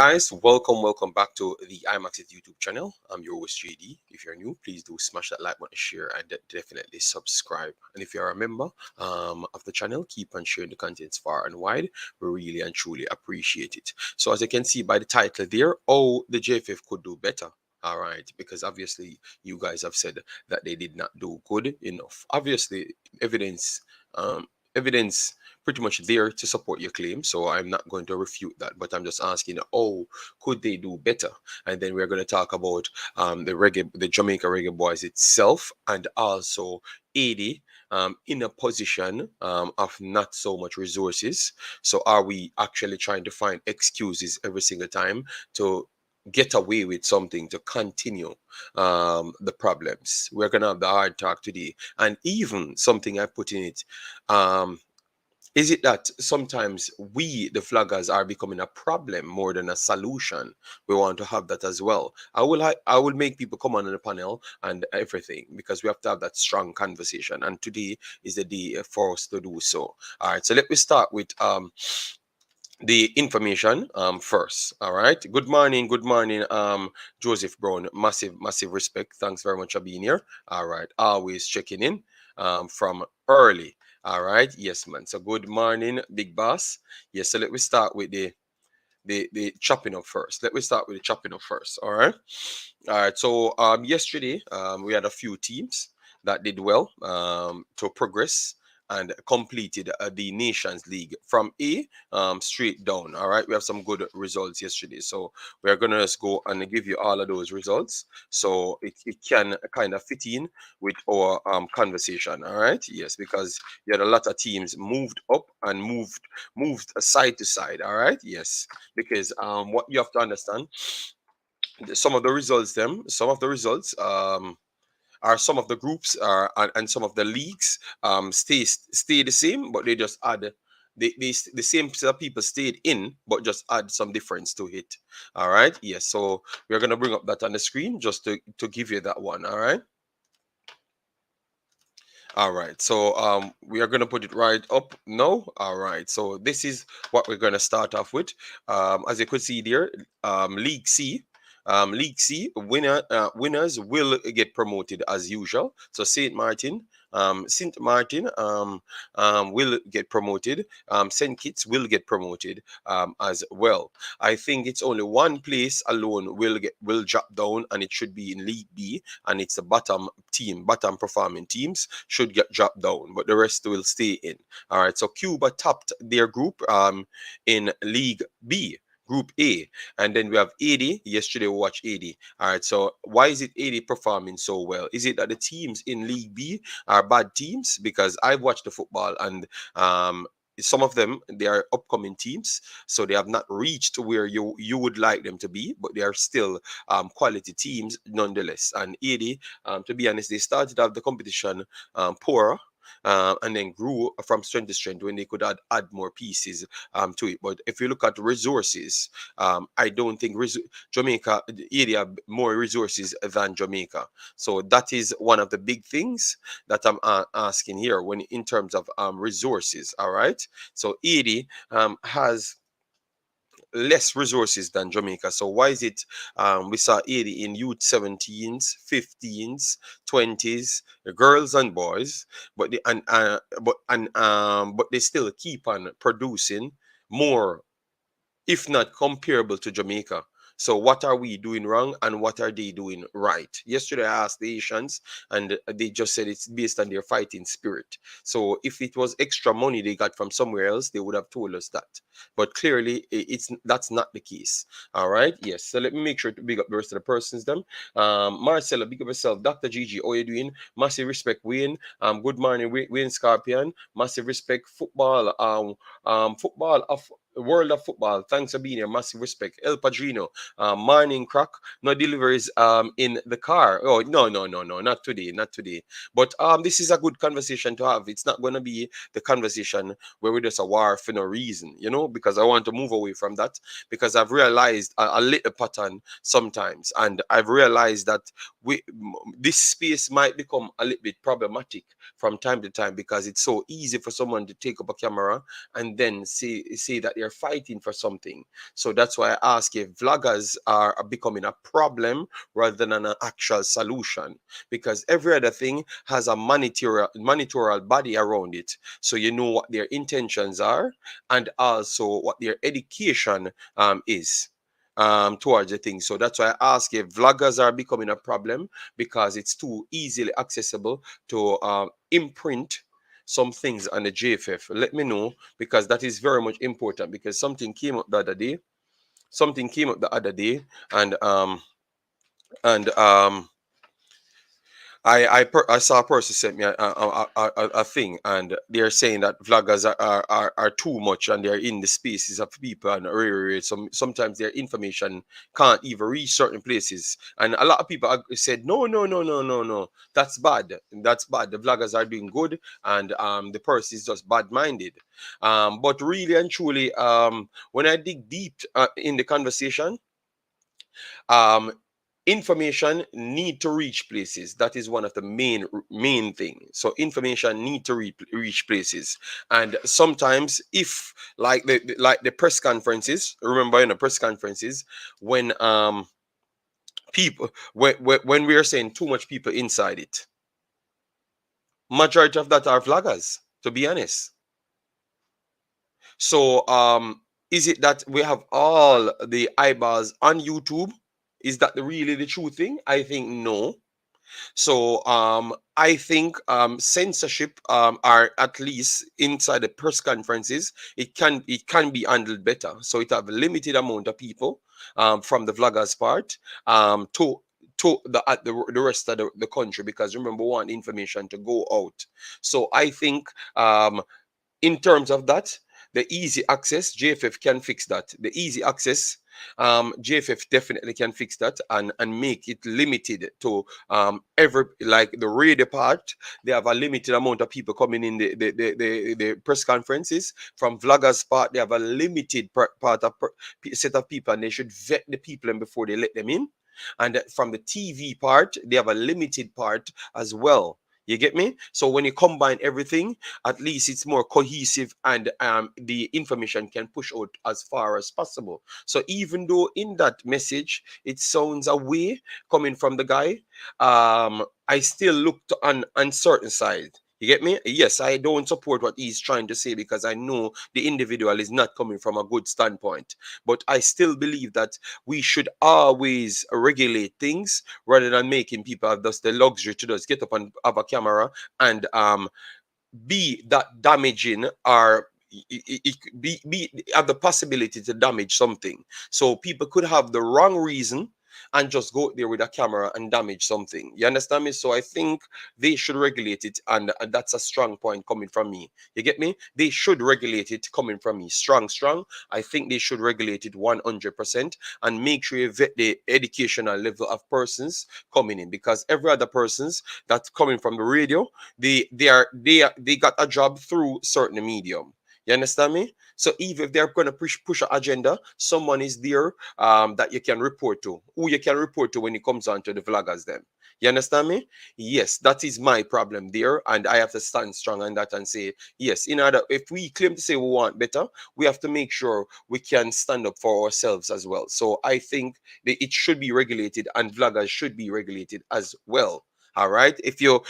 guys, welcome back to the Imaxit YouTube channel. I'm your host JD. If you're new, please do smash that like button, share, and definitely subscribe. And if you're a member of the channel, keep on sharing the contents far and wide. We really and truly appreciate it. So as you can see by the title there, oh, the JFF could do better. All right, because obviously you guys have said that they did not do good enough. Obviously, evidence, um, evidence pretty much there to support your claim. So I'm not going to refute that, but I'm just asking, oh, could they do better? And then we're going to talk about the Jamaica Reggae Boyz itself, and also 80 in a position of not so much resources. So are we actually trying to find excuses every single time to get away with something to continue the problems? We're gonna have the hard talk today, and even something I put in it. Is it that sometimes we, the flaggers, are becoming a problem more than a solution? We want to have that as well. I will make people come on the panel and everything, because we have to have that strong conversation. And today is the day for us to do so. All right. So let me start with the information first. All right. Good morning, Joseph Brown. Massive respect. Thanks very much for being here. All right, always checking in from early. All right, yes, man. So good morning, big boss. Yes, so let me start with the chopping up first. Let me start with the chopping up first. All right. All right. So yesterday we had a few teams that did well to progress and completed the Nations League from A straight down. All right, we have some good results yesterday, so we're gonna just go and give you all of those results, so it can kind of fit in with our conversation. All right, yes, because you had a lot of teams moved up and moved side to side. All right, yes, because what you have to understand, some of the results are some of the groups are and some of the leagues stay the same, but they just add the same set of people stayed in, but just add some difference to it. All right, yes. So we're gonna bring up that on the screen just to give you that one. All right. All right, so we are going to put it right up now. All right, so this is what we're going to start off with. As you could see there, League C. Winners will get promoted as usual. So Saint Martin will get promoted. Saint Kitts will get promoted as well. I think it's only one place alone will drop down, and it should be in League B, and it's the bottom performing teams should get dropped down, but the rest will stay in. All right, so Cuba topped their group in League B. Group A, and then we have 80. Yesterday we watched 80. All right, so why is it 80 performing so well? Is it that the teams in League B are bad teams? Because I've watched the football, and some of them, they are upcoming teams, so they have not reached where you would like them to be, but they are still quality teams nonetheless. And 80, to be honest, they started out the competition poorer, and then grew from strength to strength when they could add more pieces to it. But if you look at resources, I don't think Jamaica area have more resources than Jamaica. So that is one of the big things that I'm asking here when in terms of resources. All right. So 80 has less resources than Jamaica. So why is it we saw 80 in youth 17s, 15s, 20s, the girls and boys, but but they still keep on producing more, if not comparable to Jamaica. So what are we doing wrong and what are they doing right? Yesterday I asked the Asians, and they just said it's based on their fighting spirit. So if it was extra money they got from somewhere else, they would have told us that. But clearly that's not the case. All right. Yes. So let me make sure to big up the rest of the persons them. Marcella, big up yourself. Dr. Gigi, how you doing? Massive respect, Wayne. Good morning, Wayne Scorpion. Massive respect, football. Football of World of Football. Thanks for being here. Massive respect. El Padrino. Morning crack. No deliveries in the car. Oh, no. Not today. Not today. But this is a good conversation to have. It's not gonna be the conversation where we just a war for no reason, because I want to move away from that, because I've realized a little pattern sometimes, and I've realized that this space might become a little bit problematic from time to time, because it's so easy for someone to take up a camera and then say that they're they're fighting for something. So that's why I ask if vloggers are becoming a problem rather than an actual solution, because every other thing has a monitorial body around it. So you know what their intentions are and also what their education is towards the thing. So that's why I ask if vloggers are becoming a problem, because it's too easily accessible to imprint some things on the JFF. Let me know, because that is very much important, because something came up the other day. Something came up the other day, and I saw a person sent me a thing, and they're saying that vloggers are too much, and they're in the spaces of people, and sometimes their information can't even reach certain places. And a lot of people said, no, that's bad. The vloggers are doing good, and the person is just bad minded. But really and truly, when I dig deep in the conversation, um information need to reach places. That is one of the main thing. So information need to reach places. And sometimes, if like the press conferences, remember in the press conferences, when people when we are saying too much people inside it, majority of that are vloggers, to be honest. So is it that we have all the eyeballs on YouTube? Is that really the true thing? I think no. So I think censorship are, at least inside the press conferences, it can be handled better. So it have a limited amount of people from the vloggers part to the rest of the country, because remember, we want information to go out. So I think in terms of that, the easy access, JFF can fix that. The easy access, JFF definitely can fix that, and make it limited to every, like the radio part. They have a limited amount of people coming in the press conferences. From vloggers part, they have a limited part of set of people, and they should vet the people before they let them in. And from the TV part, they have a limited part as well. You get me? So when you combine everything, at least it's more cohesive, and the information can push out as far as possible. So even though in that message it sounds away coming from the guy, I still look to on uncertain side. You get me? Yes, I don't support what he's trying to say, because I know the individual is not coming from a good standpoint. But I still believe that we should always regulate things, rather than making people have just the luxury to just get up and have a camera and be that damaging, or it could be have the possibility to damage something. So people could have the wrong reason and just go there with a camera and damage something. You understand me? So I think they should regulate it, and that's a strong point coming from me. You get me? They should regulate it coming from me. Strong. I think they should regulate it 100%, and make sure you vet the educational level of persons coming in, because every other persons that's coming from the radio, they got a job through certain medium. You understand me? So even if they're going to push an agenda, someone is there that you can report to. Who you can report to when it comes on to the vloggers then. You understand me? Yes, that is my problem there. And I have to stand strong on that and say, yes, in order, if we claim to say we want better, we have to make sure we can stand up for ourselves as well. So I think that it should be regulated, and vloggers should be regulated as well. All right. If you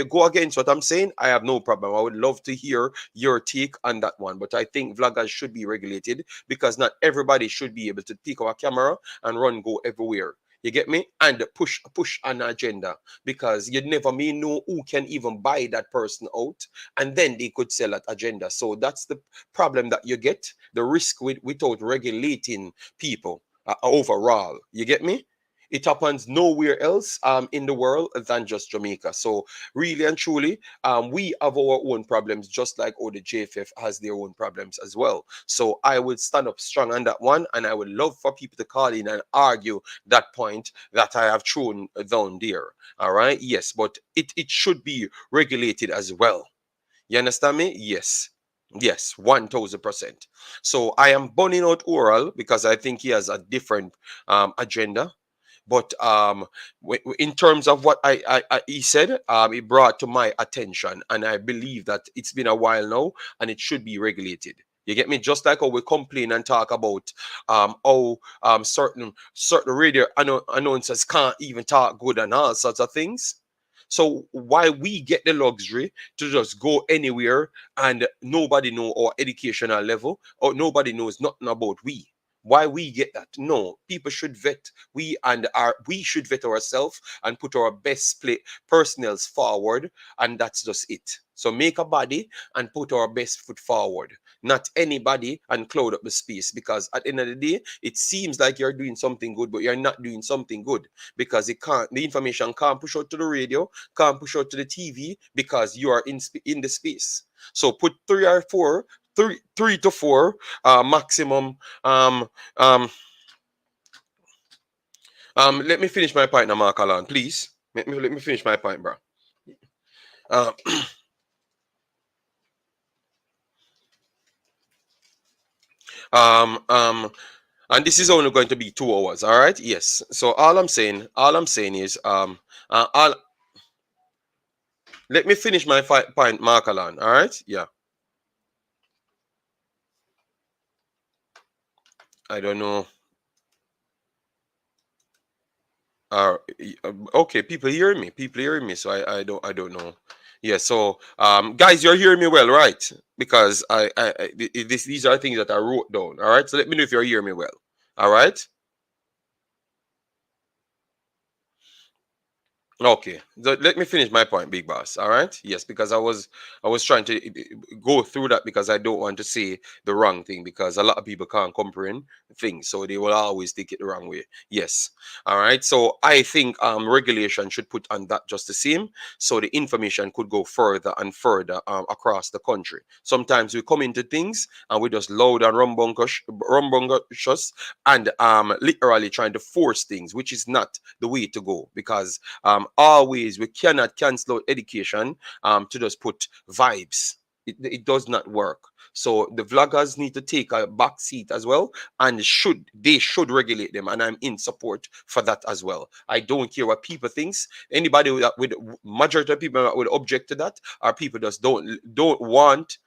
go against what I'm saying, I have no problem. I would love to hear your take on that one. But I think vloggers should be regulated, because not everybody should be able to pick up a camera and run go everywhere. You get me? And push an agenda, because you never may know who can even buy that person out, and then they could sell that agenda. So that's the problem that you get, the risk without regulating people overall. You get me? It happens nowhere else in the world than just Jamaica. So really and truly, we have our own problems, just like all the JFF has their own problems as well. So I would stand up strong on that one, and I would love for people to call in and argue that point that I have thrown down there. All right, yes, but it should be regulated as well. You understand me? Yes, 1000%. So I am burning out Oral, because I think he has a different agenda. But in terms of what he said, it brought to my attention, and I believe that it's been a while now, and it should be regulated. You get me? Just like how we complain and talk about how certain radio announcers can't even talk good and all sorts of things. So why we get the luxury to just go anywhere and nobody know our educational level or nobody knows nothing about we? Why we get that? No, people should vet. We should vet ourselves and put our best personals forward, and that's just it. So make a body and put our best foot forward, not anybody, and cloud up the space. Because at the end of the day, it seems like you're doing something good, but you're not doing something good because the information can't push out to the radio, can't push out to the TV because you are in the space. So put three to four maximum. Um, let me finish my point now, Mark Alan, please. Let me finish my point, bro. Um, um, um, and this is only going to be 2 hours. All right. Yes. So all I'm saying is let me finish my point, Mark Alan. All right. Yeah. I don't know. Okay, people hearing me. People hearing me. So I don't know. Yeah. So guys, you're hearing me well, right? Because these are things that I wrote down. All right. So let me know if you're hearing me well. All right. Okay, so let me finish my point, big boss. All right. Yes, because I was trying to go through that because I don't want to say the wrong thing because a lot of people can't comprehend things, so they will always take it the wrong way. Yes. All right. So I think regulation should put on that just the same, so the information could go further and further across the country. Sometimes we come into things and we just loud and rumbungus and literally trying to force things, which is not the way to go because always we cannot cancel out education to just put vibes. It does not work. So the vloggers need to take a back seat as well, and they should regulate them, and I'm in support for that as well. I don't care what people thinks. Anybody with majority of people that would object to that are people just don't want.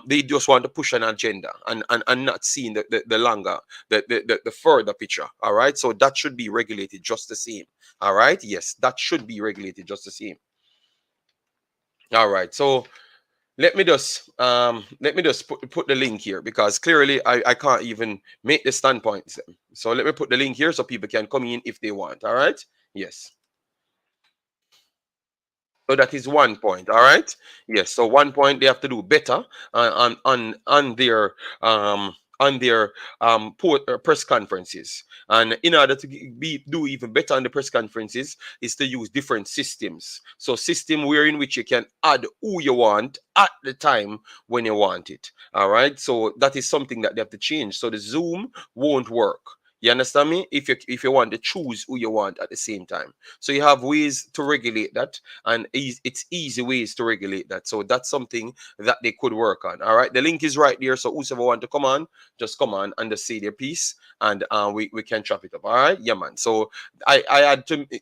They just want to push an agenda and not seeing the longer the further picture. All right, so that should be regulated just the same. All right. Yes, that should be regulated just the same. All right. So let me just put the link here because clearly I can't even make the standpoints. So let me put the link here so people can come in if they want. All right. Yes. So that is one point. All right. Yes. So one point they have to do better on their press conferences. And in order to do even better on the press conferences, is to use different systems. So system where in which you can add who you want at the time when you want it. All right. So that is something that they have to change. So the Zoom won't work. You understand me? If you want to choose who you want at the same time. So you have ways to regulate that, and it's easy ways to regulate that. So that's something that they could work on. All right. The link is right there. So whoever want to come on, just come on and just say their piece, and we can chop it up. All right. Yeah, man. So I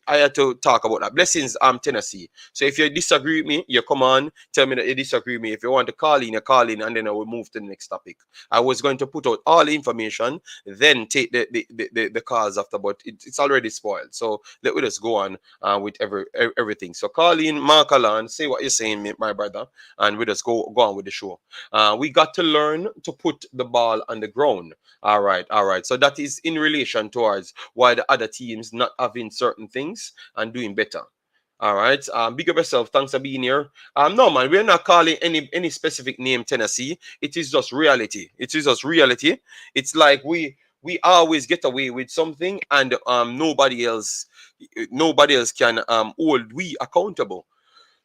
had to talk about that. Blessings, Tennessee. So if you disagree with me, you come on, tell me that you disagree with me. If you want to call in, you call in, and then I will move to the next topic. I was going to put out all the information, then take the calls after, but it's already spoiled. So let me just go on with everything. So call in, Mark Alan, say what you're saying, my brother, and we just go on with the show. We got to learn to put the ball on the ground. All right, all right. So that is in relation towards why the other teams not having certain things and doing better. All right. Big up yourself. Thanks for being here. No, man, we're not calling any specific name Tennessee. It is just reality. It is just reality. It's like we always get away with something, and nobody else can hold we accountable.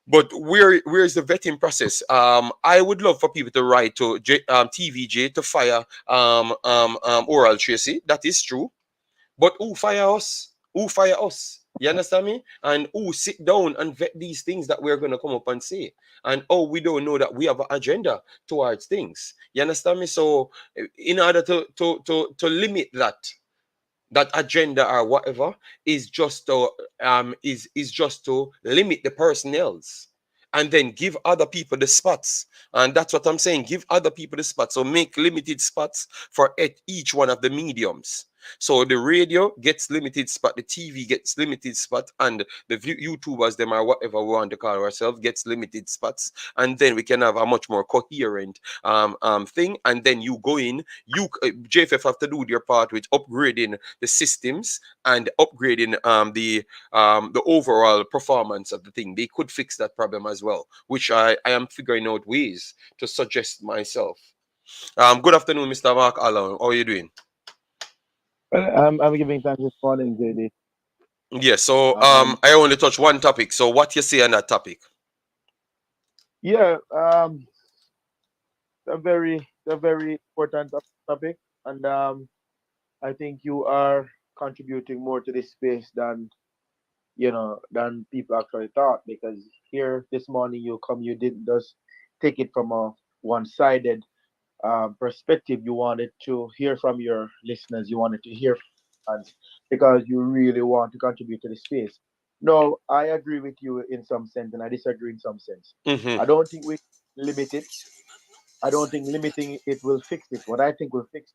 But where's the vetting process? I would love for people to write to TVJ to fire Oral Tracy. That is true. But who fire us? Who fire us? You understand me? And who sit down and vet these things that we're gonna come up and say? And oh, we don't know that we have an agenda towards things. You understand me? So in order to limit that agenda or whatever is just to limit the personnels. and then give other people the spots. And that's what I'm saying. Give other people the spots. So make limited spots for each one of the mediums. So the radio gets limited spot, the TV gets limited spot, and the YouTubers, them or whatever we want to call ourselves, gets limited spots. And then we can have a much more coherent thing. And then you go in, JFF have to do their part with upgrading the systems and upgrading the overall performance of the thing. They could fix that problem as well, which I am figuring out ways to suggest myself. Good afternoon, Mr. Mark Allen. How are you doing? Well, I'm giving thanks this morning, JD. Yeah, so Um, I only touch one topic. So what you say on that topic? yeah, a very important topic, and I think you are contributing more to this space than than people actually thought. Because here this morning you didn't just take it from a one-sided perspective. You wanted to hear from your listeners. You wanted to hear from fans because you really want to contribute to the space. No, I agree with you in some sense, and I disagree in some sense. Mm-hmm. I don't think we limit it. I don't think limiting it will fix it. What I think will fix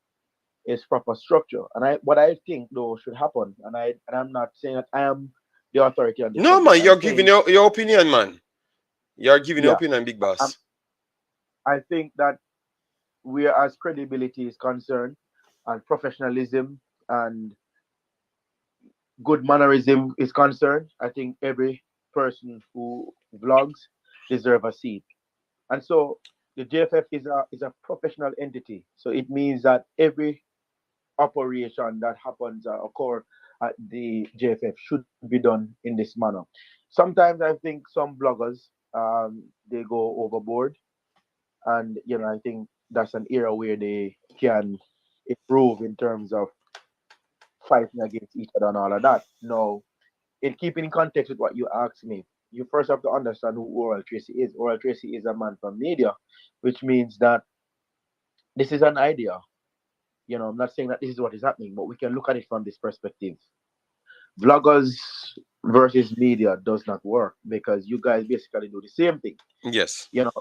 it is proper structure. And what I think though should happen, and I'm not saying that I am the authority on this No, subject. man, I'm you're giving saying, your opinion, man. You're giving your yeah, opinion, big I'm, boss. I think that whereas credibility is concerned, and professionalism and good mannerism is concerned, I think every person who vlogs deserve a seat. And so the JFF is a professional entity. So it means that every operation that happens or occur at the JFF should be done in this manner. Sometimes I think some bloggers they go overboard, and I think that's an era where they can improve in terms of fighting against each other and all of that. Now, in keeping in context with what you asked me, you first have to understand who Oral Tracy is. Oral Tracy is a man from media, which means that this is an idea. I'm not saying that this is what is happening, but we can look at it from this perspective. Vloggers versus media does not work because you guys basically do the same thing. Yes. So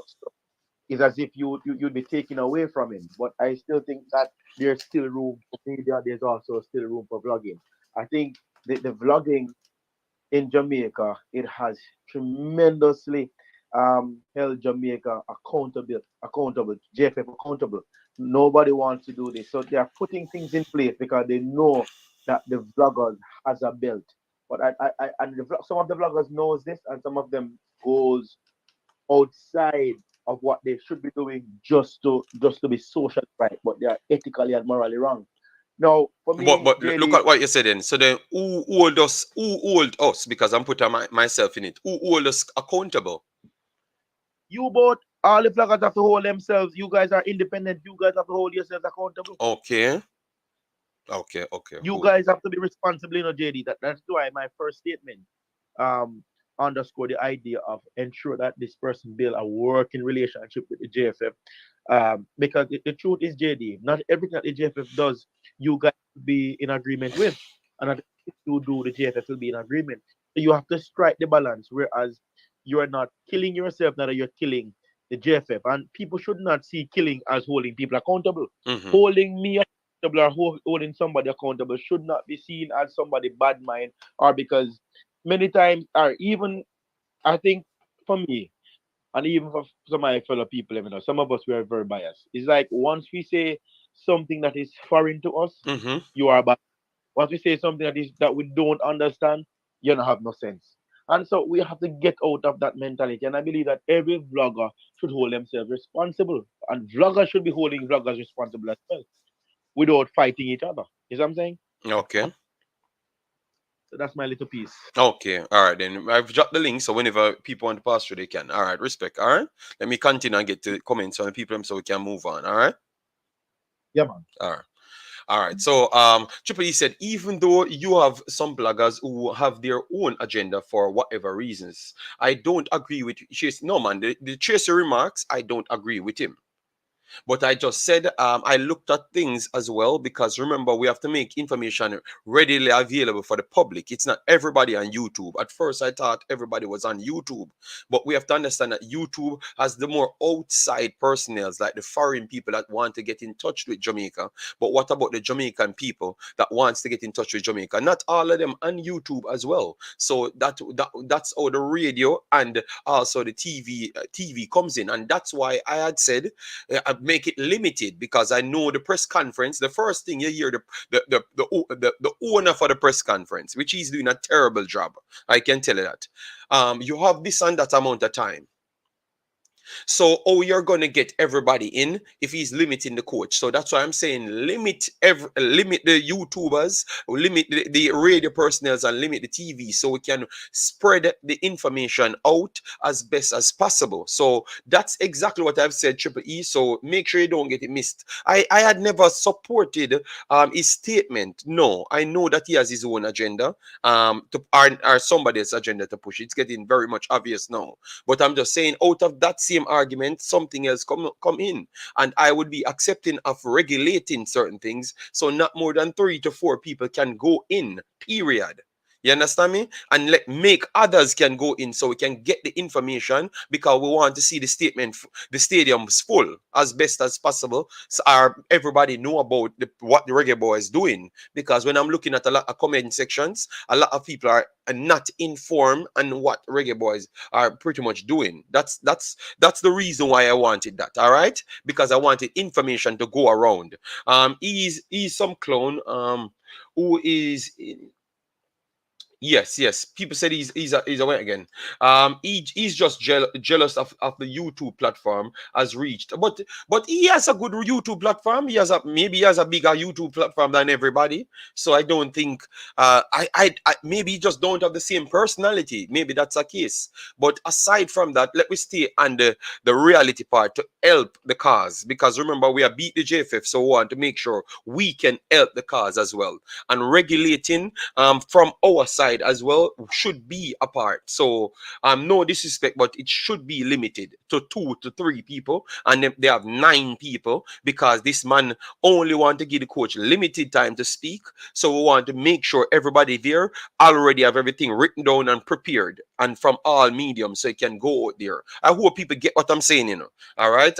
it's as if you'd be taken away from him. But I still think that there's still room for media. There's also still room for vlogging. I think the vlogging in Jamaica, it has tremendously held Jamaica accountable, JFF accountable. Nobody wants to do this, so they are putting things in place because they know that the vloggers has a belt. But and some of the vloggers knows this, and some of them goes outside of what they should be doing just to be social right, but they are ethically and morally wrong. Now, for But me, look JD, at what you said then. So then who hold us because I'm putting myself in it. Who hold us accountable? you both, all the vloggers have to hold themselves. You guys are independent. You guys have to hold yourselves accountable. Okay. Okay. You Good. guys have to be responsible, JD. That's why my first statement um underscore the idea of ensure that this person build a working relationship with the JFF. Because the truth is, JD, not everything that the JFF does, you guys will be in agreement with. And not everything you do, the JFF will be in agreement. So you have to strike the balance, whereas you are not killing yourself, now that you're killing the JFF. And people should not see killing as holding people accountable. Mm-hmm. Holding me accountable or holding somebody accountable should not be seen as somebody bad mind, or because many times, or even I think for me, and even for some of my fellow people, some of us we are very biased. It's like once we say something that is foreign to us, Mm-hmm. you are bad. Once we say something that we don't understand, you don't have no sense. And so we have to get out of that mentality. And I believe that every vlogger should hold themselves responsible. And vloggers should be holding vloggers responsible as well, without fighting each other. You know what I'm saying? Okay. So that's my little piece. Okay. All right. Then I've dropped the link, so whenever people want to pass through, they can. All right. Respect. All right. Let me continue and get to comments on the people so we can move on. All right. Yeah, man. All right. All right. So Triple E said, even though you have some bloggers who have their own agenda for whatever reasons, I don't agree with Chase. No man, the Chaser remarks, I don't agree with him. But I just said I looked at things as well, because remember, we have to make information readily available for the public. It's not everybody on YouTube. At first, I thought everybody was on YouTube, but we have to understand that YouTube has the more outside personnel, like the foreign people that want to get in touch with Jamaica. But what about the Jamaican people that wants to get in touch with Jamaica? Not all of them on YouTube as well. So that's how the radio and also the TV comes in, and that's why I had said make it limited, because I know the press conference. The first thing you hear the owner for the press conference, which he's doing a terrible job. I can tell you that. You have this and that amount of time. So, you're going to get everybody in if he's limiting the coach. So that's why I'm saying limit the YouTubers, limit the radio personnel, and limit the TV, so we can spread the information out as best as possible. So that's exactly what I've said, Triple E. So make sure you don't get it missed. I had never supported his statement. No, I know that he has his own agenda, or somebody's agenda to push. It's getting very much obvious now. But I'm just saying, out of that same argument, something else come in, and I would be accepting of regulating certain things, so not more than 3 to 4 people can go in, period. You understand me? And make others can go in, so we can get the information, because we want to see the stadiums full as best as possible, so everybody know about what the Reggae Boy is doing. Because when I'm looking at a lot of comment sections, a lot of people are not informed on what Reggae Boys are pretty much doing. That's the reason why I wanted that. All right, because I wanted information to go around. He's some clone who is yes. People said he's away again. He's just jealous of the YouTube platform has reached. But he has a good YouTube platform. Maybe he has a bigger YouTube platform than everybody. So I don't think I maybe he just don't have the same personality. Maybe that's a case. But aside from that, let me stay on the reality part to help the cause. Because remember, we are beat the JFF, so we want to make sure we can help the cause as well. And regulating from our side as well should be a part. So no disrespect, but it should be limited to 2 to 3 people, and then they have 9 people, because this man only want to give the coach limited time to speak. So we want to make sure everybody there already have everything written down and prepared, and from all mediums, so it can go out there. I hope people get what I'm saying, all right.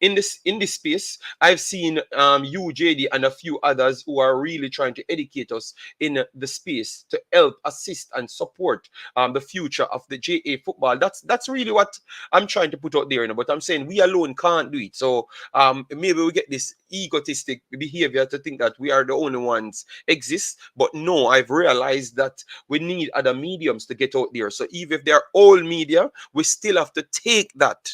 In this space, I've seen you, JD, and a few others who are really trying to educate us in the space to help assist and support the future of the JA football. That's really what I'm trying to put out there, but I'm saying we alone can't do it. So maybe we get this egotistic behavior to think that we are the only ones exist. But no, I've realized that we need other mediums to get out there. So even if they're old media, we still have to take that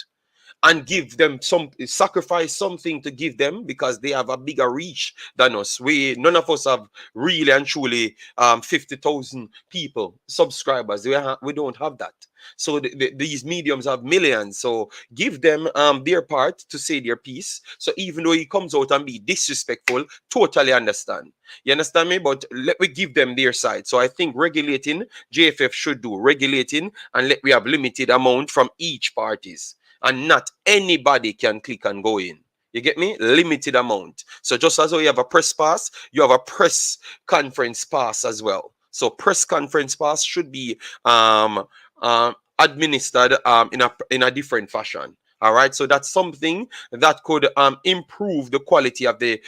and give them sacrifice something to give them, because they have a bigger reach than us. None of us have really and truly 50,000 people subscribers. We don't have that. So these mediums have millions. So give them their part to say their piece. So even though he comes out and be disrespectful, totally understand. You understand me? But let me give them their side. So I think regulating, JFF should do regulating, and let we have limited amount from each parties. And not anybody can click and go in. You get me? Limited amount. So just as you have a press pass, you have a press conference pass as well. So press conference pass should be administered in a different fashion. All right, so that's something that could improve the quality of the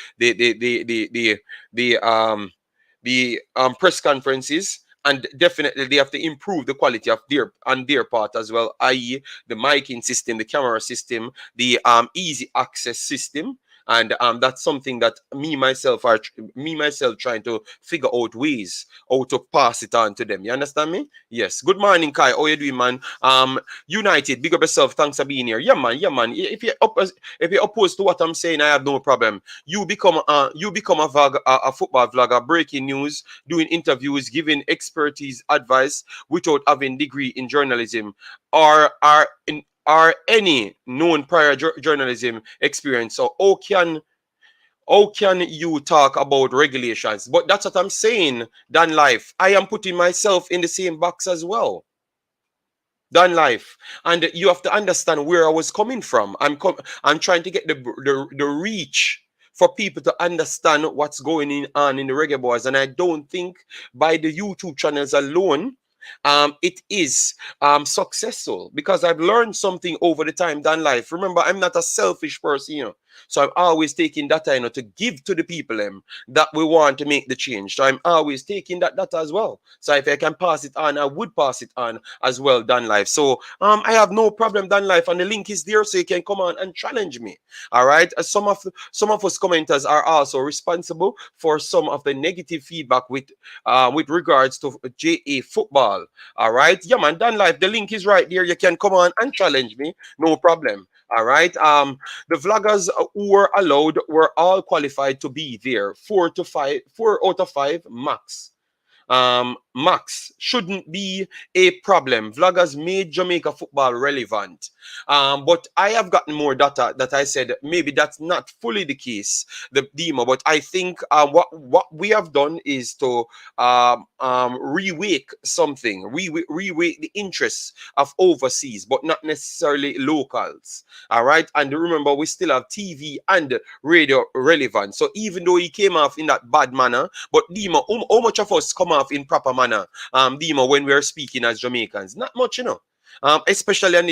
press conferences. And definitely they have to improve the quality of their part as well, i.e. the miking system, the camera system, the easy access system. And that's something that me myself trying to figure out ways how to pass it on to them. You understand me? Yes. Good morning, Kai. How you doing, man? United, big up yourself. Thanks for being here. Yeah, man. If you're opposed to what I'm saying, I have no problem. You become a football vlogger, breaking news, doing interviews, giving expertise, advice without having degree in journalism, or any known prior journalism experience. So how can you talk about regulations? But that's what I'm saying, Dan Life. I am putting myself in the same box as well. done life, and you have to understand where I was coming from. I'm trying to get the reach for people to understand what's going on in the Reggae Boys, and I don't think by the YouTube channels alone it is successful, because I've learned something over the time done life. Remember, I'm not a selfish person, so I'm always taking data, to give to the people that we want to make the change. So I'm always taking that data as well. So if I can pass it on, I would pass it on as well, done life. So I have no problem, done life, and the link is there, so you can come on and challenge me. All right. Some of us commenters are also responsible for some of the negative feedback with regards to JA football. All right. Yeah, man, done life. The link is right there. You can come on and challenge me. No problem. All right. The vloggers who were allowed were all qualified to be there. 4 out of 5 max. Max shouldn't be a problem. Vloggers made Jamaica football relevant. But I have gotten more data that I said maybe that's not fully the case, the demo. But I think what we have done is to rewake something, rewake the interests of overseas, but not necessarily locals. All right. And remember, we still have TV and radio relevant. So even though he came off in that bad manner, but Dima, how much of us come off in proper manner, Dima, when we're speaking as Jamaicans? Not much, especially on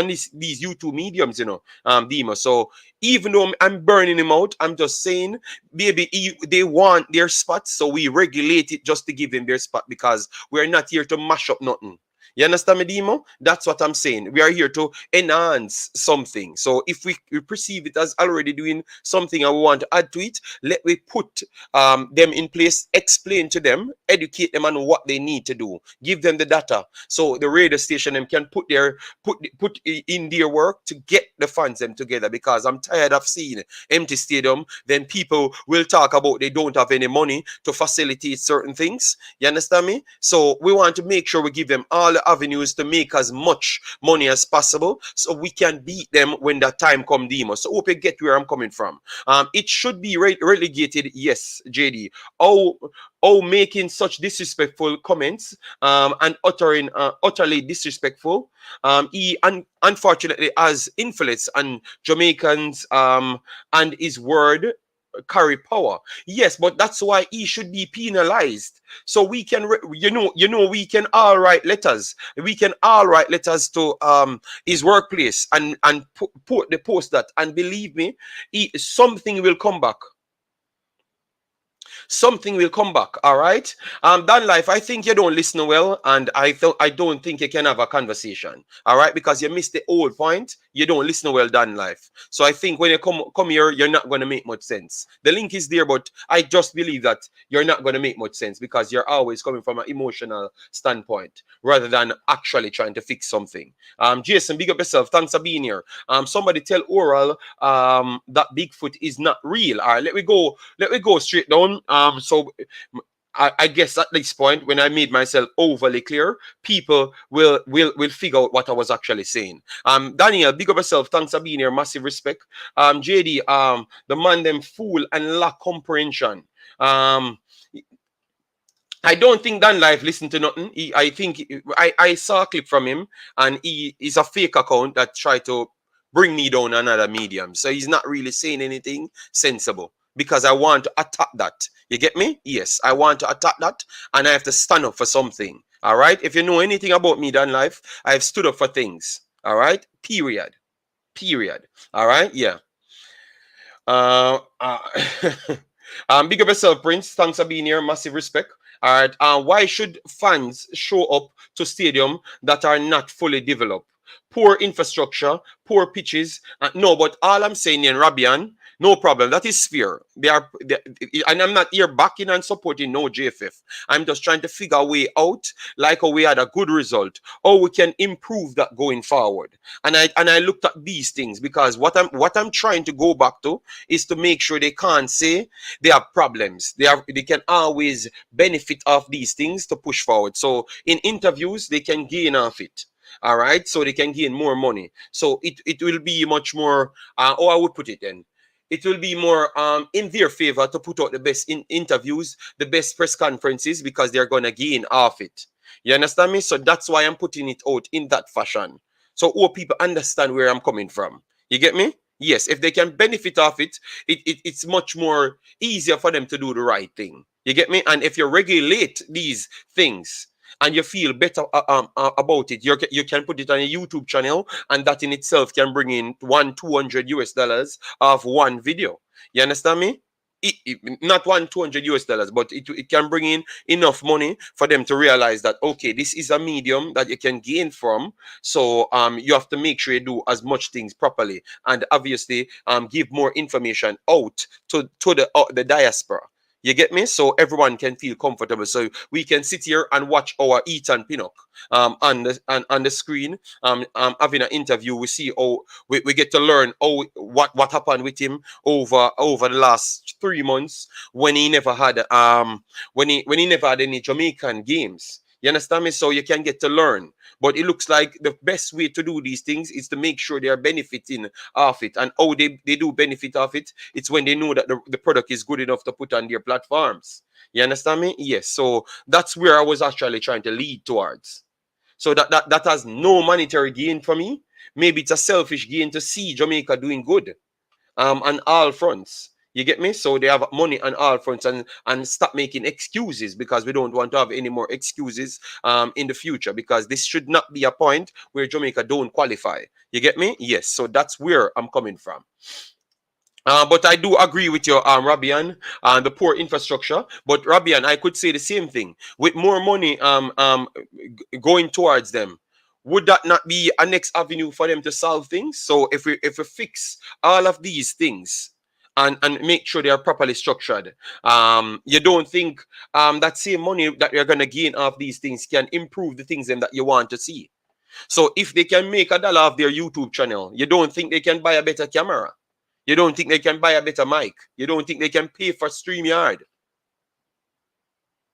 these YouTube mediums, Dima. So even though I'm burning him out, I'm just saying, maybe they want their spot, so we regulate it just to give them their spot, because we're not here to mash up nothing. You understand me, Demo? That's what I'm saying. We are here to enhance something. So if we perceive it as already doing something and we want to add to it, let me put them in place, explain to them, educate them on what they need to do, give them the data, so the radio station them can put in their work to get the funds them together. Because I'm tired of seeing empty stadium, then people will talk about they don't have any money to facilitate certain things. You understand me? So we want to make sure we give them all the avenues to make as much money as possible, so we can beat them when that time comes, Demo. So hope you get where I'm coming from. It should be relegated, yes, JD. Making such disrespectful comments and uttering utterly disrespectful. He unfortunately has influence on Jamaicans, and his word carry power. Yes, but that's why he should be penalized. So we can, we can all write letters. We can all write letters to his workplace and put the post that, and believe me, something will come back. Something will come back. All right. Dan Life, I think you don't listen well, and I don't think you can have a conversation. All right, because you missed the old point. You don't listen well, Dan Life. So I think when you come here, you're not going to make much sense. The link is there, but I just believe that you're not going to make much sense, because you're always coming from an emotional standpoint rather than actually trying to fix something. Jason, big up yourself. Thanks for being here. Somebody tell Oral that Bigfoot is not real. All right, let me go straight down. So I guess at this point, when I made myself overly clear, people will figure out what I was actually saying. Daniel, big up yourself. Thanks for being here. Massive respect. JD, the man them fool and lack comprehension. I don't think Dan Life listened to nothing. I saw a clip from him, and he is a fake account that tried to bring me down another medium. So he's not really saying anything sensible, because I want to attack that. You get me? Yes, I want to attack that, and I have to stand up for something. All right? If you know anything about me, Dan Life, I've stood up for things. All right? Period. All right? Yeah. Big up yourself, Prince. Thanks for being here. Massive respect. All right. Why should fans show up to stadium that are not fully developed? Poor infrastructure, poor pitches. No, but all I'm saying in Rabian, no problem. That is fair. And I'm not here backing and supporting no JFF. I'm just trying to figure a way out, like how we had a good result, how we can improve that going forward. And I looked at these things, because what I'm trying to go back to is to make sure they can't say they have problems. They can always benefit off these things to push forward. So in interviews, they can gain off it. All right, so they can gain more money. So it will be much more. I would put it then. It will be more in their favor to put out the best interviews, the best press conferences, because they're gonna gain off it. You understand me? So that's why I'm putting it out in that fashion. So all people understand where I'm coming from. You get me? Yes, if they can benefit off it, it's much more easier for them to do the right thing. You get me? And if you regulate these things and you feel better about it, you can put it on a YouTube channel, and that in itself can bring in 200 US dollars of one video. You understand me? Not $200 US, but it can bring in enough money for them to realize that, okay, this is a medium that you can gain from. So you have to make sure you do as much things properly, and obviously give more information out to the diaspora. You get me? So everyone can feel comfortable. So we can sit here and watch our Ethan Pinnock on the screen, having an interview. We see how we get to learn what happened with him over the last 3 months, when he never had when he never had any Jamaican games. You understand me? So you can get to learn. But it looks like the best way to do these things is to make sure they are benefiting off it. And how they do benefit off it, it's when they know that the product is good enough to put on their platforms. You understand me? Yes. So that's where I was actually trying to lead towards. So that has no monetary gain for me. Maybe it's a selfish gain to see Jamaica doing good on all fronts. You get me? So they have money on all fronts, and stop making excuses, because we don't want to have any more excuses in the future, because this should not be a point where Jamaica don't qualify. You get me? Yes. So that's where I'm coming from. But I do agree with your Rabian, the poor infrastructure. But Rabian, I could say the same thing. With more money going towards them, would that not be a next avenue for them to solve things? So if we fix all of these things and make sure they are properly structured, you don't think that same money that you're gonna gain off these things can improve the things that you want to see? So if they can make $1 off their YouTube channel, you don't think they can buy a better camera? You don't think they can buy a better mic? You don't think they can pay for StreamYard?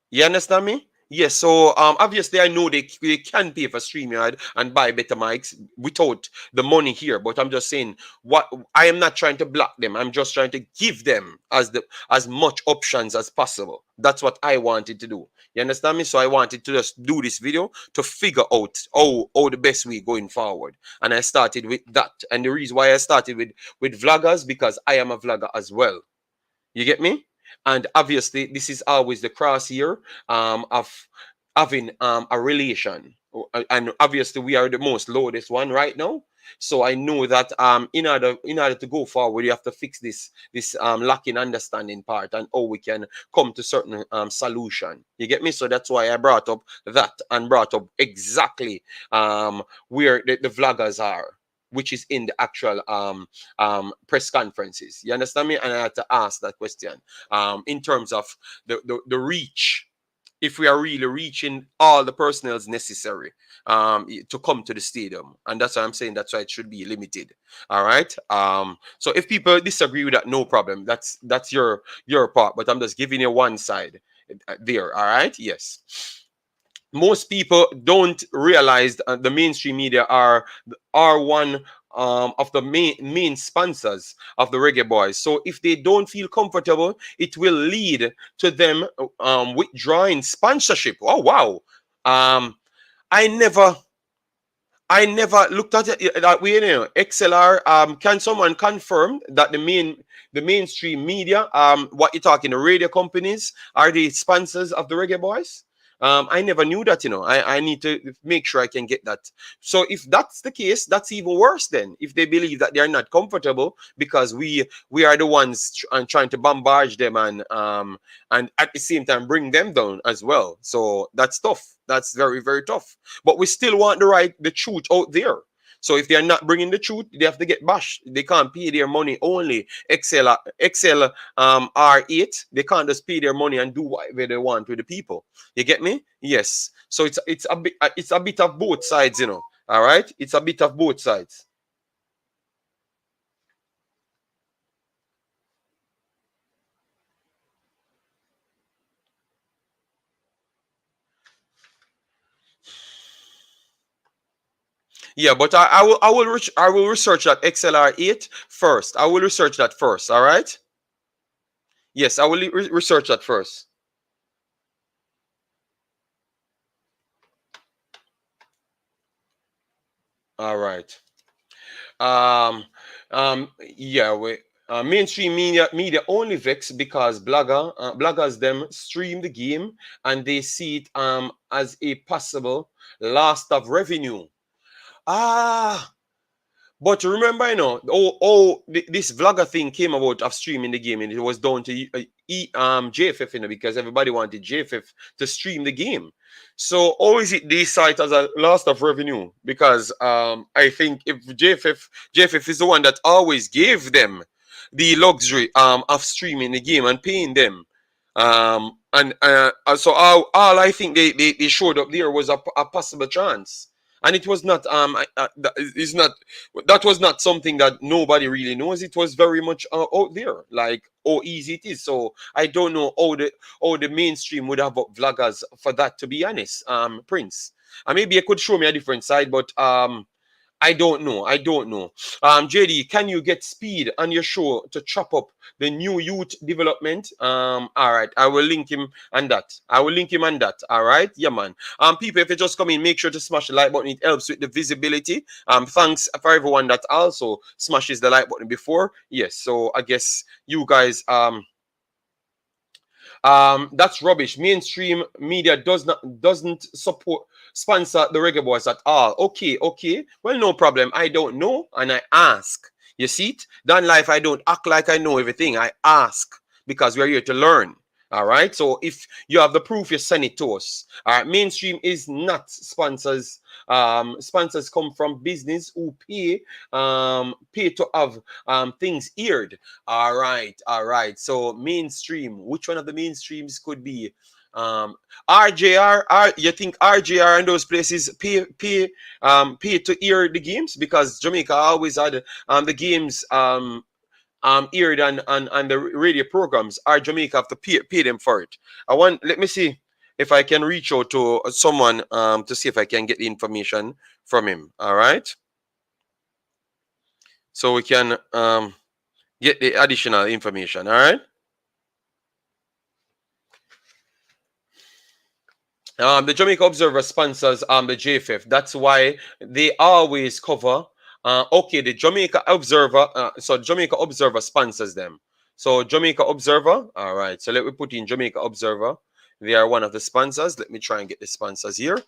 You understand me? Yes, so obviously I know they can pay for StreamYard and buy better mics without the money here, but I'm just saying, what I am not trying to block them. I'm just trying to give them as much options as possible. That's what I wanted to do. You understand me? So I wanted to just do this video to figure out how the best way going forward. And I started with that. And the reason why I started with vloggers, because I am a vlogger as well. You get me? And obviously, this is always the crosshair of having a relation. And obviously, we are the most loudest one right now. So I know that in order to go forward, you have to fix this lacking understanding part, and how we can come to certain solution. You get me? So that's why I brought up that, and brought up exactly where the vloggers are, which is in the actual press conferences. You understand me? And I had to ask that question in terms of the reach. If we are really reaching all the personnels necessary to come to the stadium. And that's why I'm saying that's why it should be limited. All right. So if people disagree with that, no problem. That's your part. But I'm just giving you one side there. All right. Yes. Most people don't realize the mainstream media are one of the main sponsors of the Reggae Boyz. So if they don't feel comfortable, it will lead to them withdrawing sponsorship. Oh wow! I never looked at it that way. You know, XLR. Can someone confirm that the mainstream media, what you're talking, the radio companies, are the sponsors of the Reggae Boyz? I never knew that, you know. I need to make sure I can get that. So if that's the case, that's even worse then. If they believe that they're not comfortable because we are the ones trying to bombard them and at the same time bring them down as well. So that's tough. That's very, very tough. But we still want the truth out there. So if they are not bringing the truth, they have to get bashed. They can't pay their money only. XL R8. They can't just pay their money and do whatever they want with the people. You get me? Yes. So it's a bit of both sides, you know. All right. It's a bit of both sides. Yeah, but I will research that XLR8 first. I will research that first. All right. Yes, I will research that first. All right. Um, yeah, mainstream media only vex because bloggers them stream the game and they see it as a possible loss of revenue. Ah, but remember, this vlogger thing came about of streaming the game, and it was down to JFF, because everybody wanted JFF to stream the game. So always it they saw it as a loss of revenue because I think if JFF is the one that always gave them the luxury of streaming the game and paying them. So all I think they showed up there was a possible chance, and it was not it's not that was not something that nobody really knows. It was very much out there, like how easy it is. So I don't know how the mainstream would have vloggers for that, to be honest. Prince, and maybe you could show me a different side, but I don't know. I don't know. JD, can you get speed on your show to chop up the new youth development? All right. I will link him on that. I will link him on that. All right. Yeah, man. People, if you just come in, make sure to smash the like button. It helps with the visibility. Thanks for everyone that also smashes the like button before. Yes. So I guess you guys that's rubbish. Mainstream media doesn't sponsor the Reggae Boyz at all. Okay, okay. Well, no problem. I don't know, and I ask. You see it? Done life, I don't act like I know everything. I ask because we're here to learn. All right. So if you have the proof, you send it to us. All right. Mainstream is not sponsors. Sponsors come from business who pay to have things aired. All right, all right. So mainstream, which one of the mainstreams could be? RJR, you think RJR and those places pay to air the games? Because Jamaica always had the games aired on the radio programs. Our Jamaica have to pay them for it. Let me see if I can reach out to someone to see if I can get the information from him. All right. So we can get the additional information. All right. The Jamaica Observer sponsors the JFF. That's why they always cover. Okay, the Jamaica Observer. So Jamaica Observer sponsors them. So Jamaica Observer. All right. So let me put in Jamaica Observer. They are one of the sponsors. Let me try and get the sponsors here.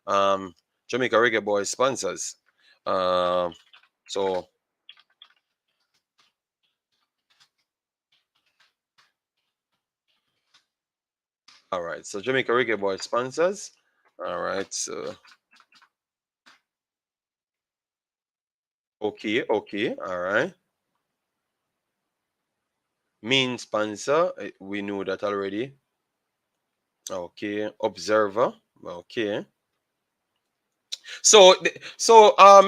Jamaica Reggae Boyz sponsors. So all right. So Jamaica Reggae Boyz sponsors. All right. So okay, okay. All right. Main sponsor, we know that already. Okay, Observer. Okay. So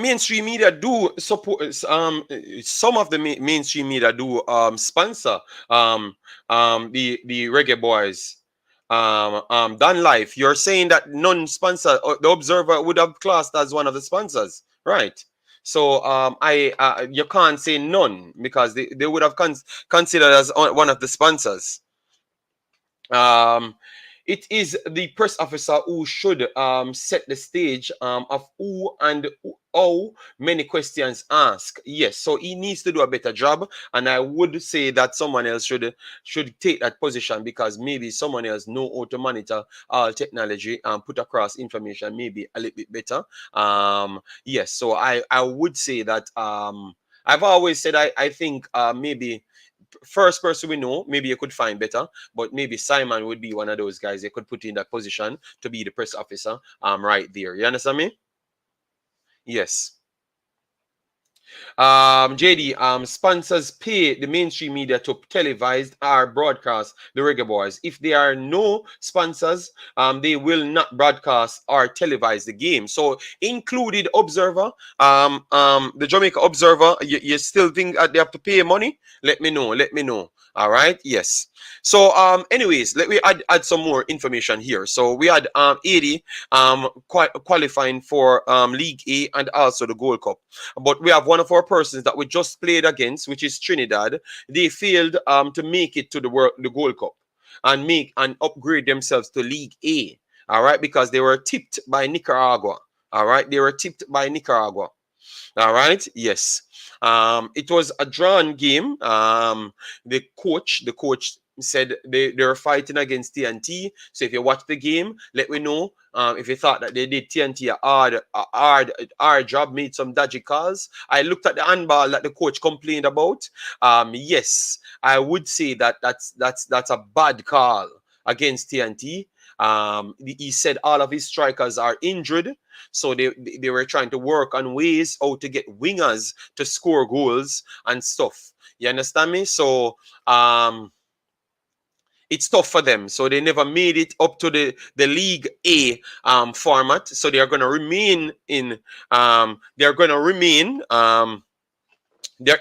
mainstream media do support some of the mainstream media do sponsor the Reggae Boyz. Dan Life, you're saying that non-sponsor, the Observer would have classed as one of the sponsors, right? So you can't say none because they would have considered as one of the sponsors. It is the press officer who should set the stage of who and how many questions asked. Yes, so he needs to do a better job, and I would say that someone else should take that position because maybe someone else know how to monitor all technology and put across information maybe a little bit better. Yes, so I would say that I've always said I think maybe first person we know, maybe you could find better, but maybe Simon would be one of those guys they could put in that position to be the press officer right there. You understand me? Yes. JD, sponsors pay the mainstream media to televise or broadcast the Reggae Boyz. If there are no sponsors, they will not broadcast or televise the game. So, included Observer, the Jamaica Observer, you still think they have to pay money? Let me know. Let me know. All right. Yes. So, anyways, let me add some more information here. So we had 80 qualifying for League A and also the Gold Cup. But we have one of our persons that we just played against, which is Trinidad. They failed to make it to the Gold Cup and upgrade themselves to League A. All right, because they were tipped by Nicaragua. All right, they were tipped by Nicaragua. All right. Yes. It was a drawn game. The coach said they were fighting against TNT. So if you watch the game, let me know. If you thought that they did TNT a hard job, made some dodgy calls. I looked at the handball that the coach complained about. Yes, I would say that that's a bad call against TNT. He said all of his strikers are injured, so they were trying to work on ways how to get wingers to score goals and stuff. You understand me? So it's tough for them. So they never made it up to the League A format. So they are going to remain in they're going to remain they're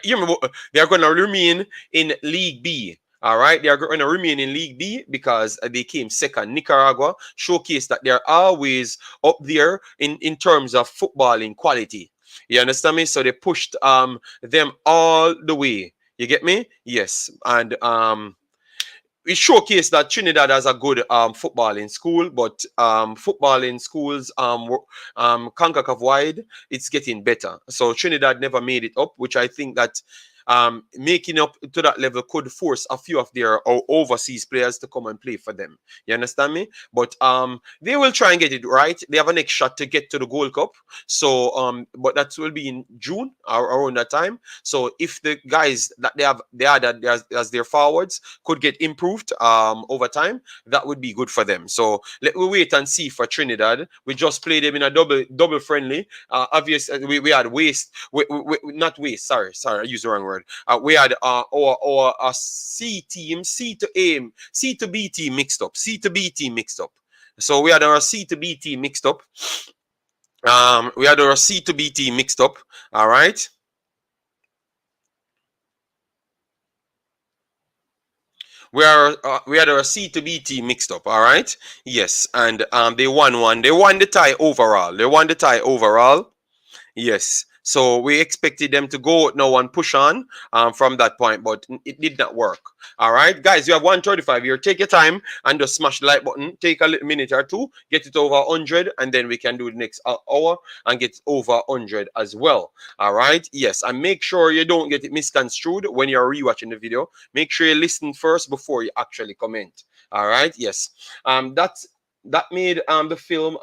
going to remain in League B. All right, they are going to remain in League B because they came second. Nicaragua showcased that they're always up there in terms of footballing quality. You understand me? So they pushed them all the way. You get me? Yes, and we showcase that Trinidad has a good football in school, but football in schools Concacaf wide, it's getting better. So Trinidad never made it up, which I think that making up to that level could force a few of their overseas players to come and play for them. You understand me? But they will try and get it right. They have a next shot to get to the Gold Cup. So but that will be in June or around that time. So if the guys that they had as their forwards could get improved over time, that would be good for them. So let we wait and see for Trinidad. We just played them in a double friendly. Obviously we had not waste. Sorry, I used the wrong word. We had our C team, C to B team mixed up. C to B team mixed up. So we had our C to B team mixed up. We had our C to B team mixed up. All right. We had our C to B team mixed up. All right. Yes, and they won one. They won the tie overall. Yes. So we expected them to go now and push on from that point, but it did not work. All right, guys, you have 135 here. Take your time and just smash the like button. Take a little minute or two, get it over 100, and then we can do the next hour and get over 100 as well. All right, yes, and make sure you don't get it misconstrued when you're rewatching the video. Make sure you listen first before you actually comment. All right, yes, that made the film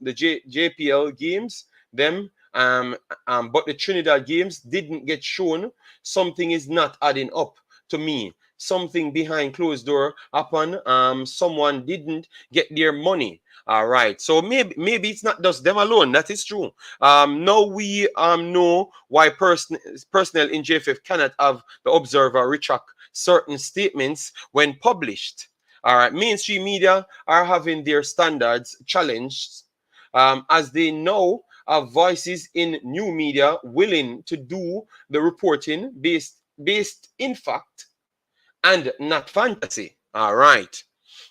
the JPL games them. But the Trinidad games didn't get shown. Something is not adding up to me. Something behind closed door happened. Someone didn't get their money. All right. So maybe it's not just them alone. That is true. Now we know why personnel in JFF cannot have the observer retract certain statements when published. All right. Mainstream media are having their standards challenged as they know voices in new media willing to do the reporting based in fact and not fantasy. All right.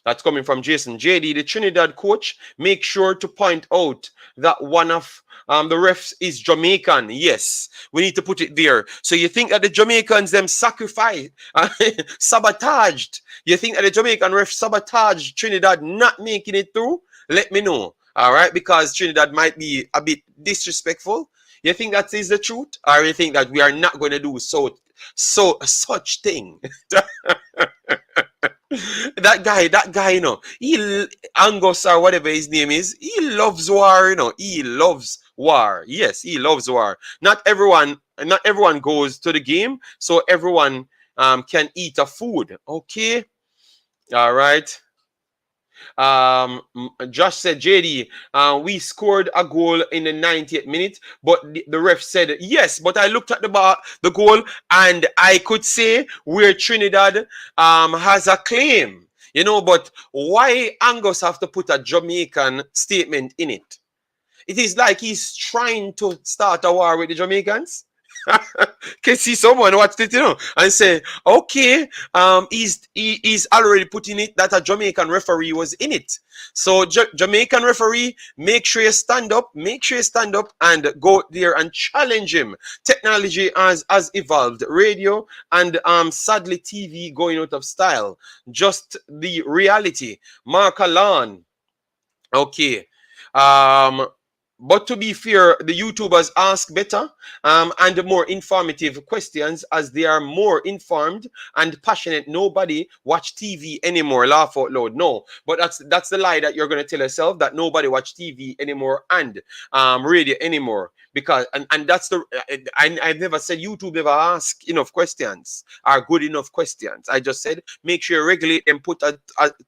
That's coming from Jason. JD, the Trinidad coach, make sure to point out that one of the refs is Jamaican. Yes, we need to put it there. So you think that the Jamaicans them sacrificed, sabotaged? You think that the Jamaican ref sabotaged Trinidad not making it through? Let me know. All right, because Trinidad might be a bit disrespectful. You think that is the truth, or you think that we are not going to do such thing? that guy, you know, he Angus or whatever his name is, he loves war, you know. He loves war. Yes, he loves war. Not everyone goes to the game, so everyone can eat a food. Okay, all right. Josh said, JD, we scored a goal in the 90th minute, but the ref said yes. But I looked at the goal, and I could say where Trinidad has a claim, you know. But why Angus have to put a Jamaican statement in it? It is like he's trying to start a war with the Jamaicans. Can see someone watched it, you know, and say, okay, he's already putting it that a Jamaican referee was in it. So Jamaican referee, make sure you stand up and go there and challenge him. Technology has evolved. Radio and sadly TV going out of style. Just the reality. Mark Alon. Okay. But to be fair, the YouTubers ask better and more informative questions as they are more informed and passionate. Nobody watch TV anymore. Laugh out loud. No, but that's the lie that you're going to tell yourself, that nobody watch TV anymore and radio anymore. Because and that's the I've never said YouTube never ask enough questions, are good enough questions. I just said make sure you regulate them, put a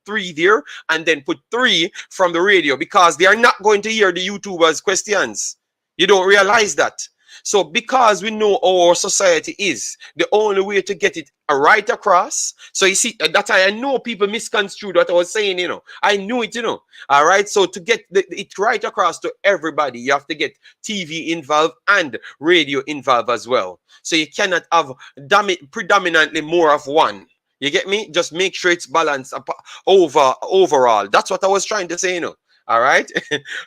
3 there, and then put 3 from the radio, because they are not going to hear the YouTubers' questions. You don't realize that. So because we know how our society is, the only way to get it right across. So you see, that's why I know people misconstrued what I was saying, you know. I knew it, you know. All right. So to get it right across to everybody, you have to get TV involved and radio involved as well. So you cannot have predominantly more of one. You get me? Just make sure it's balanced overall. That's what I was trying to say, you know. All right.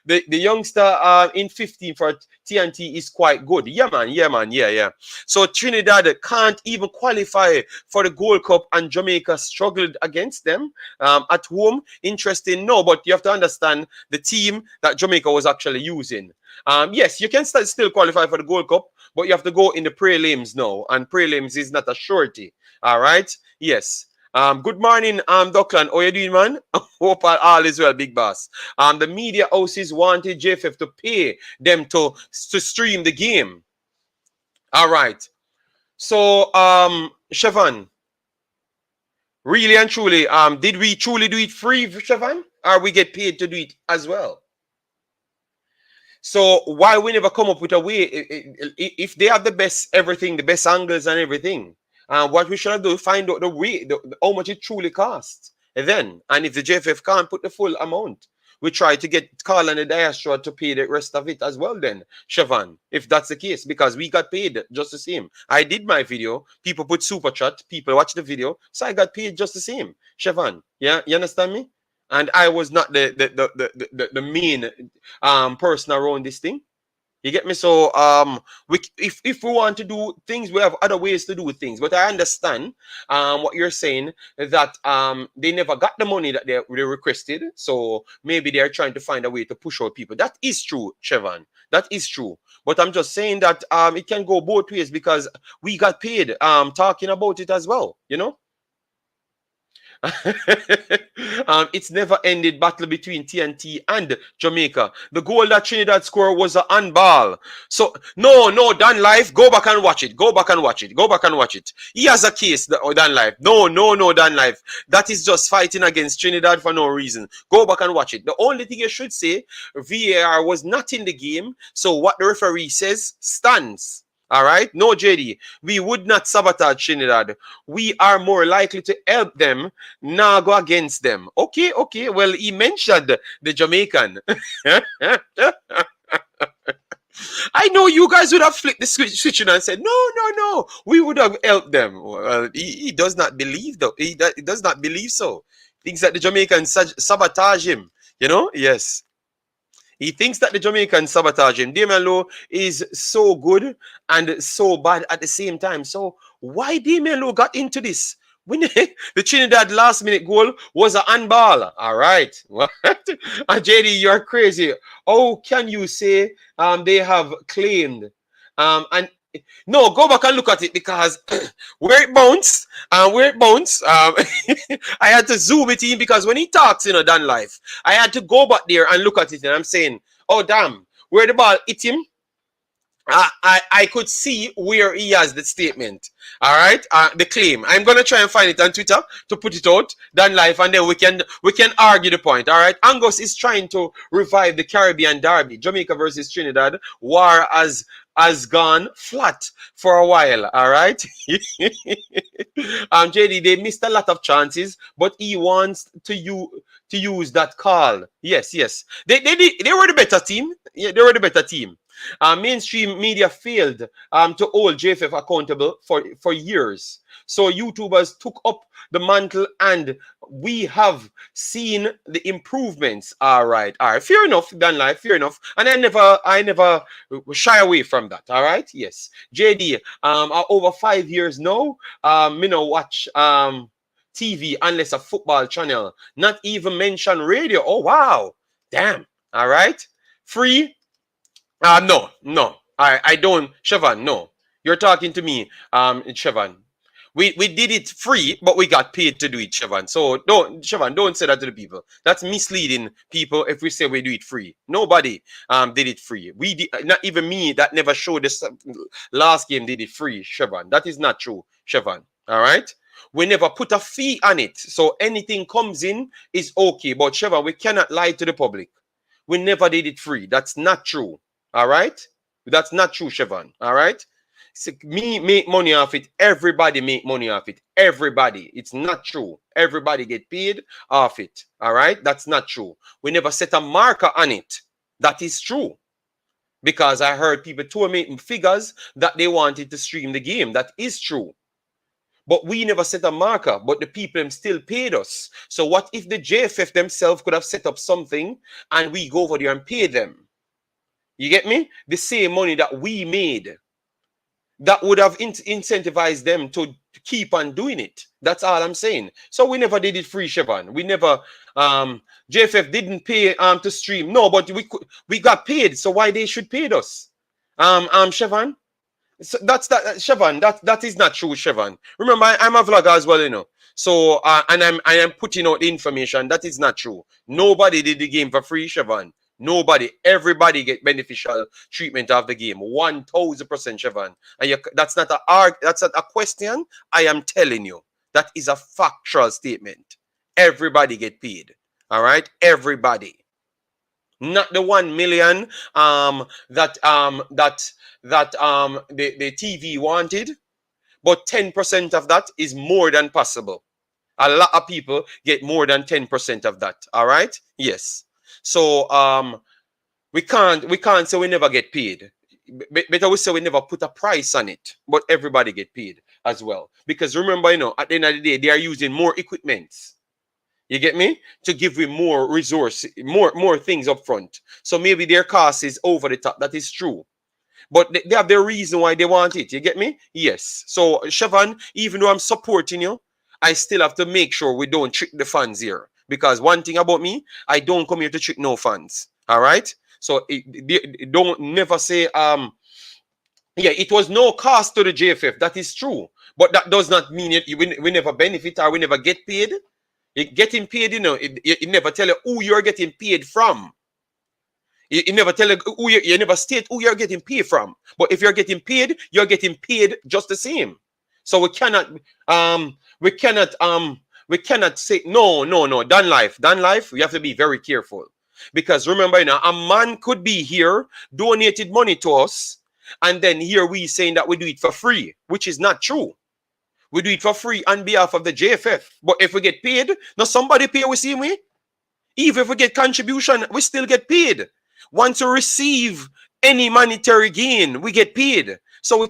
the youngster in 15 for TNT is quite good. Yeah, man. Yeah, man. Yeah, yeah. So Trinidad can't even qualify for the Gold Cup, and Jamaica struggled against them at home. Interesting. No, but you have to understand the team that Jamaica was actually using. Yes, you can still qualify for the Gold Cup, but you have to go in the prelims now, and prelims is not a surety. All right. Yes. Good morning, Dockland. How you doing, man? Hope all is well, big boss. The media houses wanted JFF to pay them to stream the game. All right. So, Siobhan, really and truly, did we truly do it free, Siobhan? Or we get paid to do it as well? So why we never come up with a way, if they have the best everything, the best angles and everything, what we should have done, find out the way, how much it truly costs. And if the JFF can't put the full amount, we try to get Carl and the diaspora to pay the rest of it as well then, Siobhan, if that's the case, because we got paid just the same. I did my video, people put super chat, people watch the video, so I got paid just the same, Siobhan. Yeah, you understand me? And I was not the main person around this thing. You get me? So if we want to do things, we have other ways to do things. But I understand what you're saying, that they never got the money that they requested. So maybe they're trying to find a way to push out people. That is true, Siobhan. That is true. But I'm just saying that it can go both ways, because we got paid talking about it as well, you know? It's never ended battle between TNT and Jamaica. The goal that Trinidad scored was an handball. So no, Dan Life, go back and watch it. Go back and watch it. Go back and watch it. He has a case, Dan Life. No, Dan Life. That is just fighting against Trinidad for no reason. Go back and watch it. The only thing you should say, VAR was not in the game, so what the referee says stands. All right, no, JD, we would not sabotage Trinidad. We are more likely to help them, not go against them. Okay. Well, he mentioned the Jamaican. I know you guys would have flipped the switch and said, no, we would have helped them. Well, he does not believe, though. He does not believe so. Thinks that the Jamaicans sabotage him. You know, yes. He thinks that the Jamaicans sabotage him. Damian Lowe is so good and so bad at the same time. So why Damian Lowe got into this? When the Trinidad last minute goal was a handball. All right. What? And JD, you're crazy. How can you say they have claimed? And no, go back and look at it, because where it bounced, I had to zoom it in, because when he talks, you know, Dan Life, I had to go back there and look at it, and I'm saying, oh damn, where the ball hit him, I could see where he has the statement. All right, the claim. I'm gonna try and find it on Twitter to put it out, Dan Life, and then we can argue the point. All right, Angus is trying to revive the Caribbean derby, Jamaica versus Trinidad. War has gone flat for a while. All right. JD, they missed a lot of chances, but he wants to use that call. Yes. They were the better team. Yeah, they were the better team. Mainstream media failed to hold JFF accountable for years. So YouTubers took up the mantle, and we have seen the improvements. All right. Fair enough, Dan Life. Fair enough. And I never shy away from that. All right. Yes. JD, over 5 years now, me no watch TV unless a football channel. Not even mention radio. Oh wow. Damn. All right. Free. No, no. I don't, Siobhan, no. You're talking to me, Siobhan. We did it free, but we got paid to do it, Siobhan. So don't say that to the people. That's misleading people if we say we do it free. Nobody did it free. We did, not even me that never showed this last game did it free, Siobhan. That is not true, Siobhan. All right? We never put a fee on it. So anything comes in is okay. But Siobhan, we cannot lie to the public. We never did it free. That's not true. All right? That's not true, Siobhan. All right? So me make money off it. Everybody make money off it. Everybody. It's not true. Everybody get paid off it. All right? That's not true. We never set a marker on it. That is true. Because I heard people told me figures that they wanted to stream the game. That is true. But we never set a marker, but the people still paid us. So what if the JFF themselves could have set up something and we go over there and pay them? You get me? The same money that we made. That would have incentivized them to keep on doing it. That's all I'm saying. So we never did it free, Siobhan. We never, JFF didn't pay to stream. No, but we got paid. So why they should pay us? Siobhan? So that's that, Siobhan. That is not true, Siobhan. Remember, I'm a vlogger as well, you know. So and I am putting out the information. That is not true. Nobody did the game for free, Siobhan. Nobody. Everybody get beneficial treatment of the game. 1000%, Siobhan. And that's not a question. I am telling you. That is a factual statement. Everybody get paid. All right? Everybody. Not the 1 million that the TV wanted, but 10% of that is more than possible. A lot of people get more than 10% of that. All right? Yes. So we can't say we never get paid. Better we say we never put a price on it, but everybody get paid as well. Because remember, you know, at the end of the day, they are using more equipment. You get me? To give we more resource, more things up front. So maybe their cost is over the top. That is true. But they have their reason why they want it. You get me? Yes. So, Siobhan, even though I'm supporting you, I still have to make sure we don't trick the fans here. Because one thing about me, I don't come here to trick no fans. All right? So, don't never say, yeah, it was no cost to the JFF. That is true. But that does not mean we never benefit or we never get paid. You getting paid, you know, it never tell you who you're getting paid from. You never tell who you never state who you're getting paid from. But if you're getting paid, you're getting paid just the same. So we cannot say no. Done life. We have to be very careful. Because remember, you know, a man could be here, donated money to us, and then here we saying that we do it for free, which is not true. We do it for free on behalf of the JFF. But if we get paid, now somebody pay we see me. Even if we get contribution, we still get paid. Once we receive any monetary gain, we get paid. So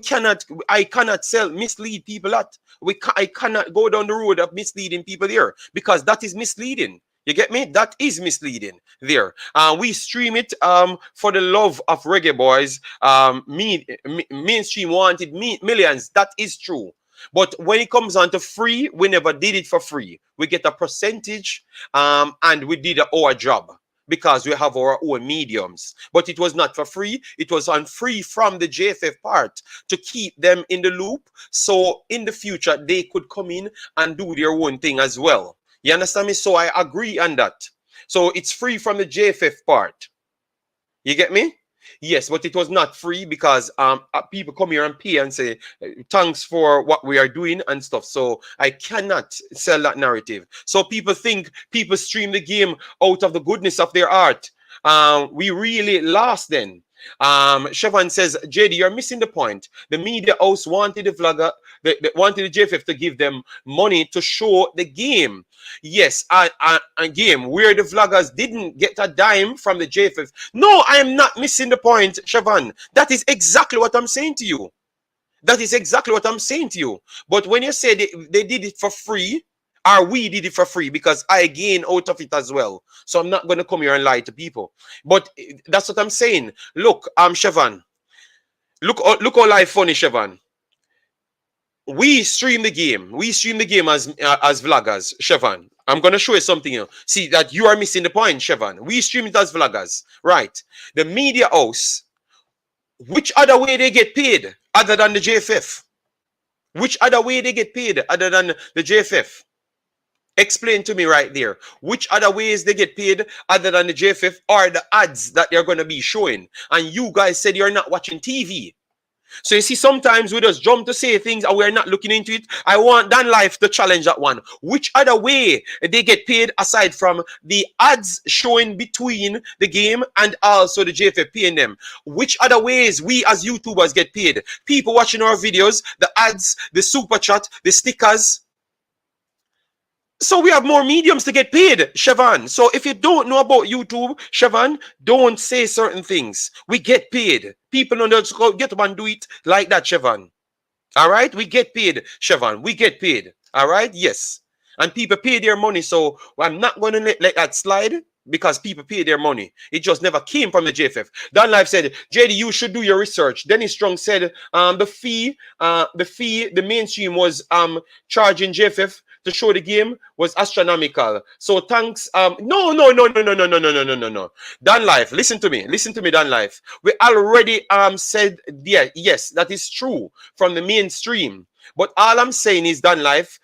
I cannot mislead people I cannot go down the road of misleading people there because that is misleading. You get me? That is misleading there. We stream it for the love of Reggae Boyz. Mainstream wanted millions. That is true. But when it comes on to free, we never did it for free. We get a percentage and we did our job because we have our own mediums. But it was not for free. It was on free from the JFF part to keep them in the loop. So in the future, they could come in and do their own thing as well. You understand me? So I agree on that. So it's free from the JFF part. You get me? Yes, but it was not free because people come here and pay and say thanks for what we are doing and stuff. So I cannot sell that narrative. So people think people stream the game out of the goodness of their heart. We really lost then. Siobhan says, JD, you're missing the point. The media house wanted the vlogger, wanted the JFF to give them money to show the game. Yes, a game where the vloggers didn't get a dime from the JFF. No, I am not missing the point, Siobhan. That is exactly what I'm saying to you. That is exactly what I'm saying to you. But when you say they did it for free, or we did it for free because I gain out of it as well. So I'm not going to come here and lie to people. But that's what I'm saying. Look, Siobhan. Look how life funny, Siobhan. We stream the game. We stream the game as vloggers, Siobhan. I'm going to show you something here. See that you are missing the point, Siobhan. We stream it as vloggers. Right. The media house Which other way they get paid other than the JFF? Which other way they get paid other than the JFF? Explain to me right there. Which other ways they get paid other than the JFF or the ads that they're going to be showing? And you guys said you're not watching TV. So you see, sometimes we just jump to say things and we're not looking into it. I want Dan Life to challenge that one. Which other way they get paid aside from the ads showing between the game and also the JFF paying them? Which other ways we as YouTubers get paid? People watching our videos, the ads, the super chat, the stickers. So we have more mediums to get paid, Siobhan. So if you don't know about YouTube, Siobhan, don't say certain things. We get paid. People don't just go get up and do it like that, Siobhan. All right? We get paid, Siobhan. We get paid. All right? Yes. And people pay their money. So I'm not going to let that slide because people pay their money. It just never came from the JFF. Dan Life said, JD, you should do your research. Dennis Strong said the mainstream was charging JFF to show the game was astronomical. So thanks. No. Dan Life, listen to me, Dan Life. We already said yes, that is true from the mainstream. But all I'm saying is, Dan Life,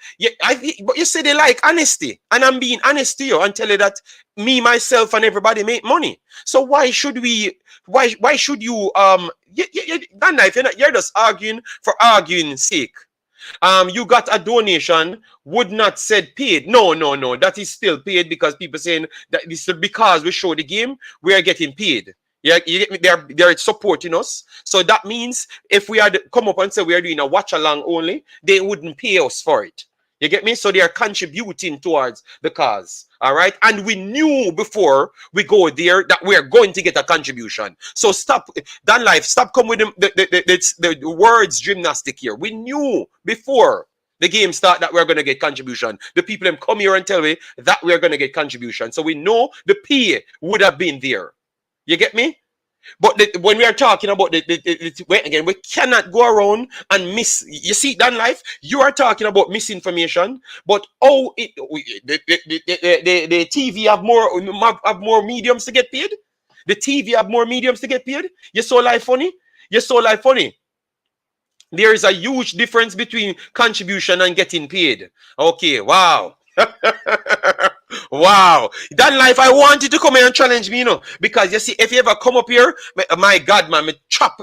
but you say they like honesty, and I'm being honest to you and tell you that me, myself, and everybody make money. So why should we? Why should you? Dan Life, you're just arguing for arguing sake. You got a donation, would not said paid. No. That is still paid because people saying that this is because we show the game, we are getting paid. Yeah, you get me? They're supporting us. So that means if we had come up and say we are doing a watch along only, they wouldn't pay us for it. You get me? So they are contributing towards the cause. All right. And we knew before we go there that we are going to get a contribution. So stop, Dan Life, stop coming with the words gymnastic here. We knew before the game start that we're going to get contribution. The people them come here and tell me that we're going to get contribution. So we know the pay would have been there. You get me? But when we are talking about again, we cannot go around and miss. You see, Dan Life, you are talking about misinformation. But the TV have more mediums to get paid. The TV have more mediums to get paid. You saw Life funny. There is a huge difference between contribution and getting paid. Okay, wow. Wow, Dan Life, I want you to come here and challenge me, because you see, if you ever come up here, my God, man, me chop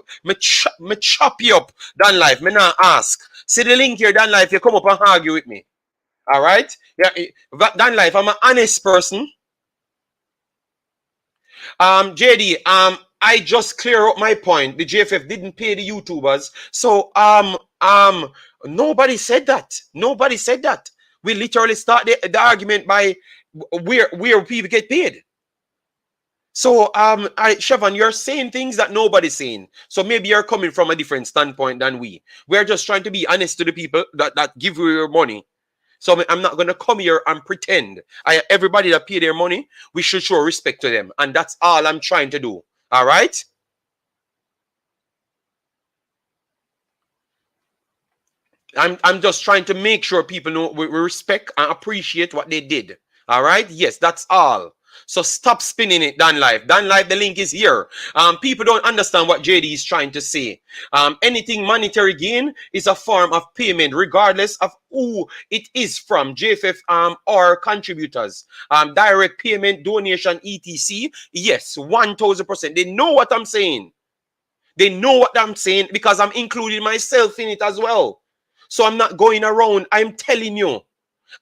you up, Dan Life. Me not ask. See the link here, Dan Life. You come up and argue with me. All right, yeah, Dan Life. I'm an honest person. JD, I just clear up my point. The JFF didn't pay the YouTubers, so nobody said that. We literally start the argument by where people get paid. So Siobhan, you're saying things that nobody's saying. So maybe you're coming from a different standpoint than we. We're just trying to be honest to the people that give you your money. So I'm not gonna come here and pretend. Everybody that pay their money, we should show respect to them. And that's all I'm trying to do. All right? I'm just trying to make sure people know we respect and appreciate what they did. All right? Yes, that's all. So stop spinning it, Dan Life. Dan Life, the link is here. People don't understand what JD is trying to say. Anything monetary gain is a form of payment, regardless of who it is from, JFF or contributors. Direct payment, donation, etc. Yes, 1000%. They know what I'm saying. They know what I'm saying because I'm including myself in it as well. So I'm not going around. I'm telling you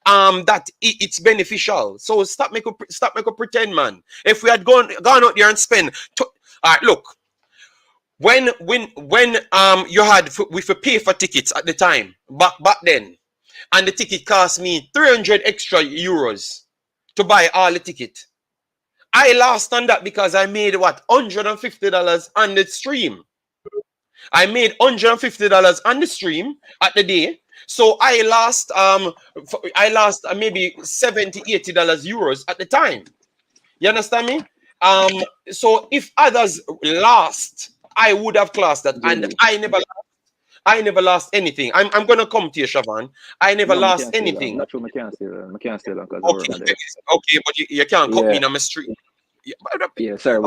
that it's beneficial. So stop make a pretend, man. If we had gone out there and spend, all right, look. When you had we pay for tickets at the time back then, and the ticket cost me 300 extra euros to buy all the ticket. I lost on that because I made what $150 on the stream. I made $150 on the stream at the day. So I lost maybe $70-80 euros at the time. You understand me? So if others lost, I would have classed that, and I never lost anything. I'm gonna come to you, Siobhan. I never lost anything. Not true, I can't steal. Okay, but you can't cut me in my street. Yeah, sorry.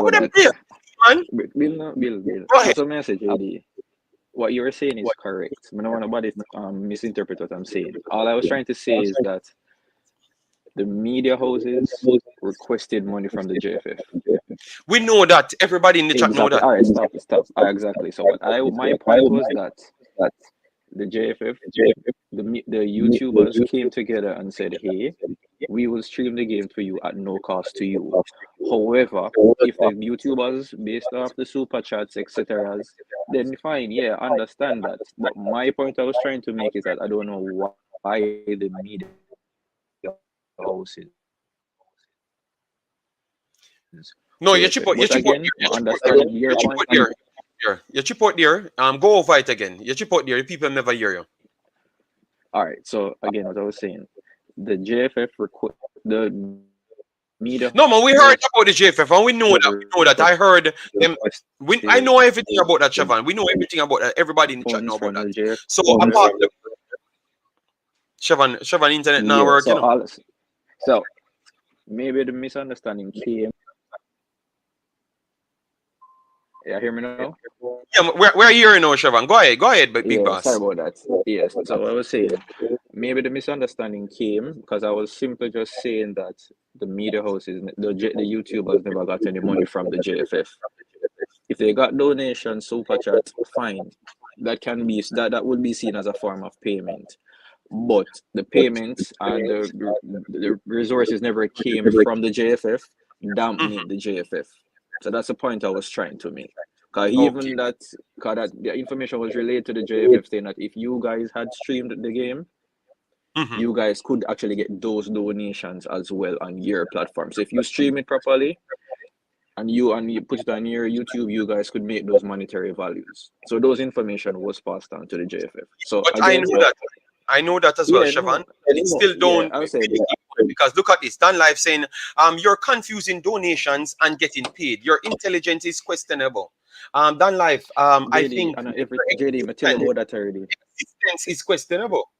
man. Bill. Go ahead. So message, JD. What you were saying is correct. I don't want nobody misinterpret what I'm saying. All I was trying to say is that the media houses requested money from the JFF. We know that. Everybody in the chat know Exactly. that. All right, stop. Exactly. So my point was that the JFF, the YouTubers came together and said, "Hey, we will stream the game for you at no cost to you. However, if the YouTubers, based off the super chats, etc., then fine, yeah, understand that. But my point I was trying to make is that I don't know why the media houses. No, you chip out. You chip out. I understand your point. You chip out there. Go over it again. You chip out there. The people never hear you. All right. So again, what I was saying, the JFF the media. No, man, we heard about the JFF, and we know that. I heard them. I know everything about that, Siobhan. We know everything about that. Everybody in the chat know about that. So apart from Siobhan, internet now work, you know. So maybe the misunderstanding came. Yeah, hear me now? Yeah, we're hearing now, Siobhan. Go ahead, big boss. Sorry about that. Yes, so I was saying, maybe the misunderstanding came because I was simply just saying that the media houses, the YouTubers never got any money from the JFF. If they got donations, super chat, fine. That can be that would be seen as a form of payment. But the payments and the resources never came from the JFF, dampening the JFF. So that's the point I was trying to make. Because that the information was relayed to the JFF saying that if you guys had streamed the game, you guys could actually get those donations as well on your platform. So if you stream it properly and you put it on your YouTube, you guys could make those monetary values. So those information was passed on to the JFF. So but again, I know that as well, Siobhan. Still don't because look at this. Dan Live saying you're confusing donations and getting paid. Your intelligence is questionable. Dan Live, I think JD, tell about that already. Existence is questionable.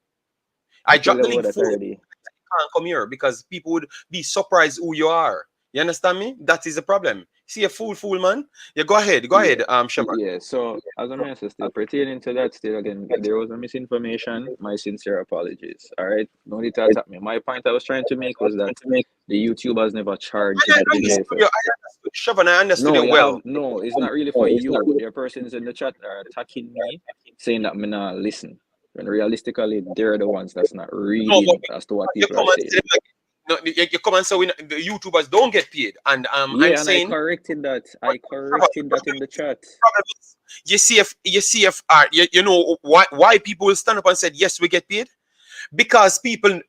I dropped the link for you. Can't come here because people would be surprised who you are. You understand me? That is the problem. See a fool, man. Yeah, go ahead, Siobhan. Yeah, so as a message still pertaining to that, still again, there was a misinformation. My sincere apologies. All right, no need to attack me. My point I was trying to make was that the YouTubers never charged the Siobhan, I understood you well. No, it's not really for you. There are persons in the chat that are attacking me, saying that me not listen. When realistically, they're the ones that's not reading as to what people are saying. No, you come and say the YouTubers don't get paid, and I'm saying I corrected that. I corrected that in the chat. You see if you know why people will stand up and said yes, we get paid, because people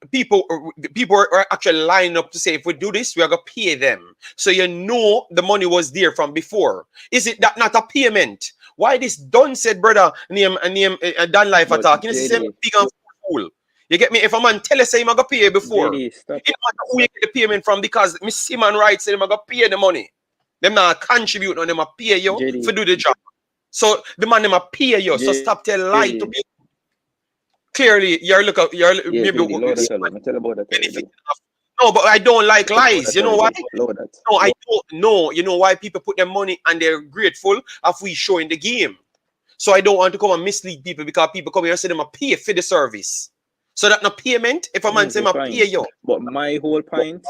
are actually lining up to say if we do this, we are gonna pay them. So you know the money was there from before. Is it that not a payment? Why this done said brother name Dan Life attack? You know, same big and fool. You get me? If a man tell us say him I go pay before, it matter who you get the payment from, because Miss Simon Wright said him I go pay the money. Them not contribute on them a pay you for do the job. So the man them a pay you. So stop tell lie to people. Clearly maybe tell about that. No, but I don't like lies. You know why? No, I don't know. You know why people put their money and they're grateful if we show in the game. So I don't want to come and mislead people, because people come here and say them a pay for the service. So that no payment, if a man say I pay you. But my whole point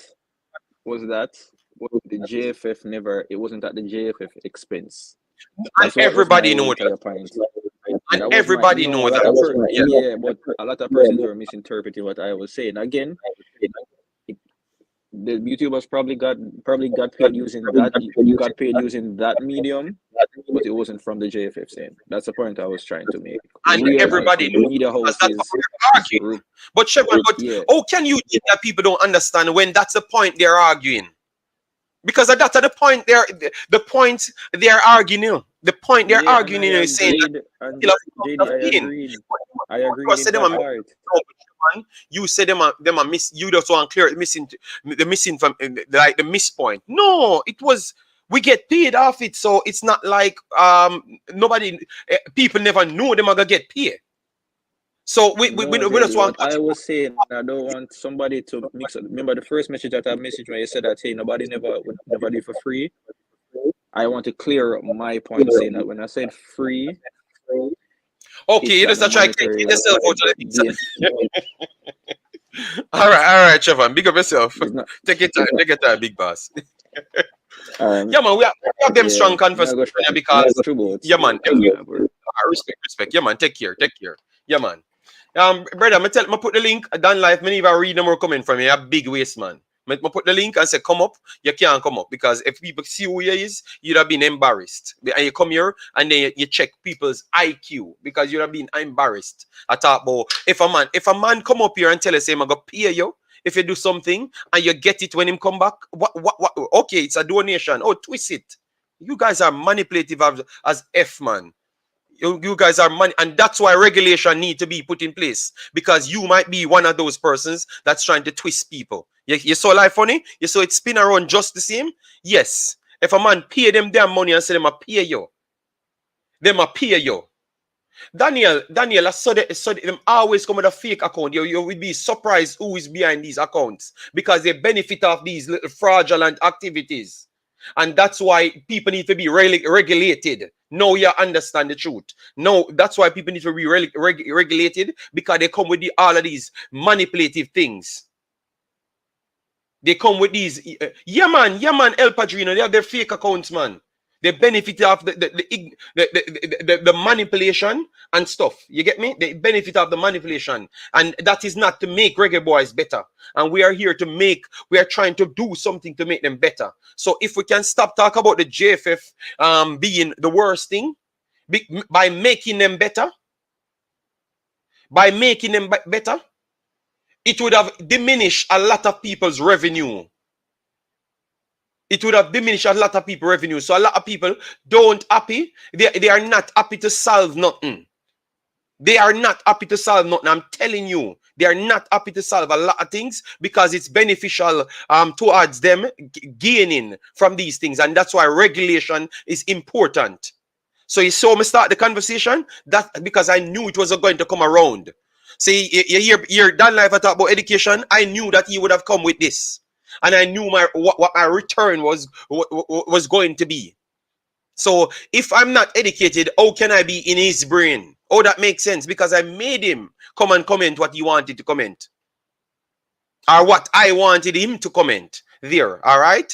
was that the JFF never, it wasn't at the JFF expense. And everybody know that. And everybody know that. Yeah, but a lot of persons were misinterpreting what I was saying. Again, the YouTubers probably got paid using that medium, but it wasn't from the JFF saying. That's the point I was trying to make. And everybody knows media houses arguing. But Shepard, how can you think that people don't understand when that's the point they're arguing? Because that's the point they're arguing. The point they're arguing is saying I agree. You said them are miss. You just want clear the missing from like the miss point. No, it was we get paid off it, so it's not like people never know them are gonna get paid. So we just want. I was saying I don't want somebody to mix up. Remember the first message that I messaged when you said that hey nobody never do for free. I want to clear up my point saying that when I said free, Okay, you it's just at the try to take monetary yourself out of the mix. gain. All right, Trevor. Big up yourself. It's not. Take your time, big boss. Um, Yeah, man, we have them yeah, strong me I conversations go because, through both. yeah, man, Yeah, but respect. Yeah, man, take care. Yeah, man. Brother, me put the link down live. Me even read them more coming from you. A big waste, man. Me put the link and say, come up. You can't come up because if people see who you is, you'd have been embarrassed. And you come here and then you check people's IQ because you'd have been embarrassed. I thought, about if a man come up here and tell us, I'm gonna pay you if you do something and you get it when him come back. What? Okay, it's a donation. Oh, twist it. You guys are manipulative as F, man. You guys are money, and that's why regulation need to be put in place because you might be one of those persons that's trying to twist people. You saw life funny? You saw it spin around just the same? Yes. If a man pay them their money and say them a pay you, them a pay you. Daniel, I saw them always come with a fake account. You will be surprised who is behind these accounts because they benefit off these little fraudulent activities. And that's why people need to be regulated. Now you understand the truth. No, that's why people need to be regulated because they come with all of these manipulative things. They come with these. Yeah, man, El Padrino. They have their fake accounts, man. They benefit of the manipulation and stuff. You get me? They benefit of the manipulation. And that is not to make Reggae Boyz better. And we are here to we are trying to do something to make them better. So if we can stop talking about the JFF being the worst thing, by making them better, it would have diminished a lot of people's revenue. It would have diminished a lot of people's revenue. So a lot of people don't happy. They are not happy to solve nothing. They are not happy to solve nothing. I'm telling you, they are not happy to solve a lot of things because it's beneficial towards them gaining from these things. And that's why regulation is important. So you saw me start the conversation? That's because I knew it was going to come around. See, you hear Dan Life talk about education. I knew that he would have come with this. And I knew what my return was going to be. So if I'm not educated, how can I be in his brain? Oh, that makes sense because I made him come and comment what he wanted to comment. Or what I wanted him to comment there. All right?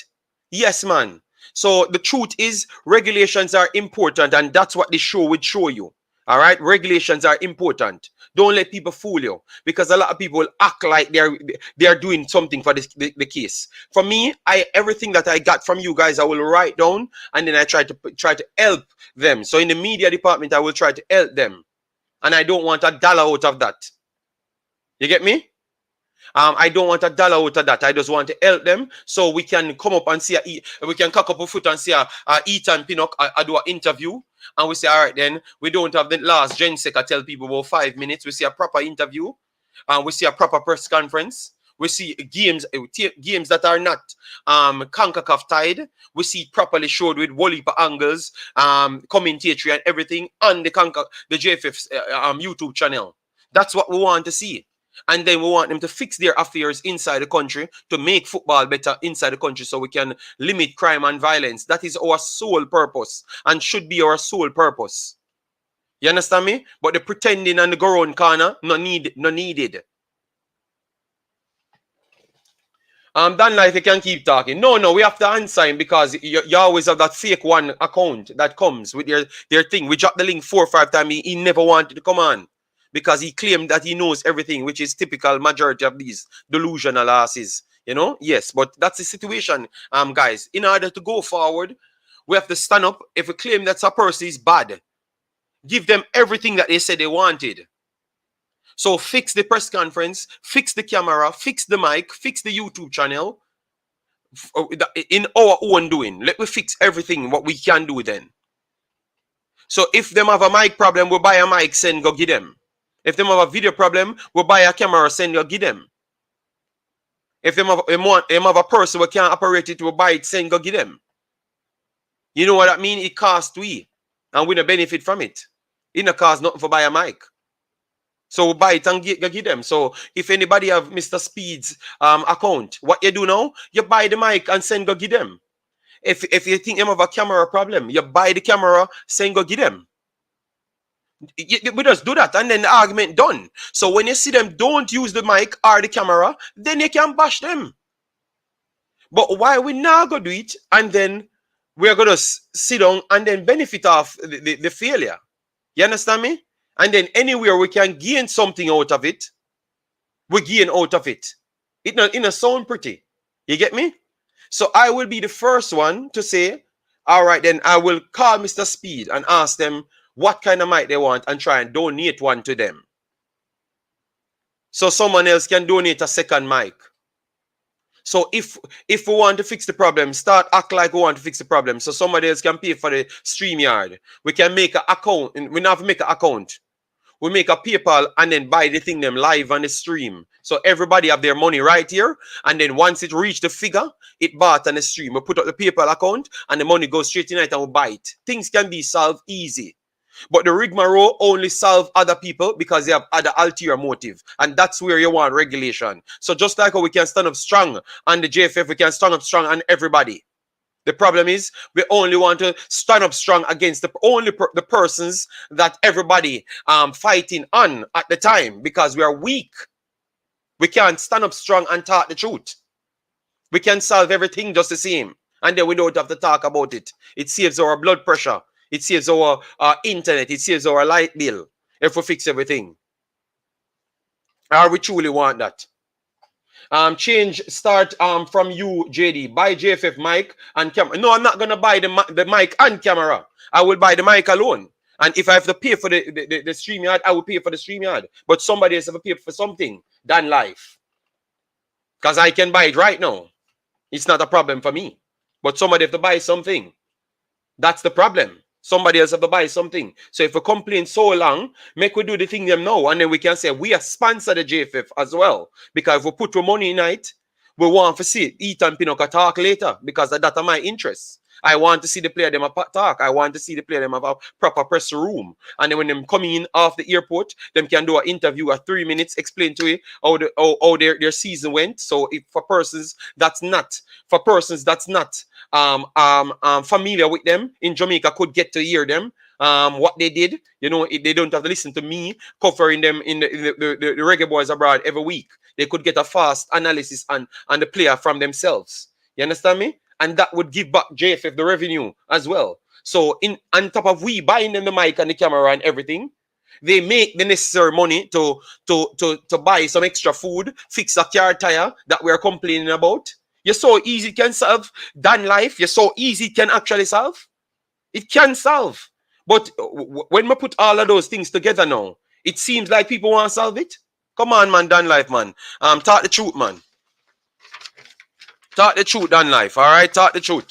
Yes, man. So the truth is regulations are important and that's what the show would show you. All right? Regulations are important. Don't let people fool you because a lot of people act like they are doing something for the case. For me, everything that I got from you guys, I will write down and then I try to help them. So in the media department, I will try to help them. And I don't want $1 out of that. You get me? I don't want $1 out of that. I just want to help them so we can come up and see, we can cock up a foot and see Eat and Pinnock, I do an interview. And we say, all right, then we don't have the last Gen Sec. I tell people about 5 minutes. We see a proper interview. And we see a proper press conference. We see games that are not Concacaf tied. We see properly showed with Wally angles, commentatory and everything on the JFF YouTube channel. That's what we want to see. And then we want them to fix their affairs inside the country to make football better inside the country so we can limit crime and violence. That is our sole purpose and should be our sole purpose. You understand me? But the pretending and the go around corner, no needed. Dan Life, you can keep talking. No, we have to answer him because you always have that fake one account that comes with their thing. We dropped the link 4 or 5 times. He never wanted to come on. Because he claimed that he knows everything, which is typical majority of these delusional asses. You know? Yes, but that's the situation, guys. In order to go forward, we have to stand up. If we claim that a person is bad, give them everything that they said they wanted. So fix the press conference, fix the camera, fix the mic, fix the YouTube channel. In our own doing. Let me fix everything, what we can do then. So if them have a mic problem, we'll buy a mic, send go give them. If they have a video problem, we'll buy a camera, send you, give them. If they have a person who can't operate it, we'll buy it, send, go give them. You know what that means? It costs we. And we don't benefit from it. It don't cost nothing for buy a mic. So we'll buy it and give them. So if anybody have Mr. Speed's account, what you do now? You buy the mic and send, go give them. If you think them have a camera problem, you buy the camera, saying go get them. We just do that, and then the argument done. So when you see them don't use the mic or the camera, then you can bash them. But why we now go do it, and then we're gonna sit down and then benefit off the failure? You understand me? And then anywhere we can gain something out of it, we gain out of it. It not sound pretty. You get me? So I will be the first one to say, all right, then I will call Mr. Speed and ask them what kind of mic they want and try and donate one to them. So someone else can donate a second mic. So if we want to fix the problem, start act like we want to fix the problem. So somebody else can pay for the StreamYard. We can make an account. We don't have to make an account. We make a PayPal and then buy the thing them live on the stream. So everybody have their money right here. And then once it reach the figure, it bought on the stream. We put up the PayPal account and the money goes straight in it and we buy it. Things can be solved easy. But the rigmarole only solve other people because they have other ulterior motive. And that's where you want regulation. So just like how we can stand up strong on the JFF, we can stand up strong on everybody. The problem is we only want to stand up strong against the persons that everybody fighting on at the time because we are weak. We can't stand up strong and talk the truth. We can solve everything just the same. And then we don't have to talk about it. It saves our blood pressure. It saves our internet. It saves our light bill if we fix everything. Or we truly want that. Change start from you, JD. Buy JFF mic and camera. No, I'm not gonna buy the mic and camera. I will buy the mic alone. And if I have to pay for the StreamYard, I will pay for the StreamYard. But somebody else have to pay for something than life. Because I can buy it right now. It's not a problem for me. But somebody have to buy something. That's the problem. Somebody else have to buy something. So if we complain so long, make we do the thing them now. And then we can say, we are sponsor the JFF as well. Because if we put our money in it, we want to see Eat and Pinnock talk later. Because that's my interest. I want to see the player them talk. I want to see the player them have a proper press room. And then when them come in off the airport, them can do an interview at 3 minutes, explain to you how their season went. So if for persons that's not familiar with them in Jamaica could get to hear them what they did. You know, they don't have to listen to me covering them in the Reggae Boyz abroad every week. They could get a fast analysis on the player from themselves. You understand me? And that would give back JFF the revenue as well. So on top of we buying them the mic and the camera and everything, they make the necessary money to buy some extra food, fix a car tire that we're complaining about. You're so easy it can solve than life. You're so easy it can actually solve. It can solve. But when we put all of those things together now, it seems like people want to solve it. Come on, man, Dan Life, man. Talk the truth, man. Talk the truth, Dan Life. All right, talk the truth.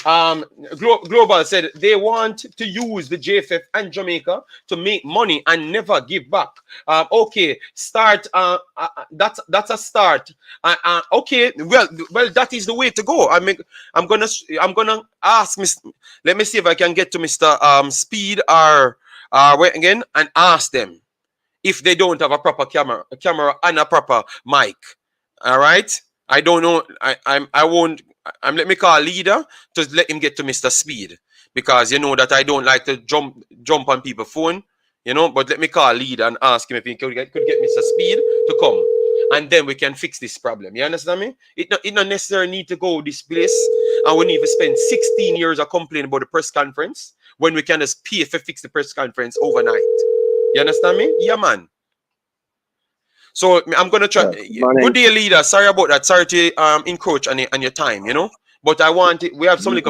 Global said they want to use the JFF and Jamaica to make money and never give back. Okay, start. That's a start. Okay, well, that is the way to go. I'm gonna ask let me see if I can get to Mr. Speed or wait again and ask them if they don't have a proper camera and a proper mic. All right. I don't know. I won't. Let me call leader to let him get to Mr. Speed because you know that I don't like to jump on people's phone, you know. But let me call leader and ask him if he could get Mr. Speed to come, and then we can fix this problem. You understand me? It not necessarily need to go this place, and we need to spend 16 years of complaining about the press conference when we can just pay to fix the press conference overnight. You understand me? Yeah, man. So I'm gonna try. Good day, leader. Sorry about that. Sorry to encroach on your time, you know. But I want it. We have some we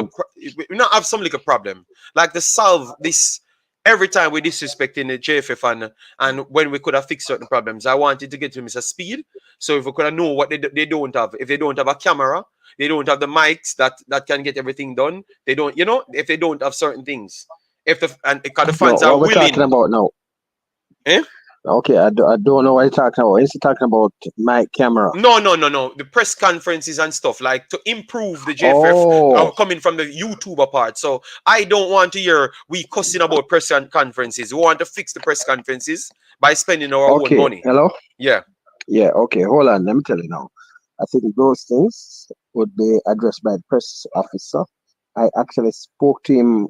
not have some little problem. Like to solve this every time we disrespecting the JFF and when we could have fixed certain problems. I wanted to get to Mr. Speed. So if we could know what they don't have. If they don't have a camera, they don't have the mics that can get everything done. They don't, you know, if they don't have certain things. If the fans are willing. What we're talking about now. Eh? Okay, I don't know what you're talking about. Is he talking about mic, camera? No. The press conferences and stuff, like to improve the JFF coming from the YouTuber part. So I don't want to hear we cussing about press conferences. We want to fix the press conferences by spending our own money. Hello? Yeah. Yeah, okay. Hold on. Let me tell you now. I think those things would be addressed by the press officer I actually spoke to him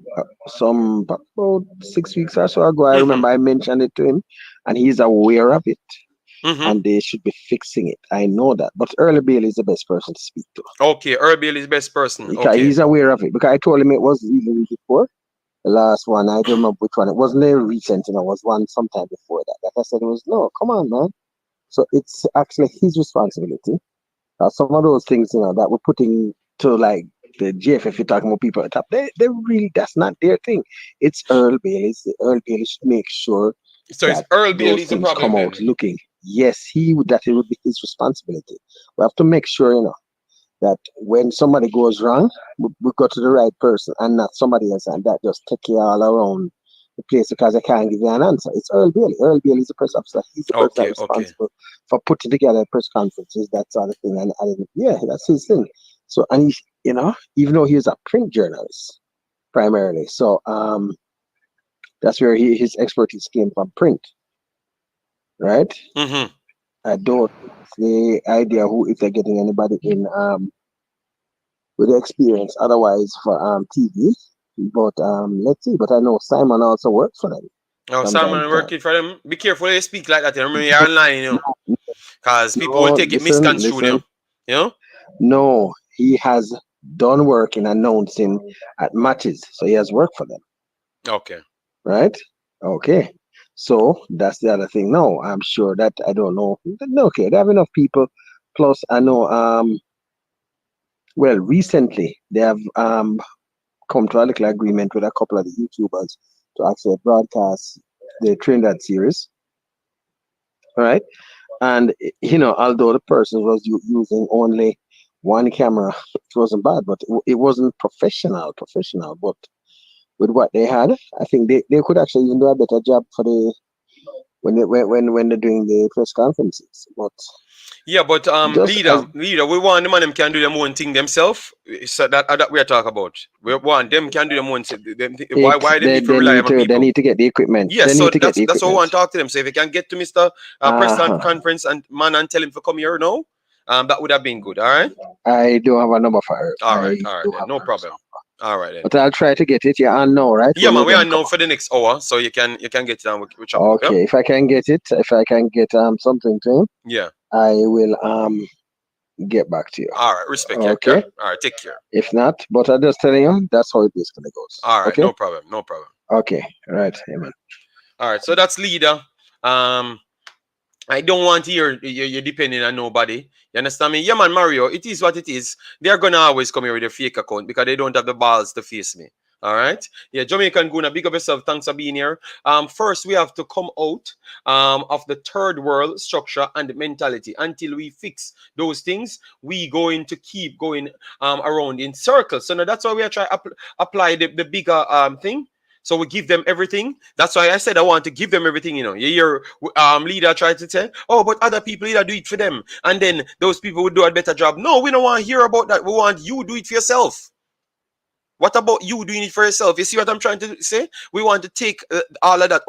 about 6 weeks or so ago. I remember I mentioned it to him, and he's aware of it, and they should be fixing it. I know that. But Earl Bailey is the best person to speak to. Okay, Earl Bailey is the best person. Because Okay. he's aware of it. Because I told him it was even before. The last one, I don't remember which one. It wasn't very recent, it was one sometime before that. Like I said, it was, no, come on, man. So it's actually his responsibility. Some of those things, that we're putting to like the JFF, you're talking about people at the top, they really, that's not their thing. It's Earl Bailey. Earl Bailey should make sure so it's Earl Bailey's the problem come out looking. Yes, that it would be his responsibility. We have to make sure, that when somebody goes wrong, we go to the right person and not somebody else, and that just take you all around the place because I can't give you an answer. It's Earl Bailey. Earl Bailey is the press officer. He's the person responsible for putting together press conferences, that sort of thing. And yeah, that's his thing. So, and he, even though he was a print journalist primarily, so that's where his expertise came from, print, right? I don't the idea if they're getting anybody in with the experience otherwise for TV. But let's see. But I know Simon also works for them. Oh, Simon working for them. Be careful when you speak like that. Remember, you're online, because people will take it misconstrued. No, he has done work in announcing at matches, so he has worked for them. Okay. Right. Okay. So that's the other thing. No, I'm sure that I don't know. Okay, they have enough people. Plus, I know. Well, recently they have come to a little agreement with a couple of the YouTubers to actually broadcast the Trinidad series. All right. And, although the person was using only one camera, it wasn't bad, but it wasn't professional. But with what they had, I think they could actually even do a better job for when they're doing the press conferences. But yeah, but leader, we want them can do their own thing themselves. So that we are talking about. We want them can do their own. Why they need to rely on people? They need to get the equipment. Yes, so that's what we want to talk to them. So if you can get to Mr. Press Conference and tell him to come here now, that would have been good. All right. I don't have a number for her. All right, then, no problem. All right then. But I'll try to get it. Yeah, I know, right? Yeah, man, we are now for the next hour, so you can get it down with okay, if I can get something to him, yeah, I will get back to you. All right, respect. Okay. All right, take care. If not, but I'm just telling you, that's how it basically goes. All right, okay? No problem. Okay, all right, amen. All right, so that's leader. I don't want to hear you're depending on nobody. You understand me? Yeah, man, Mario, it is what it is. They're going to always come here with a fake account because they don't have the balls to face me. All right? Yeah, Jamaican Guna, big up yourself. Thanks for being here. First, we have to come out of the third world structure and mentality. Until we fix those things, we going to keep going around in circles. So now that's why we are trying to apply the bigger thing. So we give them everything. That's why I said I want to give them everything, You hear leader try to say, oh, but other people either do it for them. And then those people would do a better job. No, we don't want to hear about that. We want you to do it for yourself. What about you doing it for yourself? You see what I'm trying to say? We want to take all of that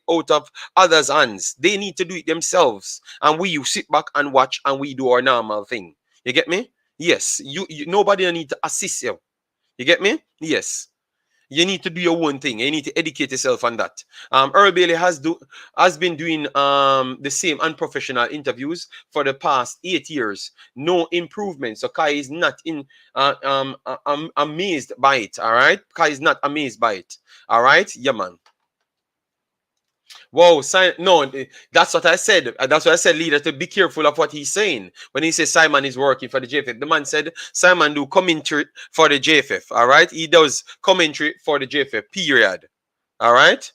out of others' hands. They need to do it themselves. And we sit back and watch and we do our normal thing. You get me? Yes. You nobody need to assist you. You get me? Yes. You need to do your own thing. You need to educate yourself on that. Earl Bailey has been doing the same unprofessional interviews for the past 8 years. No improvement. So Kai is not amazed by it. All right. Kai is not amazed by it. All right. Yeah, man. Whoa, no, that's what I said. That's what I said, leader, to be careful of what he's saying. When he says Simon is working for the JFF, the man said Simon do commentary for the JFF. All right, he does commentary for the JFF. Period. All right.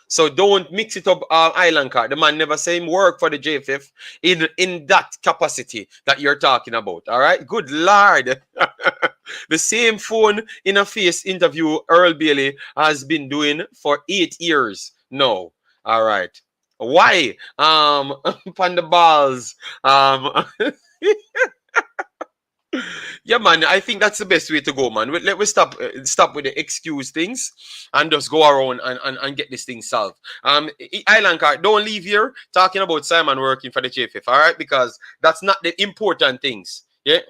So don't mix it up, island card. The man never say him work for the JFF in that capacity that you're talking about. All right. Good Lord. The same phone in a face interview Earl Bailey has been doing for 8 years. No. All right. Why? On the balls. Yeah, man. I think that's the best way to go, man. Let me stop with the excuse things and just go around and get this thing solved. Island card, don't leave here talking about Simon working for the JFF, all right? Because that's not the important things. Yeah.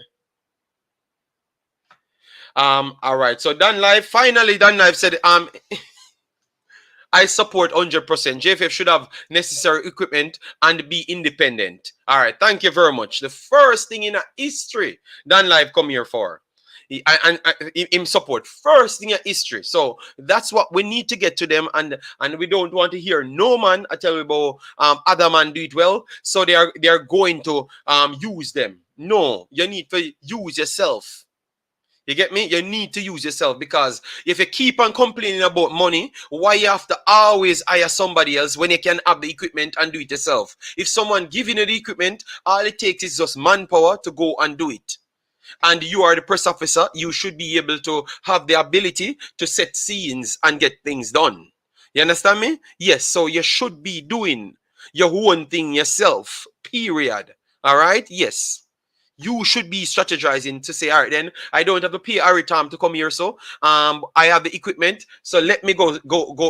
All right. So Dan Live, finally, Dan Live said, I support 100%. JFF should have necessary equipment and be independent. All right. Thank you very much. The first thing in history Dan Live come here for. In support first thing in history, so that's what we need to get to them, and we don't want to hear no man I tell you about other man do it well, so they are going to use them. No, you need to use yourself. You get me? You need to use yourself, because if you keep on complaining about money, why you have to always hire somebody else when you can have the equipment and do it yourself? If someone giving you the equipment, all it takes is just manpower to go and do it. And you are the press officer, you should be able to have the ability to set scenes and get things done. You understand me? Yes, so you should be doing your own thing yourself, period. All right? Yes. You should be strategizing to say, all right, then I don't have to pay Harry Tom to come here, so I have the equipment, so let me go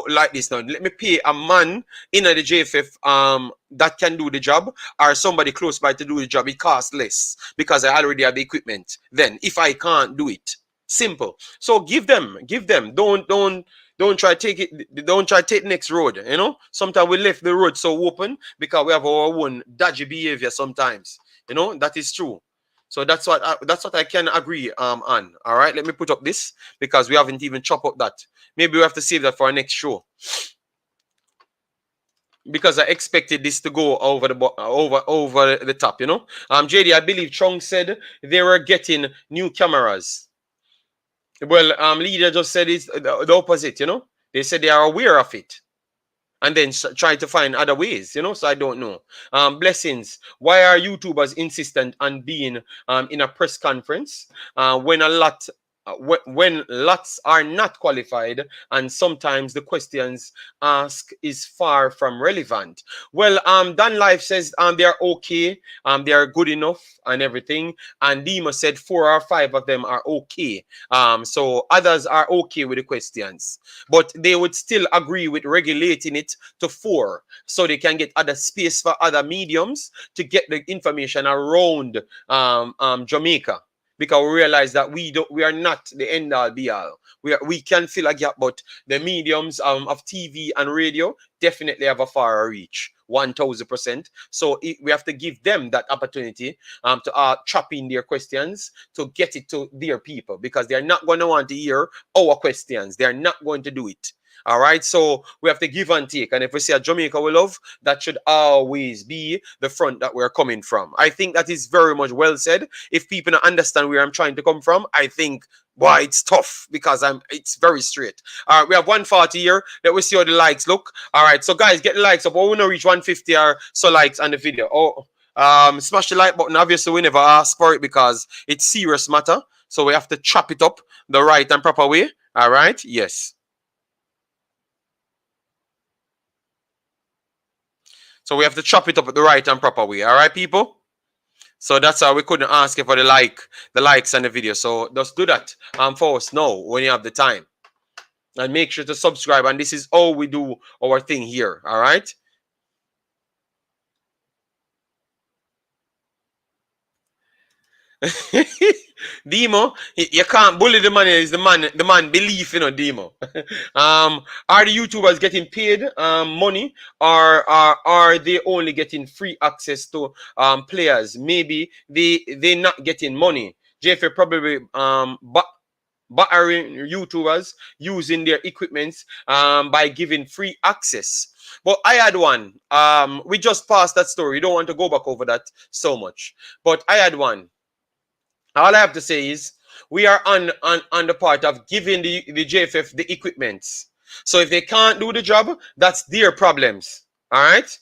like this now. Let me pay a man in the JFF that can do the job, or somebody close by to do the job. It costs less because I already have the equipment. Then if I can't do it, simple. So give them. Don't try to take it. Don't try to take the next road. You know, sometimes we left the road so open because we have our own dodgy behavior. Sometimes, you know, that is true. So that's what I can agree on. All right, let me put up this because we haven't even chopped up that. Maybe we have to save that for our next show, because I expected this to go over the top. You know, JD, I believe Chong said they were getting new cameras. Well, Leader just said it's the opposite. You know, they said they are aware of it, and then try to find other ways, you know. So I don't know. Blessings. Why are YouTubers insistent on being in a press conference when a lot when lots are not qualified, and sometimes the questions asked is far from relevant? Well, Dan Life says they are okay, they are good enough and everything, and Dima said 4 or 5 of them are okay. So others are okay with the questions, but they would still agree with regulating it to 4, so they can get other space for other mediums to get the information around Jamaica. Because we realize that we are not the end all be all. We can fill a gap, but the mediums of TV and radio definitely have a far reach, 1000%. So we have to give them that opportunity to chop in their questions to get it to their people, because they're not going to want to hear our questions. They're not going to do it. All right, so we have to give and take. And if we say a Jamaica we love, that should always be the front that we're coming from. I think that is very much well said. If people don't understand where I'm trying to come from, I think, why it's tough, because it's very straight. All right, we have 140 here. Let me see how the likes look. All right, so guys, get the likes up. We want to reach 150 or so likes on the video. Smash the like button. Obviously, we never ask for it because it's serious matter. So we have to chop it up the right and proper way. All right, yes. So we have to chop it up the right and proper way. All right, people? So that's how we couldn't ask you for the likes and the video. So just do that for us now when you have the time. And make sure to subscribe. And this is how we do our thing here. All right? Demo, you can't bully the man. Is the man belief, you know, Demo. Are the YouTubers getting paid money, or are they only getting free access to players? Maybe they're not getting money. JFF probably battering YouTubers using their equipments by giving free access. But I had one. We just passed that story. You don't want to go back over that so much. But I had one. All I have to say is we are on the part of giving the JFF the equipments. So if they can't do the job, that's their problems. All right?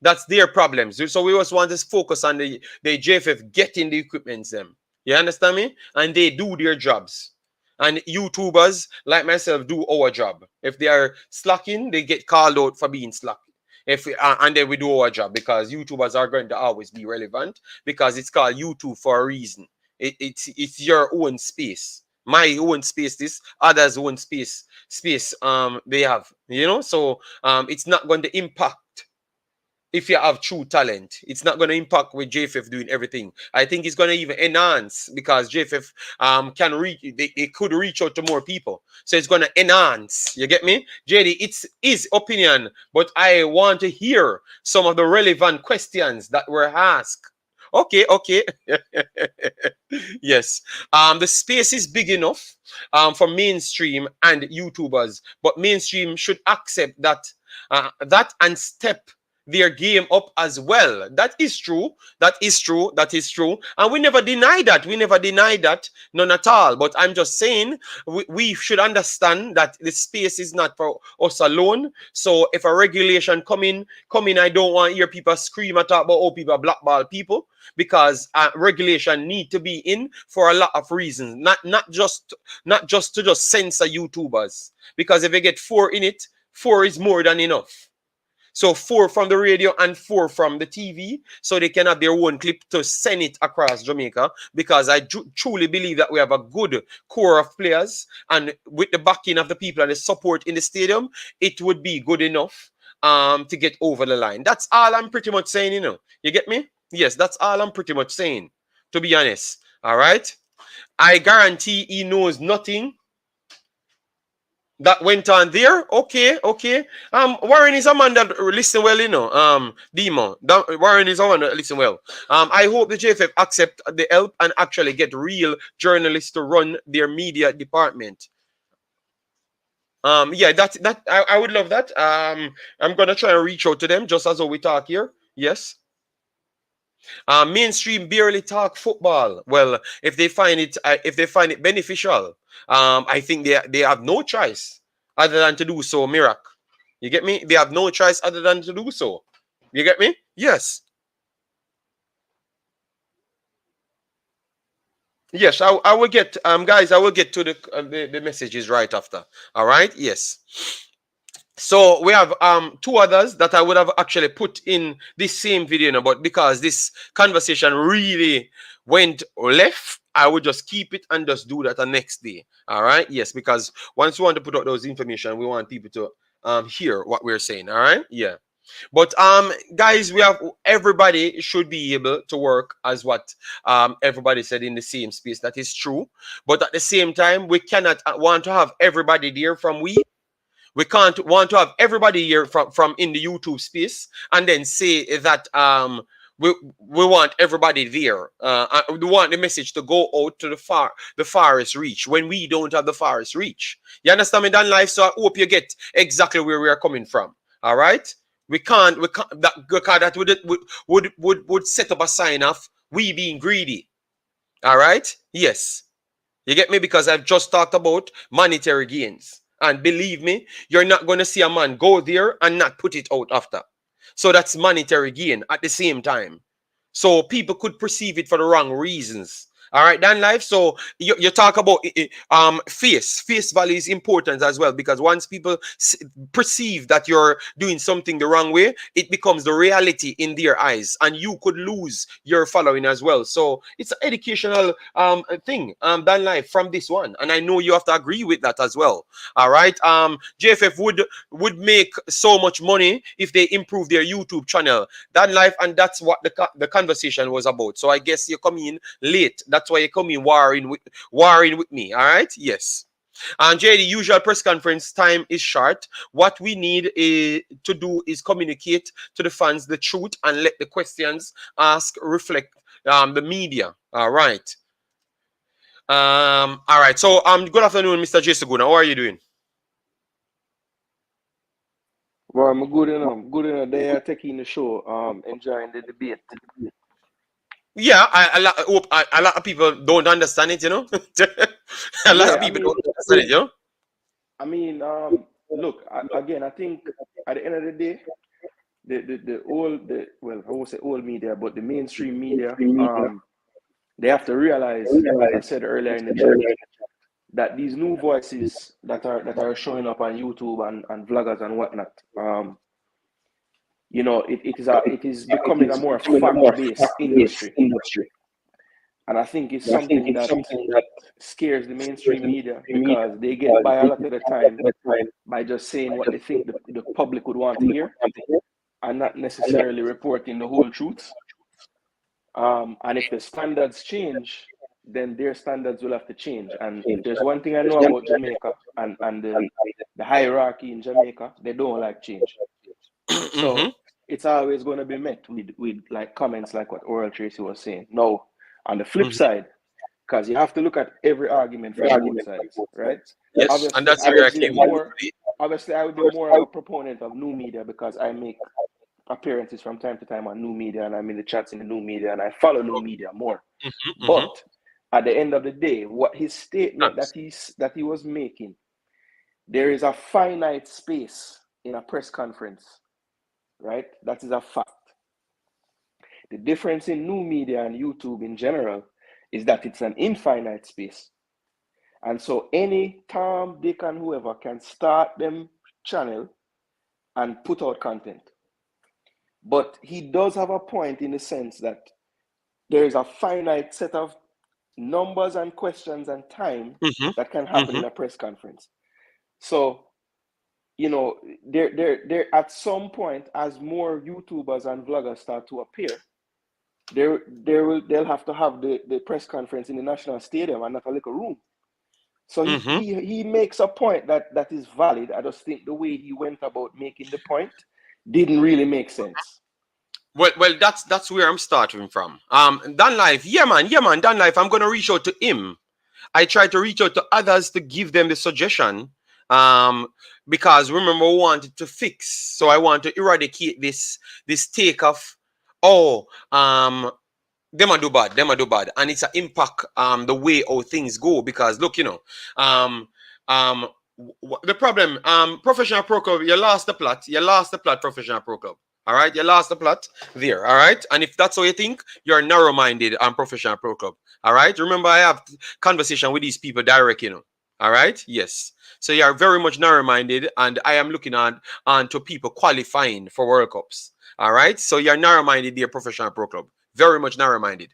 That's their problems. So we just want to focus on the JFF getting the equipments them. You understand me? And they do their jobs. And YouTubers like myself do our job. If they are slacking, they get called out for being slack. And then we do our job, because YouTubers are going to always be relevant, because it's called YouTube for a reason. It's your own space. My own space, this others' own space they have, you know. So it's not going to impact if you have true talent. It's not going to impact with JFF doing everything. I think it's going to even enhance because JFF can reach, they could reach out to more people. So it's going to enhance. You get me? JD, it's his opinion, but I want to hear some of the relevant questions that were asked. Okay. Yes. The space is big enough for mainstream and YouTubers, but mainstream should accept that and step their game up as well. That is true. That is true. That is true. And we never deny that. We never deny that. None at all. But I'm just saying we should understand that the space is not for us alone. So if a regulation come in, I don't want to hear people scream and talk about how people blackball people, because regulation need to be in for a lot of reasons. Not just to just censor YouTubers. Because if they get 4 in it, 4 is more than enough. So 4 from the radio and 4 from the TV, so they can have their own clip to send it across Jamaica, because I truly believe that we have a good core of players, and with the backing of the people and the support in the stadium, it would be good enough to get over the line. That's all I'm pretty much saying, you know. You get me? Yes, that's all I'm pretty much saying, to be honest. All right? I guarantee he knows nothing that went on there. Okay. Warren is a man that listen well, you know. Demo. Warren is a man that listen well. I hope the JFF accept the help and actually get real journalists to run their media department. Yeah, that I would love that. I'm gonna try and reach out to them just as we talk here. Yes. Mainstream barely talk football. Well, if they find it beneficial, I think they have no choice other than to do so. Miracle, you get me? They have no choice other than to do so. You get me? Yes. Yes, I will get guys. I will get to the messages right after. All right. Yes. So we have 2 others that I would have actually put in this same video now, but because this conversation really went left, I would just keep it and just do that the next day. All right. Yes, because once we want to put out those information, we want people to hear what we're saying. All right. Yeah. But guys, we have everybody should be able to work as what everybody said in the same space. That is true. But at the same time, we cannot want to have everybody there from we can't want to have everybody here from in the YouTube space and then say that we want everybody there. We want the message to go out to the farthest reach when we don't have the farthest reach. You understand me, Dan Life? So I hope you get exactly where we are coming from. All right? We can't that would set up a sign of we being greedy. All right? Yes. You get me? Because I've just talked about monetary gains. And believe me, you're not going to see a man go there and not put it out after. So that's monetary gain at the same time. So people could perceive it for the wrong reasons. All right, Dan Life. So you talk about face value is important as well, because once people perceive that you're doing something the wrong way, it becomes the reality in their eyes, and you could lose your following as well. So it's an educational thing, Dan Life, from this one, and I know you have to agree with that as well. All right. JFF would make so much money if they improve their YouTube channel, Dan Life, and that's what the conversation was about. So I guess you come in late. That's why you come in warring with me. All right. Yes. And Jay, the usual press conference time is short. What we need to do is communicate to the fans the truth and let the questions asked reflect the media. All right. All right. So good afternoon, Mr. J. Seguna. How are you doing? Well, I'm good enough. Good enough. They are taking the show. Enjoying the debate. Yeah, a lot of people don't understand it, you know. A lot of people don't understand it, you know. I mean, look, again, I think at the end of the day, I won't say old media, but the mainstream media, they have to realize, like I said earlier in the chat, that these new voices that are showing up on YouTube and vloggers and whatnot, you know, it is becoming a more fact-based industry. And I think it's something that scares the mainstream media, because they get by a lot of the time by just saying what they think the public would want to hear. and not necessarily reporting the whole truth. And if the standards change, then their standards will have to change. And if there's one thing I know about Jamaica and the hierarchy in Jamaica, they don't like change. So it's always going to be met with like comments like what Oral Tracy was saying. No, on the flip side, because you have to look at every argument from both sides, right? Yes, obviously, and that's where I came obviously, I would be more of a proponent of new media because I make appearances from time to time on new media, and I'm in the chats in the new media, and I follow new media more. But at the end of the day, what his statement that he was making, there is a finite space in a press conference, right? That is a fact. The difference in new media and YouTube in general is that it's an infinite space. And so any Tom, Dick, and whoever can start them channel and put out content. But he does have a point in the sense that there is a finite set of numbers and questions and time that can happen in a press conference. So, you know, there at some point, as more YouTubers and vloggers start to appear, they'll have to have the press conference in the national stadium and not a little room. So he makes a point that is valid. I just think the way he went about making the point didn't really make sense. Well, that's where I'm starting from. Dan Life, yeah man, Dan Life, I'm gonna reach out to him. I try to reach out to others to give them the suggestion. Because remember, we wanted to fix, so I want to eradicate this take of them a do bad, and it's an impact the way how things go. Because look, you know, the problem, Professional Pro Club, you lost the plot, Professional Pro Club. All right, you lost the plot there. All right, and if that's how you think, you're narrow-minded on Professional Pro Club. All right, remember I have conversation with these people direct, you know. All right, yes. So you are very much narrow-minded, and I am looking on to people qualifying for World Cups. All right, so you're narrow-minded, dear Professional Pro Club. Very much narrow-minded.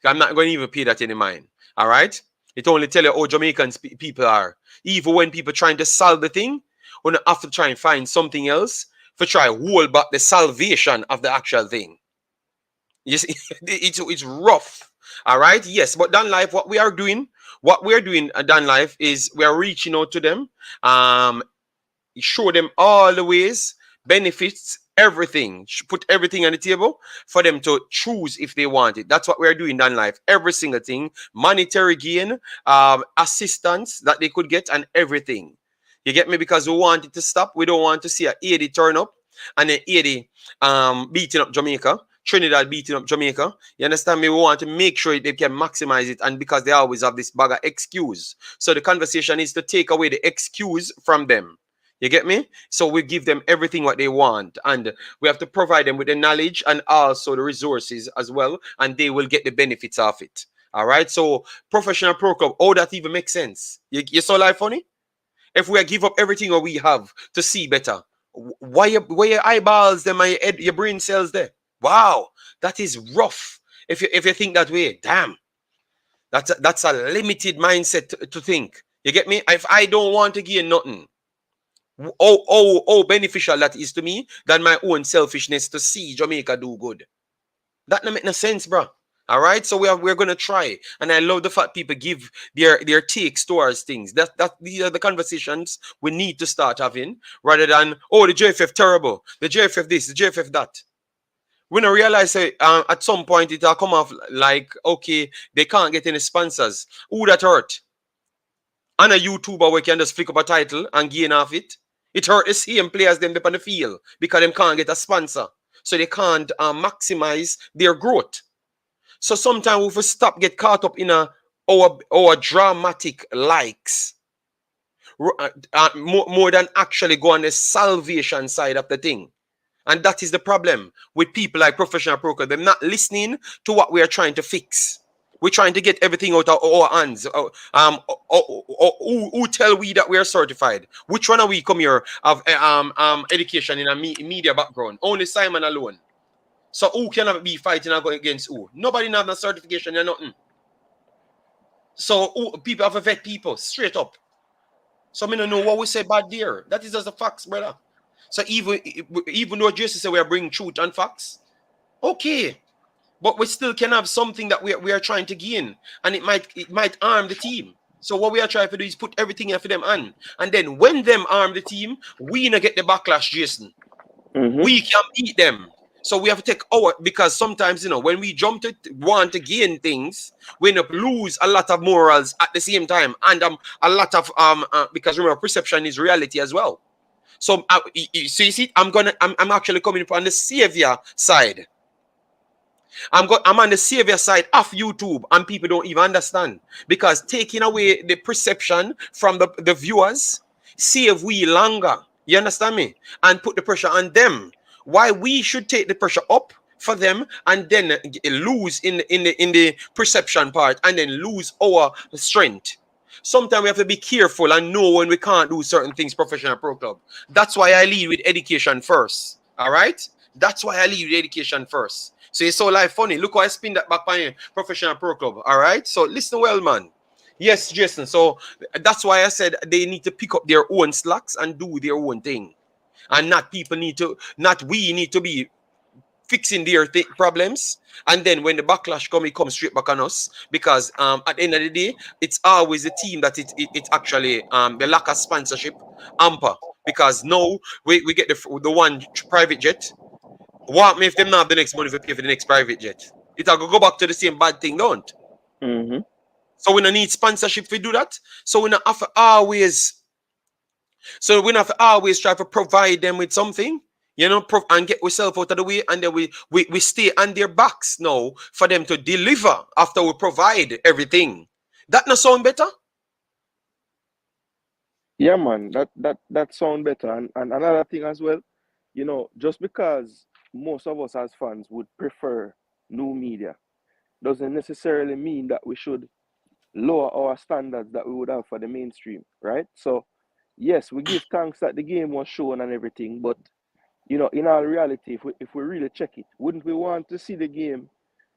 I'm not going to even pay that any mind. All right, it only tell you how Jamaican people are. Even when people trying to solve the thing, we have to try and find something else to try hold back the salvation of the actual thing. You see, it's rough. All right, yes, but Dan Life, what we're doing, Dan Life, is we're reaching out to them, show them all the ways, benefits, everything, put everything on the table for them to choose if they want it. That's what we're doing, Dan Life. Every single thing, monetary gain, assistance that they could get, and everything. You get me? Because we want it to stop. We don't want to see a 80 turn up and then 80 beating up Jamaica. Trinidad beating up Jamaica. You understand me? We want to make sure they can maximize it, and because they always have this bag of excuse. So the conversation is to take away the excuse from them. You get me? So we give them everything what they want, and we have to provide them with the knowledge and also the resources as well, and they will get the benefits of it. All right? So Professional Pro Club, how that even makes sense? You saw life funny? If we give up everything what we have to see better, why your eyeballs, them, your brain cells there? Wow, that is rough. If you think that way, damn, that's a limited mindset to think. You get me? If I don't want to gain nothing, beneficial that is to me than my own selfishness to see Jamaica do good. That don't make no sense, bro. All right, so we're gonna try, and I love the fact people give their takes towards things. These are the conversations we need to start having, rather than the JFF terrible, the JFF this, the JFF that. We don't realize at some point it'll come off like, okay, they can't get any sponsors. Who that hurt? And a YouTuber we can just flick up a title and gain off it. It hurt the same players them on the field because them can't get a sponsor, so they can't maximize their growth. So sometimes we stop get caught up in our dramatic likes more than actually go on the salvation side of the thing. And that is the problem with people like Professional Pro Club. They're not listening to what we are trying to fix. We're trying to get everything out of our hands. Who tell we that we are certified? Which one are we come here of education in a media background? Only Simon alone. So who can be fighting against who? Nobody have no certification or nothing. So people have to vet people straight up. So I don't know what we say bad there. That is just the facts, brother. So even though Jason said we are bringing truth and facts, okay, but we still can have something that we are trying to gain, and it might harm the team. So what we are trying to do is put everything in for them on, and then when them harm the team, we not get the backlash, Jason. We can beat them. So we have to take because sometimes, when we jump to want to gain things, we end up lose a lot of morals at the same time, and a lot of because remember, perception is reality as well. So so you see, I'm actually coming on the savior side. I'm on the savior side of YouTube, and people don't even understand, because taking away the perception from the viewers save we longer. You understand me? And put the pressure on them. Why we should take the pressure up for them and then lose in the perception part, and then lose our strength. Sometimes we have to be careful and know when we can't do certain things. Professional Pro Club. That's why I lead with education first. All right. That's why I lead with education first. So it's so like funny. Look how I spin that back by Professional Pro Club. All right. So listen well, man. Yes, Jason. So that's why I said they need to pick up their own slacks and do their own thing, and we need to be fixing their problems. And then when the backlash comes, it comes straight back on us, because at the end of the day, it's always the team that it actually the lack of sponsorship hamper, because now we get the one private jet. What if them not have the next money to pay for the next private jet? It'll go back to the same bad thing, don't? So we don't need sponsorship to do that. So we don't have to always try to provide them with something, and get ourselves out of the way, and then we stay on their backs now for them to deliver after we provide everything. That not sound better? Yeah, man, that sound better. And another thing as well, just because most of us as fans would prefer new media doesn't necessarily mean that we should lower our standards that we would have for the mainstream, right? So yes, we give thanks that the game was shown and everything, but in all reality, if we really check it, wouldn't we want to see the game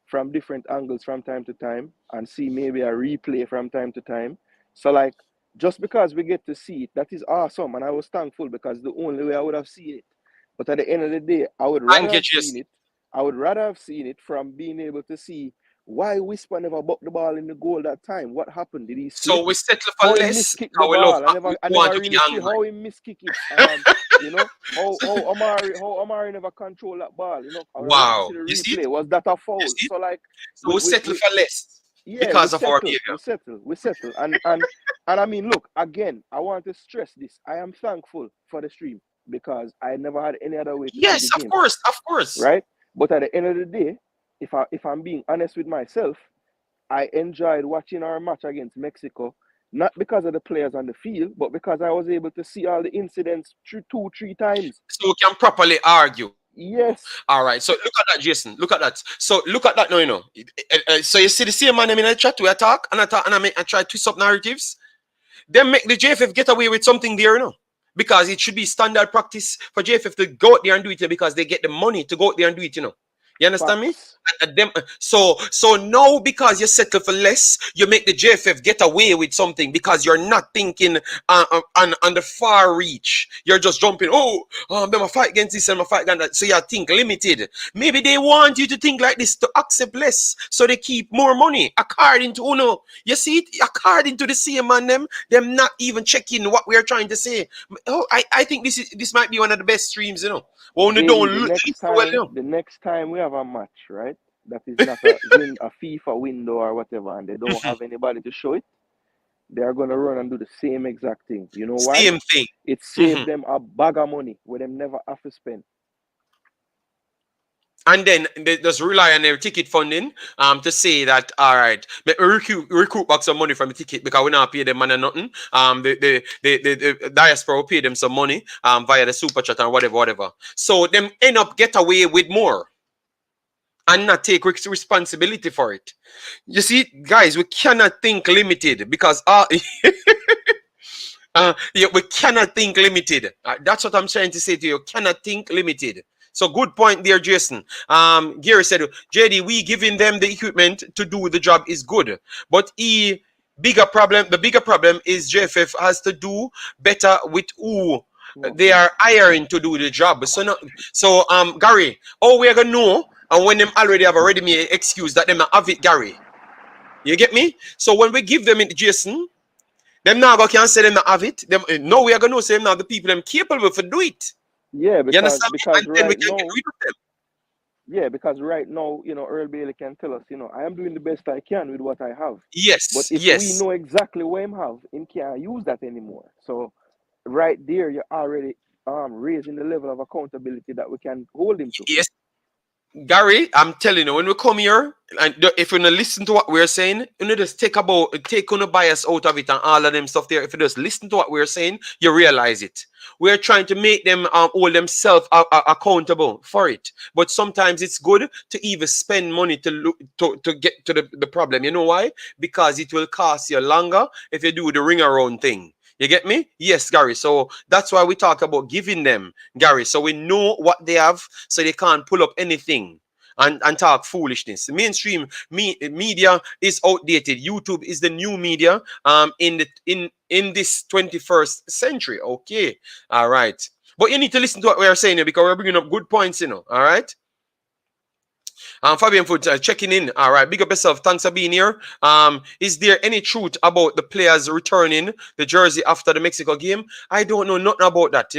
from different angles from time to time, and see maybe a replay from time to time? So like, just because we get to see it, that is awesome, and I was thankful, because the only way I would have seen it. But at the end of the day, I would rather have seen it from being able to see why Whisper never bucked the ball in the goal that time. What happened? Did he slip? So we settle for How he less. miskicked the ball? I never really see how he miskicked it. How Omari never controlled that ball. I would like to see the replay. Was that a foul? So like, we settle for less. Yeah, because of our behavior. We settle. And I mean, look, again, I want to stress this. I am thankful for the stream, because I never had any other way to see the game. Yes, of course. Right? But at the end of the day, if I'm being honest with myself, I enjoyed watching our match against Mexico, not because of the players on the field, but because I was able to see all the incidents 2-3 times. So we can properly argue. Yes. All right. So look at that, Jason. Look at that. So look at that now, So you see the same man, I chat, we attack, and I try to twist up narratives. Then make the JFF get away with something there, because it should be standard practice for JFF to go out there and do it, because they get the money to go out there and do it, You understand me? So now, because you settle for less, you make the JFF get away with something, because you're not thinking on the far reach. You're just jumping. I'm gonna fight against this and I'm fight against that. So you think limited. Maybe they want you to think like this to accept less, so they keep more money. According to Uno, you see it. According to the same man, them not even checking what we are trying to say. I think this might be one of the best streams, When they don't look well, the next time we have a match, right? That is not a FIFA window or whatever, and they don't have anybody to show it, they are gonna run and do the same exact thing. You know why? Same thing. It saved them a bag of money where them never have to spend. And then they just rely on their ticket funding to say that, all right, recruit back some money from the ticket, because we not pay them money nothing. The diaspora will pay them some money via the super chat and whatever. So them end up get away with more and not take responsibility for it. You see, guys, we cannot think limited, because we cannot think limited. That's what I'm trying to say to you. Cannot think limited. So good point there, Jason. Gary said, JD, we giving them the equipment to do the job is good. But the bigger problem is JFF has to do better with who They are hiring to do the job. So Gary, oh, we're gonna know, and when them already have already made excuse that them have it, Gary. You get me? So when we give them it, Jason, them now can say them have it. Them no, we are gonna say them now the people them capable to do it. Yeah, You understand me? And then we right can now, get rid of them. yeah, because right now, Earl Bailey can tell us, I am doing the best I can with what I have. But Yes, if we yes. know exactly what him have, him can't use that anymore. So right there, you're already raising the level of accountability that we can hold him to. Yes. Gary, I'm telling you, when we come here, and if you listen to what we're saying, just take on the bias out of it and all of them stuff there. If you just listen to what we're saying, you realize it. We're trying to make them hold themselves accountable for it. But sometimes it's good to even spend money to get to the problem. You know why? Because it will cost you longer if you do the ring around thing. You get me? Yes, Gary. So that's why we talk about giving them, Gary. So we know what they have, so they can't pull up anything and talk foolishness. Mainstream media is outdated. YouTube is the new media in this 21st century. Okay. All right. But you need to listen to what we are saying here, because we're bringing up good points, All right. Fabian Foot checking in. All right, big up yourself. Thanks for being here. Is there any truth about the players returning the jersey after the Mexico game? I don't know nothing about that,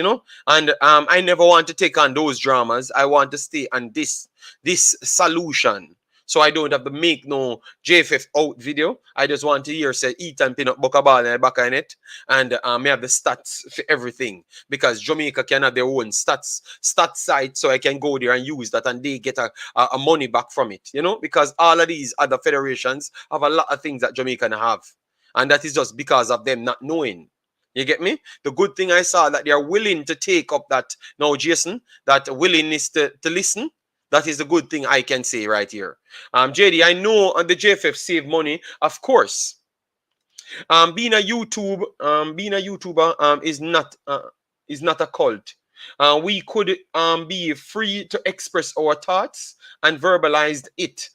And I never want to take on those dramas. I want to stay on this solution. So I don't have to make no JFF out video. I just want to hear say eat and Pinnock buck a ball in the back of it. And may have the stats for everything. Because Jamaica can have their own stats site, so I can go there and use that and they get a money back from it. Because all of these other federations have a lot of things that Jamaica have. And that is just because of them not knowing. You get me? The good thing I saw that they are willing to take up that now, Jason, that willingness to listen. That is the good thing I can say right here. JD, I know the JFF save money, of course. Being a YouTuber is not a cult. We could be free to express our thoughts and verbalize it.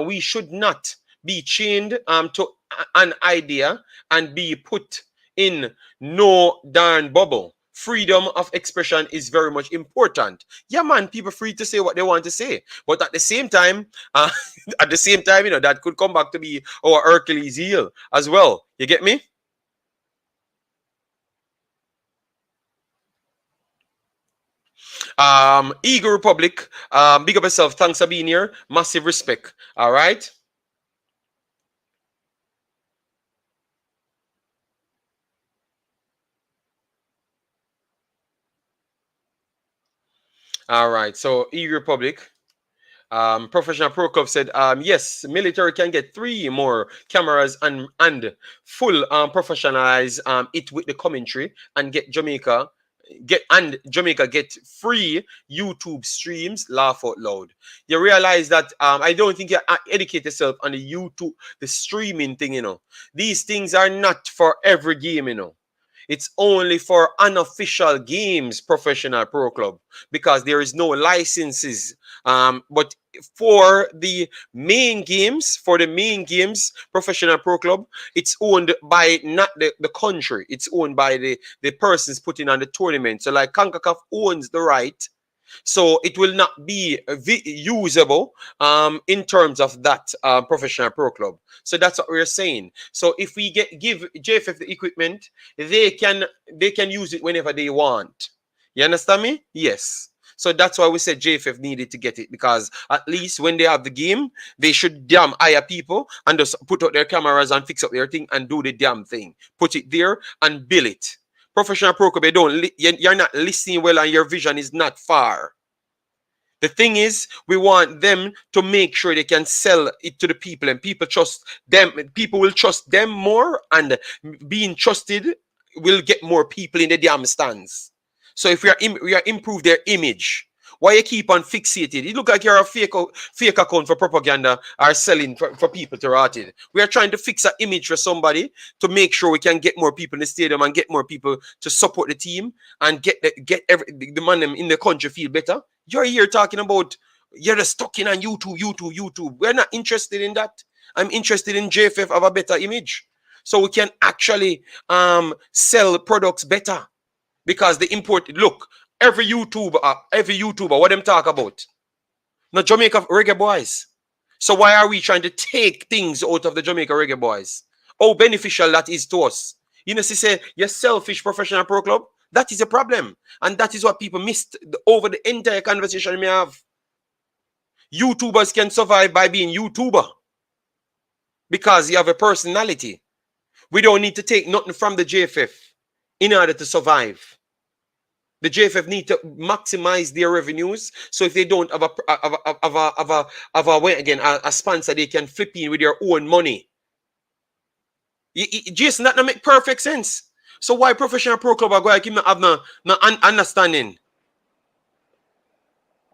We should not be chained to an idea and be put in no darn bubble. Freedom of expression is very much important. Yeah, man, people free to say what they want to say. But at the same time, that could come back to be our Hercules heel as well. You get me? Eagle Republic, big up yourself. Thanks for being here. Massive respect. All right. All right. So Eagle Republic. Professional Pro Club said, yes, military can get 3 more cameras and full professionalize it with the commentary and get Jamaica get free YouTube streams. Laugh out loud. You realize that I don't think you educate yourself on the YouTube, the streaming thing, These things are not for every game, It's only for unofficial games, Professional Pro Club, because there is no licenses. But for the main games, Professional Pro Club, it's owned by not the country. It's owned by the persons putting on the tournament. So like Concacaf owns the right. So it will not be usable in terms of that Professional Pro Club. So that's what we're saying. So if we give JFF the equipment, they can use it whenever they want. You understand me? Yes. So that's why we said JFF needed to get it, because at least when they have the game, they should damn hire people and just put out their cameras and fix up their thing and do the damn thing. Put it there and bill it. Professional Pro Club, you're not listening well and your vision is not far. The thing is, we want them to make sure they can sell it to the people, and people trust them. People will trust them more, and being trusted will get more people in the damn stands. So if we are improve their image, why you keep on fixated? You look like you're a fake account for propaganda or selling for people to rot it. We are trying to fix an image for somebody to make sure we can get more people in the stadium and get more people to support the team and get the man in the country feel better. You're here talking about you're just stuck in on YouTube. We're not interested in that. I'm interested in JFF have a better image, so we can actually sell products better. Because the import, look, every YouTuber, what them talk about? Not Jamaica Reggae Boyz. So why are we trying to take things out of the Jamaica Reggae Boyz? How beneficial that is to us. You know, say you're selfish professional pro club. That is a problem. And that is what people missed over the entire conversation we have. YouTubers can survive by being YouTuber. Because you have a personality. We don't need to take nothing from the JFF in order to survive. The JFF need to maximize their revenues. So if they don't have a sponsor, they can flip in with their own money. Jason, that make perfect sense. So why professional pro club are going to have no understanding?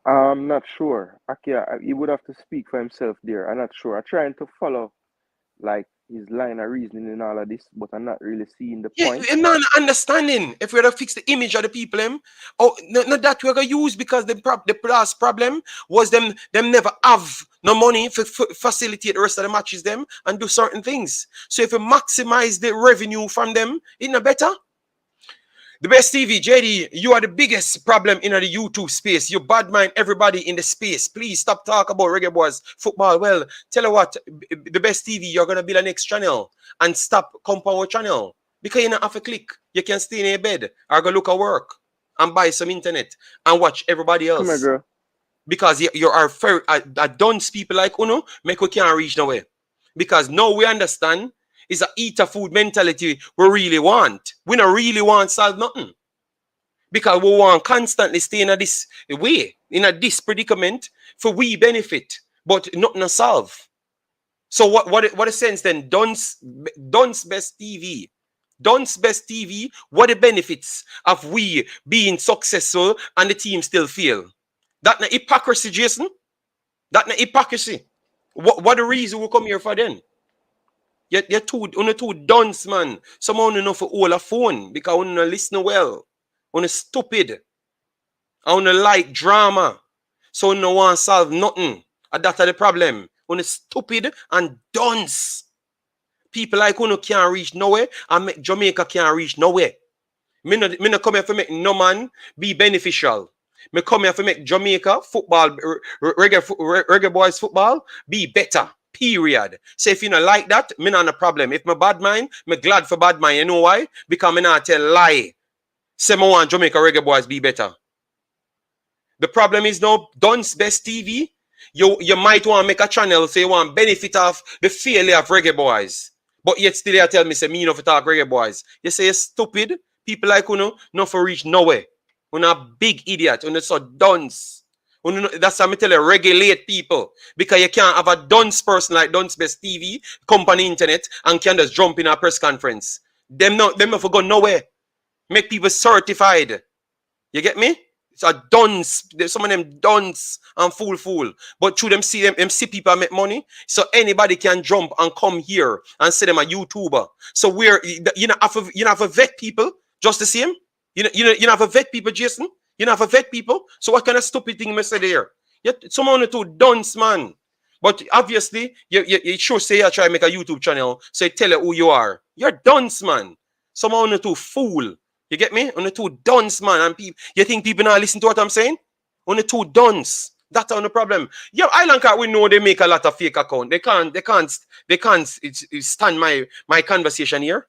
I'm not sure. Akia, he would have to speak for himself there. I'm not sure. I'm trying to follow like his line of reasoning in all of this, but I'm not really seeing the point. I'm not understanding. If we're to fix the image of the people, not that we're gonna use, because the last problem was them never have no money for facilitate the rest of the matches them and do certain things. So if we maximize the revenue from them, isn't it better? The best TV, JD, you are the biggest problem in the YouTube space. You bad mind everybody in the space. Please stop talking about Reggae Boyz football. Well, tell you what, the best TV, you're going to build a next channel and stop Compound Channel. Because you don't have to click. You can stay in your bed or go look at work and buy some internet and watch everybody else. Come here, girl. Because you are very, dunce people like Uno, make we can't reach nowhere. Because now we understand it's a eater food mentality we really want. We don't really want to solve nothing. Because we want constantly stay in this way, in this predicament for we benefit, but nothing to solve. So what a sense then? Don's best TV. Don's best TV, what the benefits of we being successful and the team still fail? That not hypocrisy, Jason? That not hypocrisy? What the reason we come here for then? You're too dunce, man. Someone know for all a phone because you don't listen well. You're stupid. I don't like drama. So you don't want to solve nothing. And that's the problem. You're stupid and dunce. People like you can't reach nowhere and make Jamaica can't reach nowhere. Me no come here to make no man be beneficial. Me come here to make Jamaica football, Reggae Boyz football be better. Period. So if you don't like that, me not a problem. If me bad mind, me glad for bad mind. You know why? Because me not tell lie. Say me want Jamaica Reggae Boyz be better. The problem is now, Don's Best TV, you might want to make a channel so you want benefit of the failure of Reggae Boyz. But yet still you tell me, say me no for talk Reggae Boyz. You say you're stupid. People like you know, not for reach nowhere. You're a big idiot. You're so dunce. That's how I tell you, regulate people. Because you can't have a dunce person like Don's Best TV, company internet, and can just jump in a press conference. Them not for go nowhere. Make people certified. You get me? It's a dunce. Some of them dunce and fool. But through them see people make money. So anybody can jump and come here and say them a YouTuber. So you know have to vet people just the same. You know have to vet people, Jason. You know have to vet people. So what kind of stupid thing must say there? Someone to dunce, man. But obviously, you sure say you try to make a YouTube channel, so you tell you who you are. You're dunce, man. Someone to fool. You get me? On the two dunce, man. And you think people not listen to what I'm saying? On the two dunce. That's on the problem. Yeah, Island Cat, we know they make a lot of fake account. They can't stand my conversation here.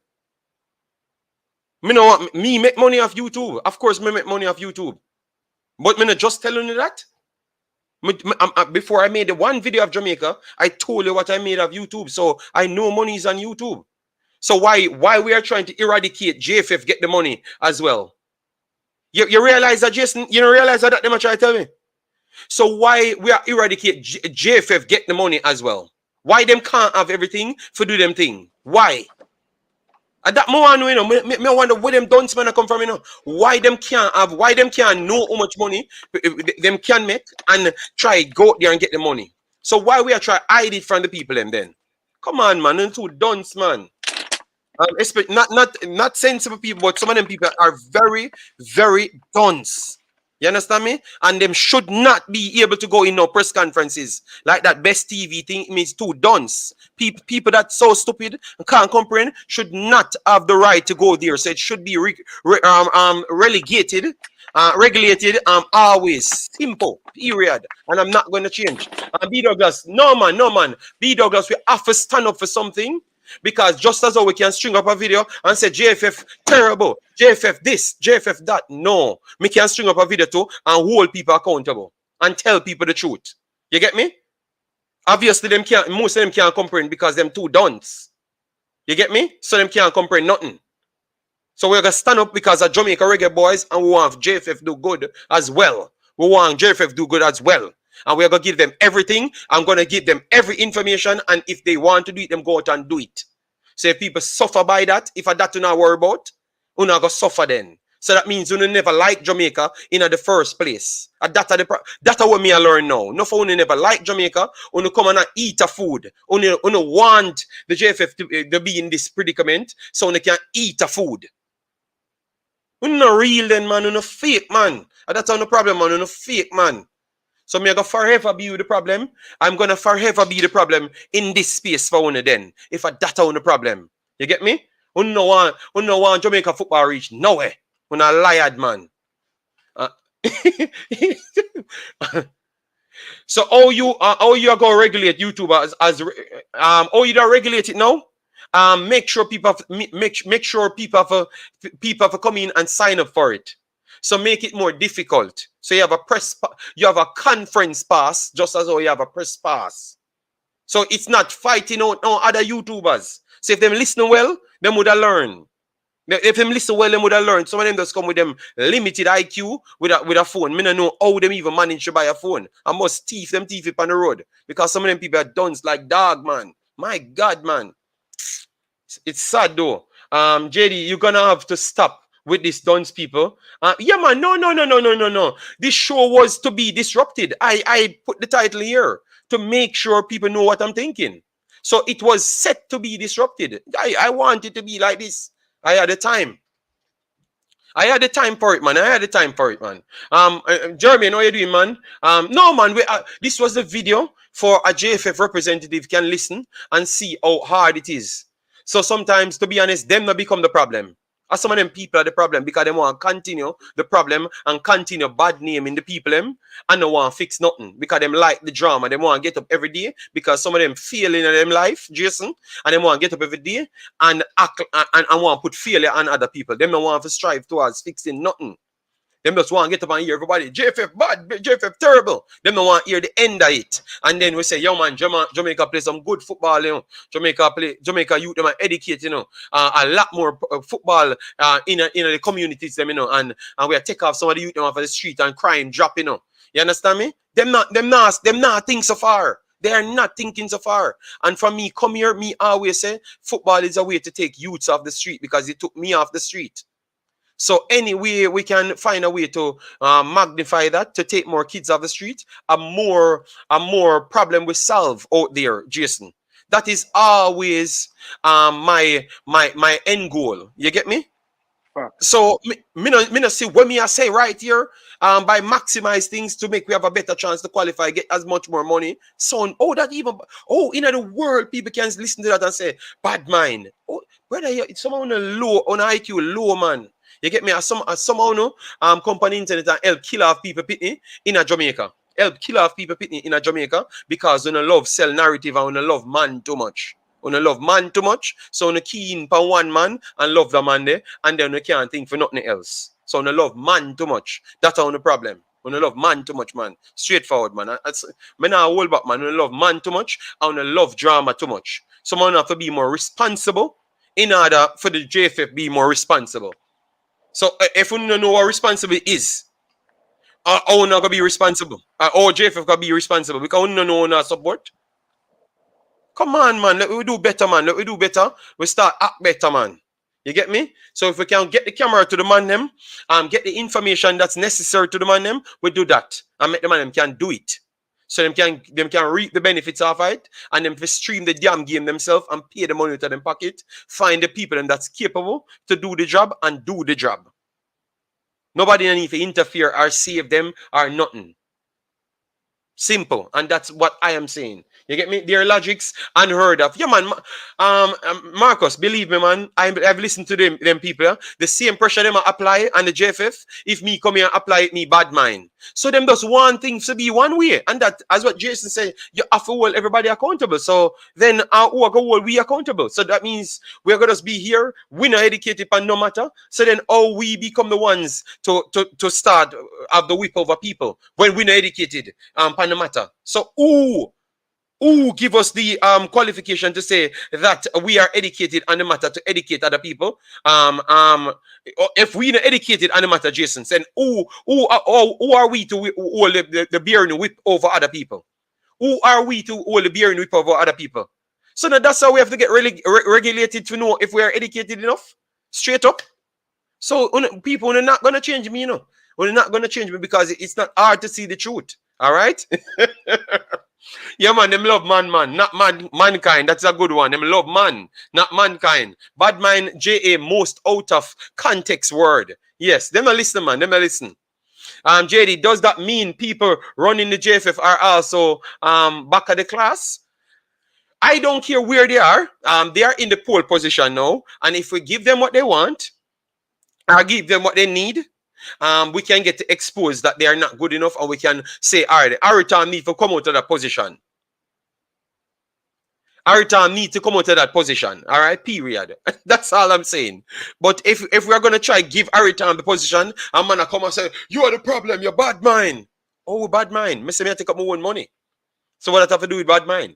Me make money off YouTube. Of course, me make money off YouTube. But me not just telling you that. Before I made the one video of Jamaica, I told you what I made of YouTube. So I know money is on YouTube. So why we are trying to eradicate JFF get the money as well? You realize that, Jason? You don't realize that they might try to tell me? So why we are eradicate JFF get the money as well? Why them can't have everything for do them thing? Why? And that more you know, me wonder where them dunce man come from, you know. Why them can't know how much money them can make and try go out there and get the money? So why we are trying to hide it from the people them then? Come on, man, them two dunce, man. Not sensible people, but some of them people are very, very dunce. You understand me? And them should not be able to go in no press conferences like that best TV thing. It means two dons. People that so stupid and can't comprehend should not have the right to go there. So it should be relegated, regulated, always simple. Period. And I'm not going to change. B Douglas, no man. B Douglas, we have to stand up for something. Because just as how we can string up a video and say JFF terrible, JFF this, JFF that. No, we can string up a video too and hold people accountable and tell people the truth. You get me? Obviously, most of them can't comprehend because them too dunce. You get me? So them can't comprehend nothing. So we're gonna stand up because of Jamaica Reggae Boyz and we want JFF do good as well. We want JFF do good as well. And we're going to give them everything. I'm going to give them every information. And if they want to do it, them go out and do it. So if people suffer by that, if that do not worry about, you're not going to suffer then. So that means you never like Jamaica in the first place. That's what me I learn now. No for you never like Jamaica. You come and eat a food. You want the JFF to be in this predicament so you can eat a food. You're not real then, man. You're not fake, man. That's not the problem, man. You're not fake, man. So me I go forever be with the problem. I'm gonna forever be the problem in this space for one then. If I that on the problem. You get me? You no want Jamaica football reach nowhere. You not lied, man. So how you are gonna regulate YouTube as how you don't regulate it now? Make sure people have come in and sign up for it. So make it more difficult. So you have a conference pass, just as how you have a press pass. So it's not fighting out no other YouTubers. So if them listen well, them would have learned. If them listen well, them would have learned. Some of them just come with them limited IQ with a phone. Me don't know how them even manage to buy a phone. I must thief it on the road. Because some of them people are dunce like dog, man. My God, man. It's sad though. JD, you're gonna have to stop with these dunce people. Yeah, man, no. This show was to be disrupted. I put the title here to make sure people know what I'm thinking. So it was set to be disrupted. I want it to be like this. I had the time. I had the time for it, man. Jeremy, how you doing, man? No, man. This was a video for a JFF representative can listen and see how hard it is. So sometimes, to be honest, them not become the problem. As some of them people are the problem because they want to continue the problem and continue bad name in the people them and they want to fix nothing because them like the drama. They want to get up every day because some of them feel in them life, Jason, and they want to get up every day and act and want to put failure on other people. Them don't want to strive towards fixing nothing. Them just want to get up and hear everybody, JFF bad, JFF terrible. Them don't want to hear the end of it. And then we say, yo man, Jamaica play some good football, you know. Jamaica youth, them are educated, you know. A lot more football in the communities, them, you know. And we take off some of the youth them off of the street and crime drop, you know. You understand me? Them not think so far. They are not thinking so far. And for me, come here, me always say, football is a way to take youths off the street because it took me off the street. So anyway, we can find a way to magnify that, to take more kids off the street, a more problem we solve out there, Jason. That is always my end goal. You get me? So me not see what me I say right here. By maximize things to make we have a better chance to qualify, get as much more money. So in the world, people can listen to that and say, bad mind. Oh, brother, someone on IQ low, man. You get me? As someone company internet and help kill off people pitney in a Jamaica. Help kill off people pitney in a Jamaica because when love sell narrative and when love man too much. When love man too much, so when keen for one man and love the man there, and then we can't think for nothing else. So when love man too much, that's on the problem. When love man too much, man. Straightforward, man. Me not hold back, man. When love man too much, and when love drama too much. Someone have to be more responsible in order for the JFF be more responsible. So if we don't know what responsible is, how not gonna be responsible? Or JFF gonna be responsible because we don't know our support. Come on, man. Let we do better, man. Let we do better. We start act better, man. You get me? So if we can get the camera to the man them, get the information that's necessary to the man them, we do that. And make the man them can do it. So them can reap the benefits of it, and them stream the damn game themselves and pay the money to them pocket. Find the people them that's capable to do the job and do the job. Nobody need to interfere or save them or nothing. Simple. And that's what I am saying. You get me? Their logics unheard of. Yeah, man. Marcus, believe me, man. I've listened to them people. Yeah? The same pressure them apply on the JFF. If me come here and apply it, me bad mind. So them does one thing to be one way. And that, as what Jason said, you have to hold everybody accountable. So then who are going to hold we accountable? So that means we're going to be here. We're not educated and no matter. So then how we become the ones to start have the whip over people when we're not educated and no matter. So who give us the qualification to say that we are educated on the matter to educate other people? If we not educated on the matter, Jason, then who are we to hold the bearing whip over other people? Who are we to hold the bearing whip over other people? So now that's how we have to get regulated to know if we are educated enough. Straight up. So people are not gonna change me, you know. They're not gonna change me because it's not hard to see the truth. All right. Yeah, man, them love man, not mankind. That's a good one. Them love man, not mankind. Bad mind, J.A., most out of context word. Yes, them a listen, man. Them a listen. JD, does that mean people running the JFF are also back of the class? I don't care where they are. They are in the pole position now. And if we give them what they want, or give them what they need, we can get exposed that they are not good enough, or we can say, all right, Aritam need to come out of that position. Aritam need to come out of that position. All right, period. That's all I'm saying. But if we're going to try give Aritam the position, I'm going to come and say, you are the problem, you're bad mind. Oh, bad mind. Me say me take up my own money. So what does that have to do with bad mind?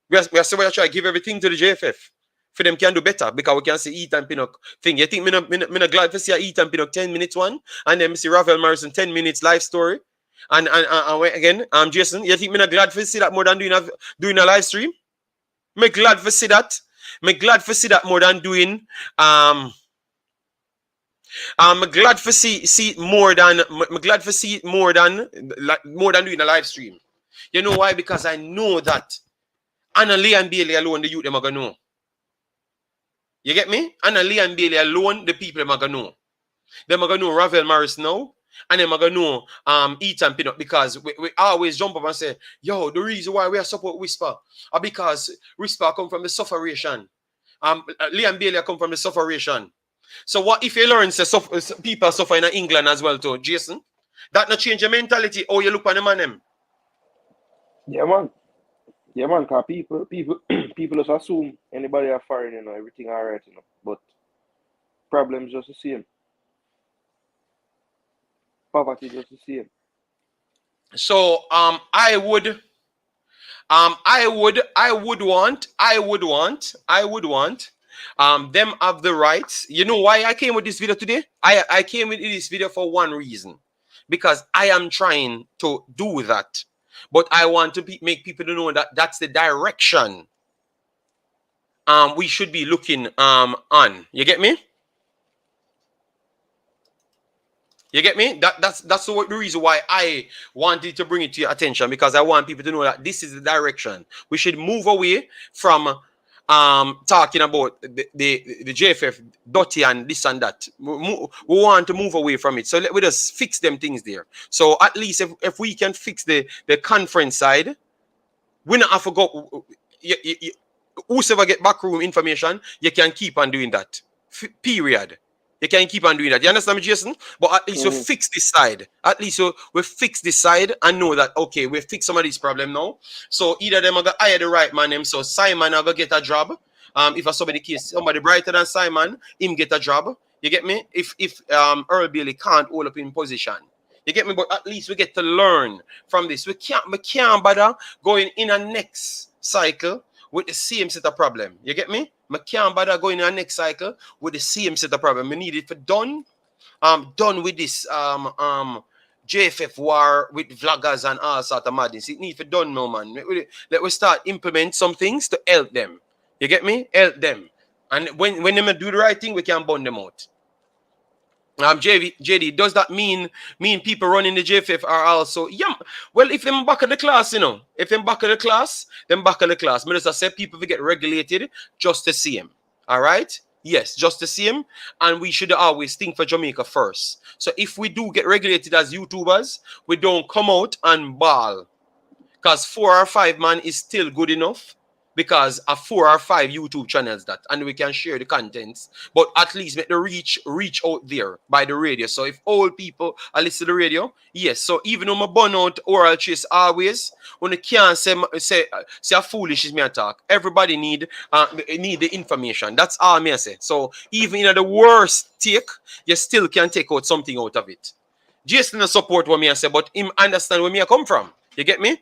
We are trying to give everything to the JFF. For them can do better because we can see Eat and Pinnock thing. You think me not glad to see Eat and Pinnock 10 minutes one, and then me see Rafael Morrison 10 minutes live story, and again, Jason, you think me not glad to see that more than doing a live stream? Me glad to see that. Me glad to see that more than doing I'm glad to see more than I'm glad to see more than doing a live stream. You know why? Because I know that Anna Leigh and Bailey alone, the youth them are gonna know. You get me? And Leigh and Bailey alone, the people are gonna know. Them are gonna know Ravel Morris now, and them are gonna know Eat and Pinnock, because we always jump up and say, yo, the reason why we are support Whisper are because Whisper come from the sufferation. Leigh and Bailey come from the sufferation. So what if you learn people suffer in England as well too, Jason? That not change your mentality or you look on them and them? Yeah, man. Yeah, man, because people just assume anybody are foreign, you know, everything all right, you know. But problems just the same. Poverty just the same. So I would want them have the rights. You know why I came with this video today? I came with this video for one reason. Because I am trying to do that. But I want to make people to know that that's the direction we should be looking on. You get me? You get me? That's the reason why I wanted to bring it to your attention, because I want people to know that this is the direction. We should move away from talking about the JFF dirty and this and that. We want to move away from it. So let us fix them things there. So at least if we can fix the conference side, we not have to go. Whoever get backroom information, you can keep on doing that. Period. You can keep on doing that. You understand me, Jason? But at least we fix this side. At least we fix this side and know that, okay, we fix some of these problems now. So either them are going to hire the right man, them. So Simon are going to get a job. If a somebody brighter than Simon, him get a job. You get me? If Earl Bailey can't hold up in position. You get me? But at least we get to learn from this. We can't bother going in a next cycle with the same set of problem. You get me? I can't bother going in our next cycle with the same set of problem. We need it for done with this JFF war with vloggers and all sort of madness. It need for done now, man. Let us start implement some things to help them. You get me? Help them. And when they do the right thing, we can burn them out. JD, does that mean people running the JFF are also, yeah, well, if them back of the class, you know, if them back of the class, them back of the class. But as I said, people will get regulated just to see them. All right? Yes, just the same. And we should always think for Jamaica first. So if we do get regulated as YouTubers, we don't come out and ball. Because 4 or 5 man is still good enough. Because a 4 or 5 YouTube channels that, and we can share the contents, but at least make the reach out there by the radio. So if all people are listening to the radio, yes. So even though my burn out oral chase always, when you can't say how foolish is me attack. Everybody need the information. That's all me I say. So even in the worst take, you still can take out something out of it. Jason support what me I say, but him understand where me I come from. You get me?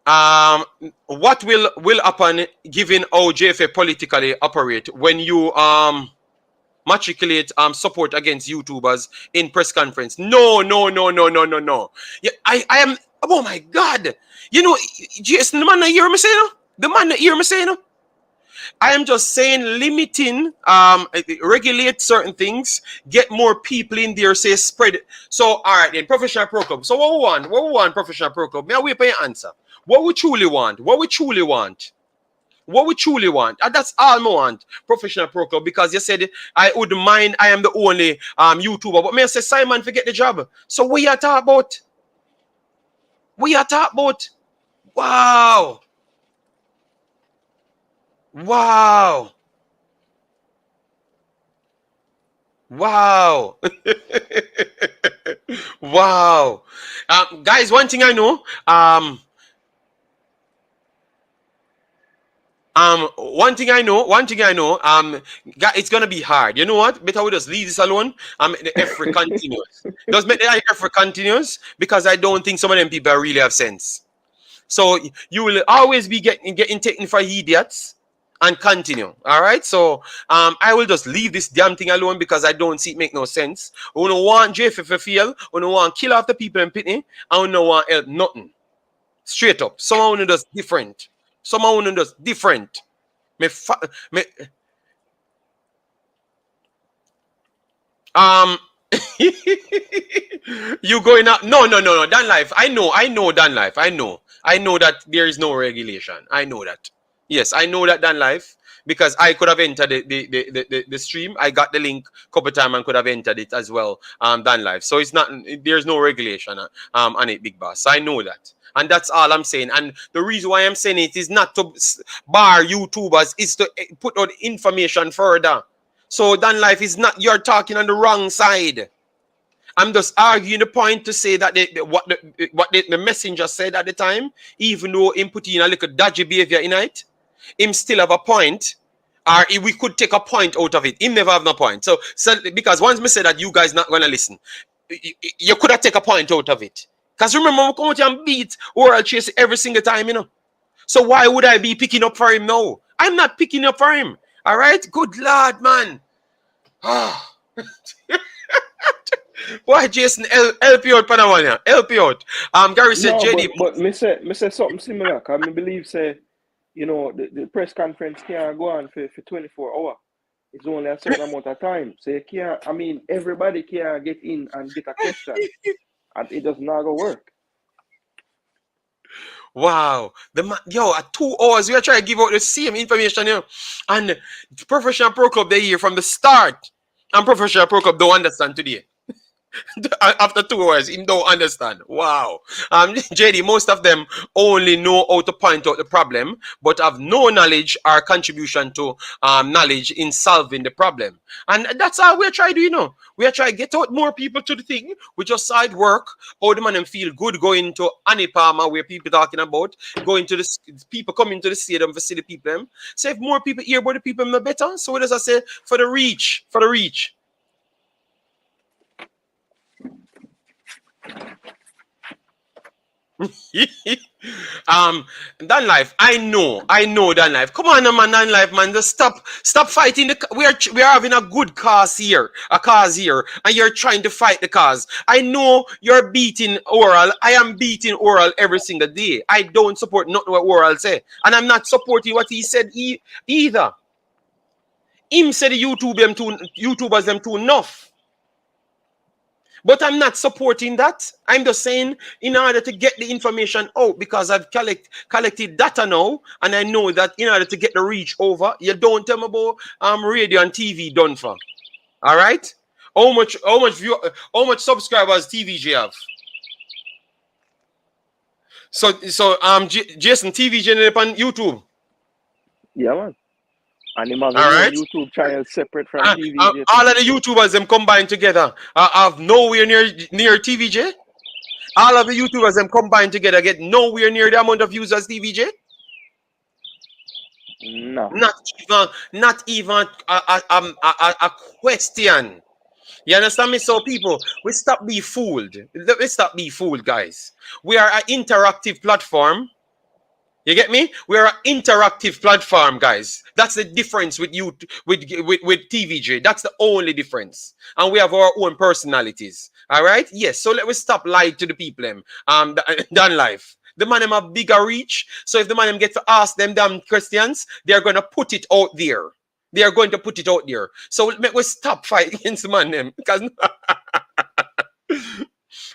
What will happen given how JFF politically operate when you matriculate support against YouTubers in press conference? No. Yeah, I am. Oh my God! You know, Jason, the man that hear me say no. The man that hear me say no. I am just saying limiting, regulate certain things, get more people in there, say spread it. So, all right, then, Professional Pro Club. So, what we want? What we want, Professional Pro Club? May I wait for your answer? What we truly want? What we truly want? What we truly want? And that's all I want, Professional Pro Club, because you said I wouldn't mind, I am the only YouTuber. But may I say, Simon, forget the job. So, what you talk about? What you talk about? Wow. Wow. Wow. Wow. Guys, one thing I know, it's gonna be hard. You know what? Better we just leave this alone. The effort continues. Just make the effort continues because I don't think some of them people really have sense. So you will always be getting taken for idiots and continue. All right. So I will just leave this damn thing alone because I don't see it make no sense. We don't want JFF to fail. We don't want kill off the people in Pitney. And we don't want help nothing. Straight up. Someone does different. Someone does different. You going out? No. Dan Life. I know Dan Life. I know that there is no regulation. I know that. Yes, I know that Dan Life because I could have entered the stream. I got the link a couple times and could have entered it as well. Dan Life. So it's not. There's no regulation on it, Big Boss. I know that. And that's all I'm saying. And the reason why I'm saying it is not to bar YouTubers, is to put out information further. So Dan Life is not, you're talking on the wrong side. I'm just arguing the point to say that what the messenger said at the time, even though him put in a little dodgy behavior in it, him still have a point, or we could take a point out of it. Him never have no point. So because once me say that you guys not gonna listen, you could have take a point out of it. Because remember, we come out and beat Oral Chase every single time, you know. So why would I be picking up for him now? I'm not picking up for him. All right? Good Lord, man. Why, Jason, help you out, Panamania. Help you out. Gary said, No, JD. but me say something similar. Because I believe, say, you know, the press conference can't go on for 24 hours. It's only a certain amount of time. So you can't, I mean, everybody can get in and get a question. And it does not go work. Wow. At 2 hours, we are trying to give out the same information, you know. And Professional Pro Club, they hear from the start. And Professional Pro Club don't understand today. After 2 hours, him don't understand. Wow. JD, most of them only know how to point out the problem, but have no knowledge or contribution to knowledge in solving the problem. And that's how we're trying to, you know. We are trying to get out more people to the thing. We just side work. How the man them feel good going to Annie Palmer, where people talking about, going to the people coming to the stadium for see the people them. So if more people hear about the people, the better. So what does I say? For the reach. Dan Life, I know Dan Life. Come on, man, Dan Life, man. Just stop fighting we are having a good cause here, and you're trying to fight the cause. I know you're beating Oral. I am beating Oral every single day. I don't support nothing what Oral say, and I'm not supporting what he said either. Him said the YouTubers them too enough. But I'm not supporting that. I'm just saying in order to get the information out, because I've collected data now, and I know that in order to get the reach over, you don't tell me about radio and TV done for. All right? How much subscribers TVJ have? So Jason, TVJ on YouTube. Yeah, man. And him have his All own right. YouTube channel separate from TVJ. All of the YouTubers them combined together have nowhere near TVJ. All of the YouTubers them combined together get nowhere near the amount of views as TVJ. No. Not even a question. You understand me? So people, we stop being fooled. We stop being fooled, guys. We are an interactive platform. You get me? We're an interactive platform, guys. That's the difference with you, with TVJ. That's the only difference. And we have our own personalities. All right? Yes. So let me stop lying to the people. Done life. The man them have bigger reach. So if the man them get to ask them damn questions, they're gonna put it out there. They are going to put it out there. So let me stop fighting against the man them because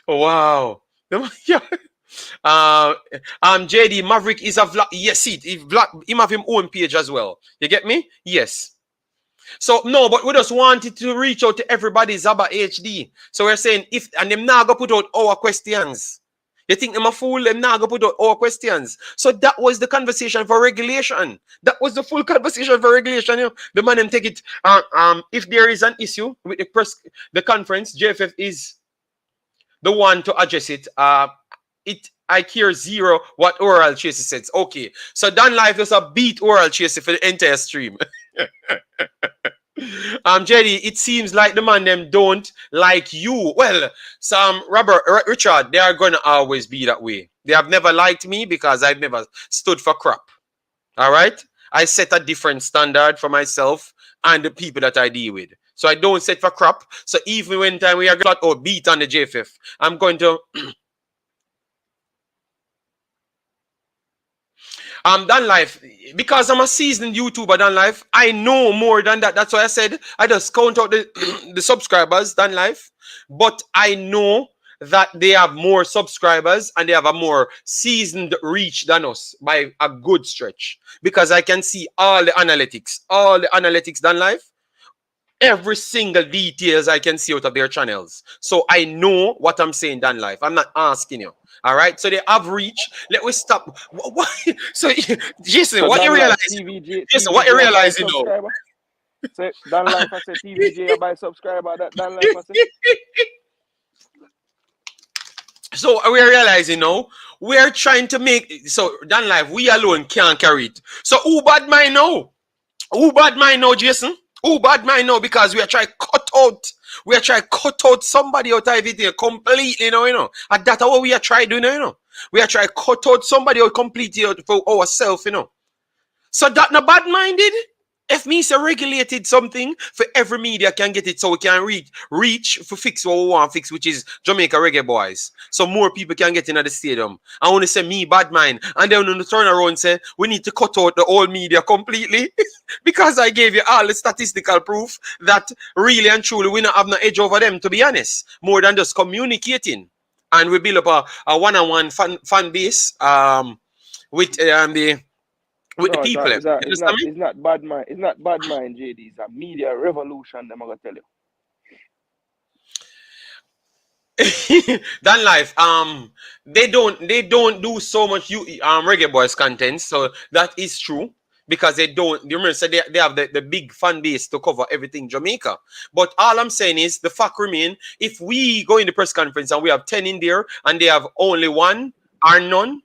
wow. Yeah. JD Maverick is a vlog. Yes, he have his own page as well. You get me? Yes. So no, but we just wanted to reach out to everybody Zaba HD. So we're saying and them now go put out our questions. You think them a fool? Them now go put out our questions. So that was the conversation for regulation. That was the full conversation for regulation. You know? The man them take it. If there is an issue with the conference, JFF is the one to address it. I care zero what Oral Chasey says. Okay. So Dan Live does a beat Oral Chasey for the entire stream. JD, it seems like the man them don't like you. Well, Richard, they are gonna always be that way. They have never liked me because I've never stood for crap. All right? I set a different standard for myself and the people that I deal with. So I don't set for crap. So even when time we are flat or beat on the JFF, I'm going to Dan Life, because I'm a seasoned YouTuber, Dan Life, I know more than that. That's why I said I just count out the subscribers, Dan Life. But I know that they have more subscribers and they have a more seasoned reach than us by a good stretch. Because I can see all the analytics, Dan Life. Every single details I can see out of their channels. So I know what I'm saying, Dan Life. I'm not asking you. All right, so they have reach. Let me stop. What? So, Jason, So what you Dan realize? TVJ, Jason, what you realize, you know? Say, Dan Life, I said TVJ by subscriber. That Dan Life, I said. So we're realizing now, we're trying to make, so Dan Life, we alone can't carry it. So who bad mind now? Who bad mind now, Jason? Who bad mind now? Because we are trying to cut out somebody out of it completely, you know. And that's what we are trying to do, you know. We are trying to cut out somebody out completely out for ourselves, you know. So that no bad minded. If me say regulated something for every media can get it, so we can reach for fix what we want fix, which is Jamaica Reggae Boyz. So more people can get into the stadium. I want to say me bad mind. And then when you turn around and say we need to cut out the old media completely because I gave you all the statistical proof that really and truly we not have no edge over them, to be honest. More than just communicating. And we build up a one-on-one fan base with the people. It's not bad mind. It's not bad mind, JD. It's a media revolution. I'm gonna tell you. Dan Life, they don't do so much Reggae Boyz content, so that is true because they don't. You remember, so they have the big fan base to cover everything Jamaica. But all I'm saying is the fact remain: if we go in the press conference and we have 10 in there and they have only one or none.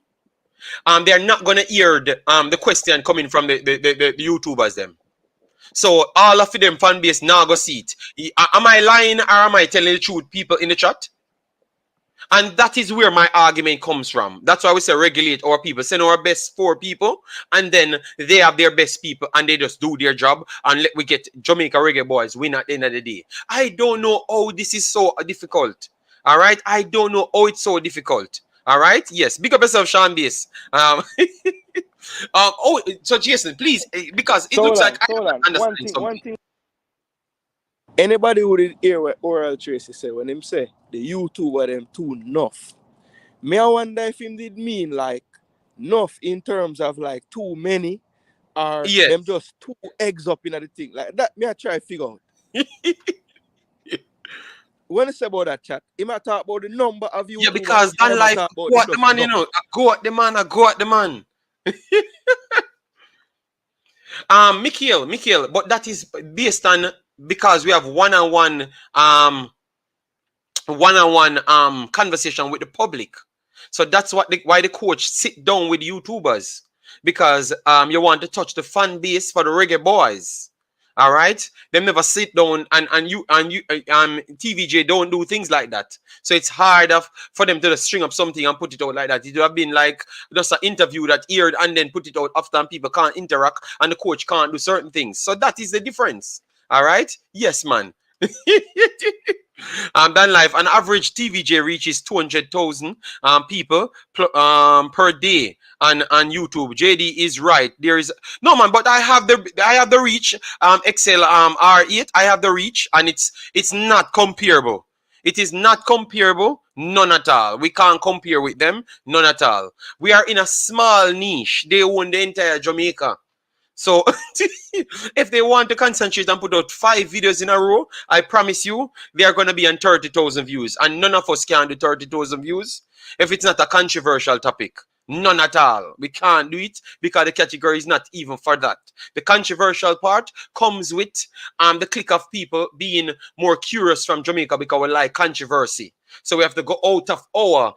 They're not gonna hear the question coming from the YouTubers them. So all of them fan base now go see it. Am I lying or am I telling the truth, people in the chat? And that is where my argument comes from. That's why we say regulate our people. Send our best 4 people, and then they have their best people, and they just do their job, and let we get Jamaica Reggae Boyz win at the end of the day. I don't know how this is so difficult. All right? I don't know how it's so difficult. All right. Yes. Big up yourself, Sean Base. So Jason, please, because it looks like I understand something. Anybody who did hear what Oral Tracy say when him say the YouTuber them too enough. Me I wonder if him did mean like enough in terms of like too many or Yes. them just two eggs up in the thing. Like that me I try to figure out. When I say about that chat, he might talk about the number of YouTubers. Yeah, because Dan Life go at the man, you know. I go at the man. Micheal, but that is based on because we have one-on-one conversation with the public. So that's why the coach sit down with YouTubers, because you want to touch the fan base for the Reggae Boyz. All right, them never sit down and TVJ don't do things like that. So it's hard for them to just string up something and put it out like that. It would have been like just an interview that aired and then put it out after, and people can't interact and the coach can't do certain things. So that is the difference. All right, yes, man. Dan Life, an average TVJ reaches 200,000 people per day on YouTube. JD is right. There is no, man, but I have the reach. Excel R8. I have the reach, and it's not comparable. It is not comparable, none at all. We can't compare with them, none at all. We are in a small niche. They own the entire Jamaica. So if they want to concentrate and put out 5 videos in a row, I promise you they are going to be on 30,000 views, and none of us can do 30,000 views if it's not a controversial topic. None at all. We can't do it because the category is not even for that. The controversial part comes with the click of people being more curious from Jamaica because we like controversy. So we have to go out of our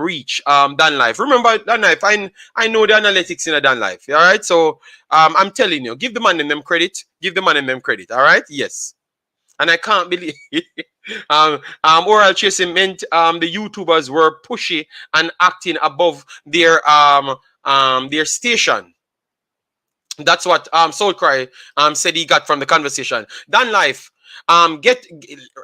reach, Dan Life. Remember, Dan Life, I know the analytics in a Dan Life. All right. So I'm telling you, give the man and them credit. Give the man and them credit. All right. Yes. And I can't believe Oral Chasing meant the YouTubers were pushy and acting above their station. That's what Soulcry said he got from the conversation. Dan Life,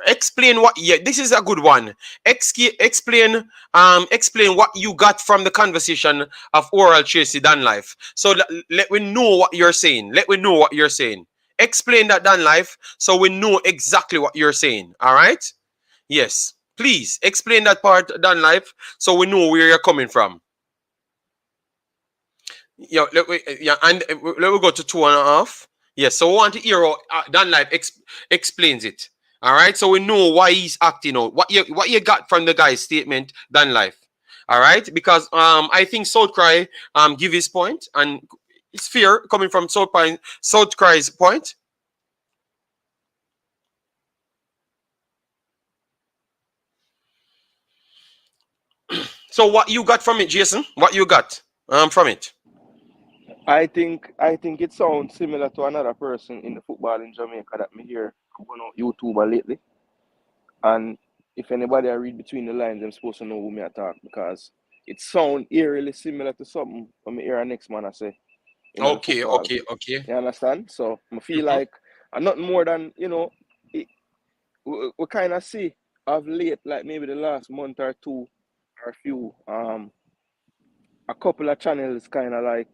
explain what. Yeah, this is a good one. Explain what you got from the conversation of Oral Chasing Dan Life. So let we know what you're saying. Let we know what you're saying. Explain that, Dan Life, so we know exactly what you're saying. All right? Yes. Please explain that part, Dan Life, so we know where you're coming from. Yeah, let me go to 2.5. Yes, so we want to hear how Dan Life explains it. All right, so we know why he's acting out. What you got from the guy's statement, Dan Life. All right, because I think Soulcry give his point, and it's fair coming from Soulcry's point. So what you got from it, Jason? What you got from it? I think it sounds similar to another person in the football in Jamaica that me hear on YouTuber lately. And if anybody I read between the lines, I'm supposed to know who me I talk, because it sounds eerily similar to something when me hear a next man I say. Okay. You understand? So I feel like nothing more than, we kind of see of late, like maybe the last month or two or a few, a couple of channels kind of like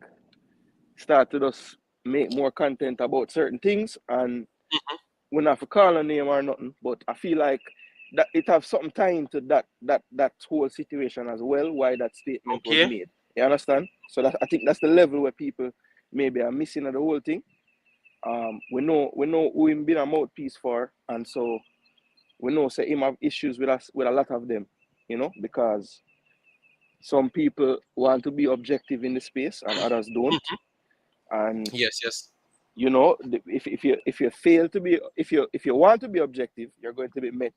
start to just make more content about certain things, and we not have to call a name or nothing, but I feel like that it have something tying to that whole situation as well, why that statement was made. You understand? So that I think that's the level where people maybe are missing at the whole thing. We know who him been a mouthpiece for, and so we know say him have issues with us with a lot of them, because some people want to be objective in the space and others don't. And yes. If you fail to be, if you want to be objective, you're going to be met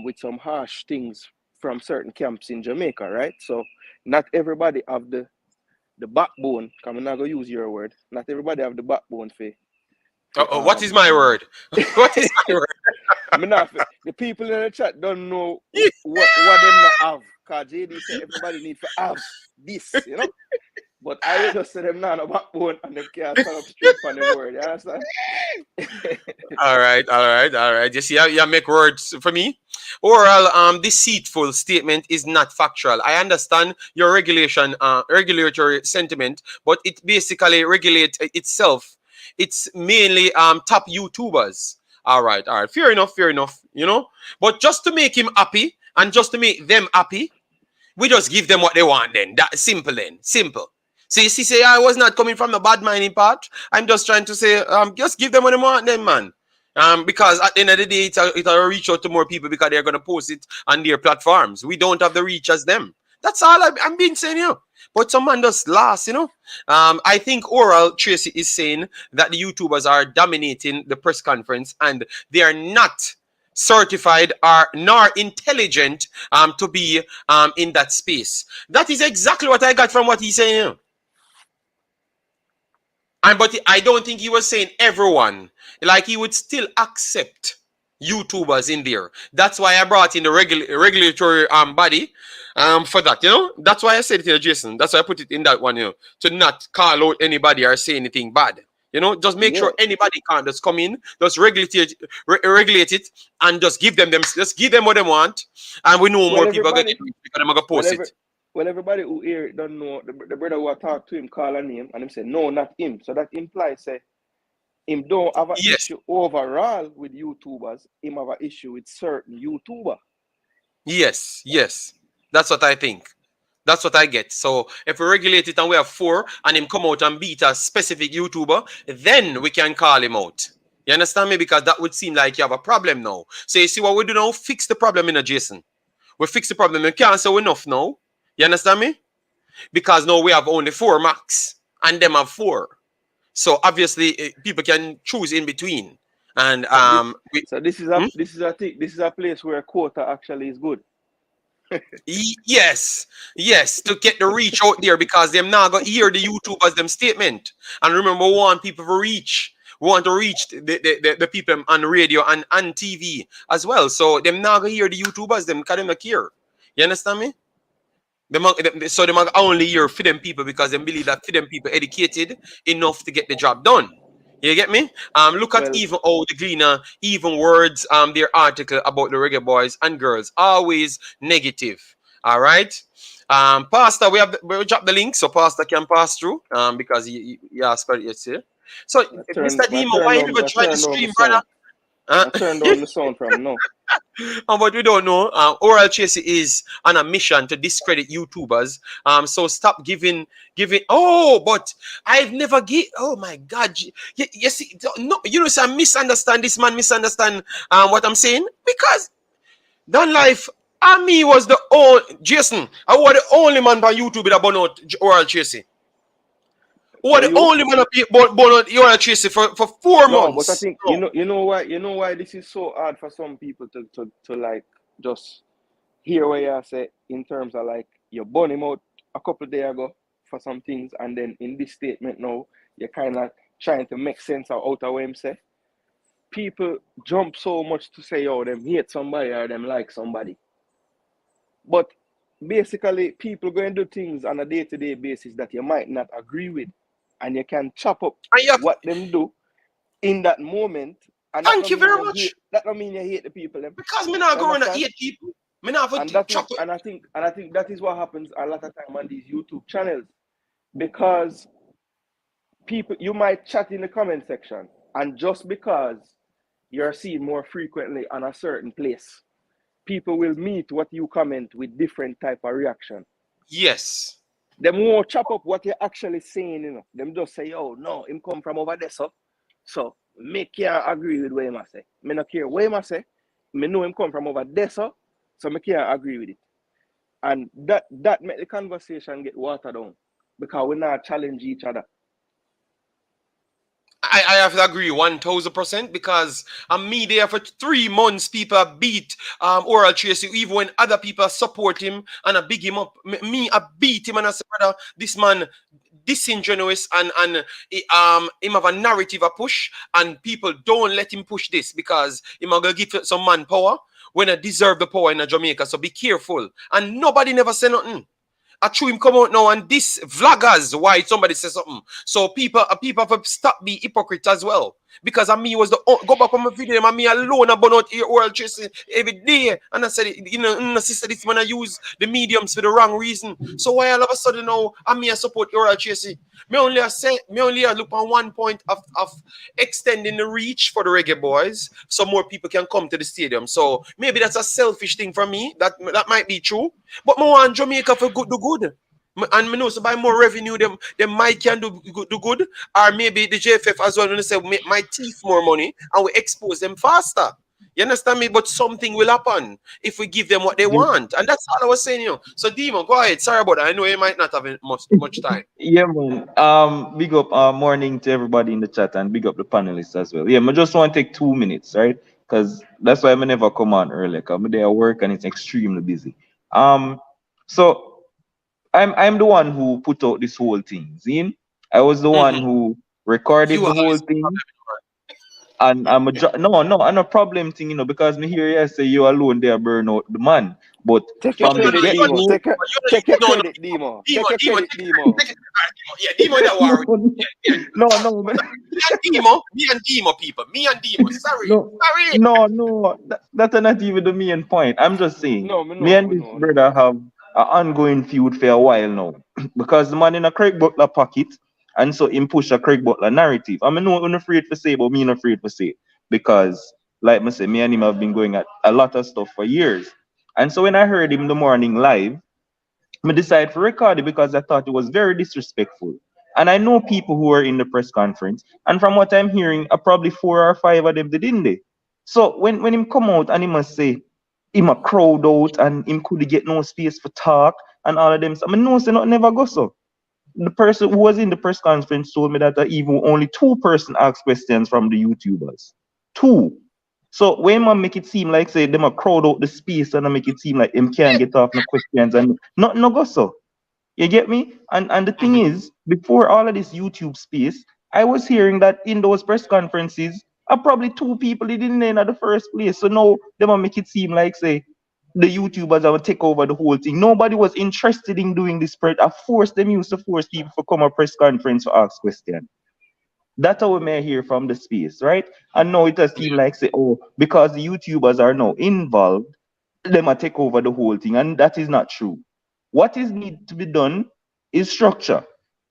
with some harsh things from certain camps in Jamaica, right? So not everybody have the backbone. I'm not gonna use your word. Not everybody have the backbone for. What is my word? What is my word? The people in the chat don't know what they not have. Cause JD said everybody need to have this, But I will just say them now no backbone and them can't stand up straight on the word. You understand? All right. You see, you make words for me. Oral, deceitful statement is not factual. I understand your regulatory sentiment, but it basically regulates itself. It's mainly top YouTubers. All right. Fair enough. You know, but just to make him happy and just to make them happy, we just give them what they want. Then simple. See, I was not coming from the bad minding part. I'm just trying to say, just give them what they want, then, man. Because at the end of the day, it'll reach out to more people because they're gonna post it on their platforms. We don't have the reach as them. That's all I'm being saying, you know. But some man just last, you know. I think Oral Tracy is saying that the YouTubers are dominating the press conference and they are not certified or nor intelligent to be in that space. That is exactly what I got from what he's saying, you know. But I don't think he was saying everyone. Like he would still accept YouTubers in there. That's why I brought in the regulatory body for that, you know. That's why I said it to Jason. That's why I put it in that one, you know, to not call out anybody or say anything bad. You know, just make sure anybody can't just come in, just regulate it, and just give them what they want, and we know more people are going to post it. Well, everybody who hear it don't know the brother who I talk to him call a name and him say no, not him. So that implies say him don't have an issue overall with YouTubers. Him have an issue with certain YouTuber. Yes, that's what I think. That's what I get. So if we regulate it and we have 4 and him come out and beat a specific YouTuber, then we can call him out. You understand me? Because that would seem like you have a problem now. So you see what we do now? Fix the problem in Jason. We fix the problem. We can't say enough now. You understand me? Because now we have only 4 max and them have 4. So obviously people can choose in between. And this is a place where a quota actually is good. Yes, to get the reach out there because them now gonna hear the YouTubers them statement. And remember, we want people to reach. We want to reach the people on radio and on TV as well. So them now gonna hear the YouTubers them because them not care. You understand me? So they might only hear for them people because they believe that for them people educated enough to get the job done. You get me? Look at even the Gleaner, even words, their article about the Reggae Boys and Girls, always negative. All right. Pastor, we drop the link so Pastor can pass through. Because he asked for it yesterday. So Mr. Dima, why you never try to stream, brother? I turned on the sound from now. But we don't know. Oral Tracy is on a mission to discredit YouTubers. So stop giving. Oh, but I've never oh my God. You see, no, you know, so I misunderstand this man. Misunderstand what I'm saying because Don Life. Me was the only Jason. I was the only man on YouTube that born out Oral Tracy. What the only man born out Oral Tracy for 4 months. But I think you know why this is so hard for some people to like just hear what you say in terms of like you born him out a couple of days ago for some things and then in this statement now you're kind of trying to make sense out of what him say. People jump so much to say them hate somebody or them like somebody. But basically people going to do things on a day-to-day basis that you might not agree with. And you can chop up what them do in that moment. And thank you very much. That don't mean you hate the people. Because me not going to hate people. Me not chop up. And I think that is what happens a lot of time on these YouTube channels. Because people, you might chat in the comment section. And just because you're seen more frequently on a certain place, people will meet what you comment with different type of reaction. Yes. Them won't chop up what you're actually saying, you know. Them just say, oh, no, him come from over there, so me can't agree with what him say. Me not care what him say. Me know him come from over there, so me can't agree with it. And that make the conversation get watered down because we not challenge each other. I have to agree 1000% because I'm me there for 3 months. People beat Oral Tracy even when other people support him and I big him up. Me, I beat him and I say, brother, this man disingenuous and him have a narrative a push and people don't let him push this because him gonna give some man power when I deserve the power in Jamaica. So be careful. And nobody never say nothing. I true him come out now and this vloggers why somebody says something. So people have to stop being hypocrite as well. Because me was the go back on my video, and me alone about out here oral chasing every day. And I said, sister, this man I use the mediums for the wrong reason. So why all of a sudden now I'm me support oral chasing? Me only look on one point of extending the reach for the Reggae Boyz so more people can come to the stadium. So maybe that's a selfish thing for me. That might be true. But I want Jamaica for do good. And me know so by more revenue, them might can do good, or maybe the JFF as well. When they say my teeth more money, and we expose them faster. You understand me? But something will happen if we give them what they want, and that's all I was saying. So Demo, go ahead. Sorry about that. I know you might not have much time. Yeah, man. Big up morning to everybody in the chat and big up the panelists as well. Yeah, I just want to take 2 minutes, right? Because that's why I never come on early. Cause I'm there at work and it's extremely busy. So I'm the one who put out this whole thing. See? I was the one who recorded the whole thing. And I'm a problem thing, because me hear you say you alone there burn out the man. But take your credit, Demo. Take your credit, Demo. Take your credit, Demo. Yeah, Demo that worry. No. Me and Demo people. Me and Demo. Sorry. No. That's not even the main point. I'm just saying. Me and this brother have an ongoing feud for a while now. Because the man in a Craig Butler pocket, and so him push a Craig Butler narrative. I mean, no, I'm afraid to say, but me not afraid to say. Because, like I say, me and him have been going at a lot of stuff for years. And so when I heard him in the morning live, I decided to record it because I thought it was very disrespectful. And I know people who were in the press conference, and from what I'm hearing, probably 4 or 5 of them didn't they. So when him come out and he must say him a crowd out and him could get no space for talk and all of them, I mean, no, say not never go so. The person who was in the press conference told me that even only 2 persons asked questions from the YouTubers. 2. So when man make it seem like say them a crowd out the space and I make it seem like him can't get off no questions and not no go so. You get me? And the thing is, before all of this YouTube space, I was hearing that in those press conferences, probably 2 people didn't know in the first place. So now them make it seem like say the YouTubers are take over the whole thing. Nobody was interested in doing this spread. Used to force people to come a press conference to ask questions. That's how we may hear from the space, right? And now it has seemed like say, because the YouTubers are now involved, they might take over the whole thing, and that is not true. What is need to be done is structure.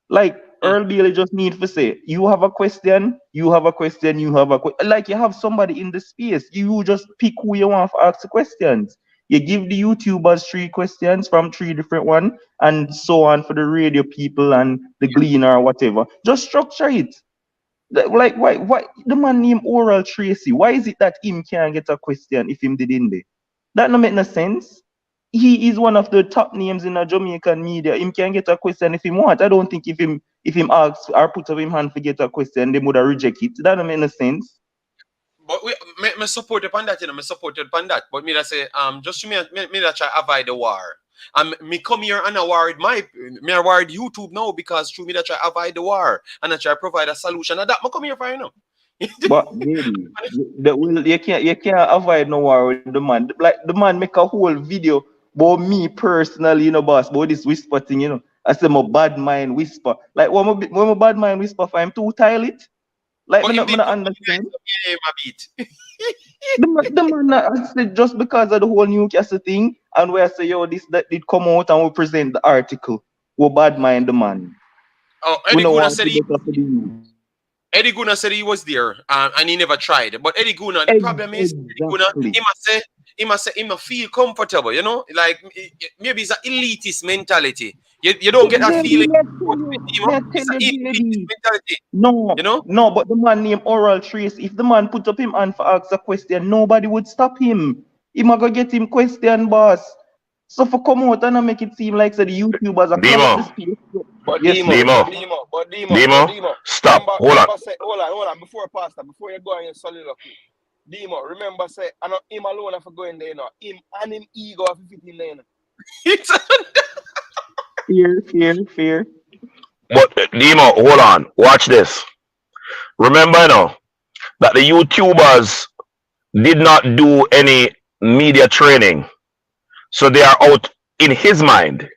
Like Earl Bailey just need to say, you have a question, you have a question, you have a question. Like you have somebody in the space, you just pick who you want to ask the questions. You give the YouTubers 3 questions from 3 different ones, and so on for the radio people and the Gleaner or whatever. Just structure it. Like why the man named Oral Tracy? Why is it that him can't get a question if him didn't there? That no make no sense. He is one of the top names in the Jamaican media. Him can get a question if he want. I don't think if him asks or put up him hand to get a question, they would have reject it. That don't make no sense. But me support upon that, me supported upon that. But me that say, just me that try avoid the war. Me come here and I worried me I worried YouTube now because through me that try avoid the war and I try provide a solution. And that me come here for But maybe you can't avoid no war with the man. Like the man make a whole video about me personally, boss, about this whisper thing, I say my bad mind whisper. Like when my bad mind whisper for him too tight. Like me not understand. The man I said just because of the whole Newcastle thing, and where I say that did come out and we present the article. We bad mind the man. Oh, Eddie Guna said he was there and he never tried. But Eddie Guna, the problem is Eddie Guna, he must say he feel comfortable, like maybe it's an elitist mentality. You don't get that feeling. It's an elitist mentality. No, but the man named Oral Trace, if the man put up him hand for ask a question, nobody would stop him. He might go get him question, boss. So for come out and make it seem like the YouTubers are Demo. But yes, Demo. Stop. Hold on. Before you go on your soliloquy. Demo, remember say, I know him alone have to go in there now. Him and him ego have to fit in there. Fear. But Demo, hold on. Watch this. Remember now that the YouTubers did not do any media training. So they are out, in his mind,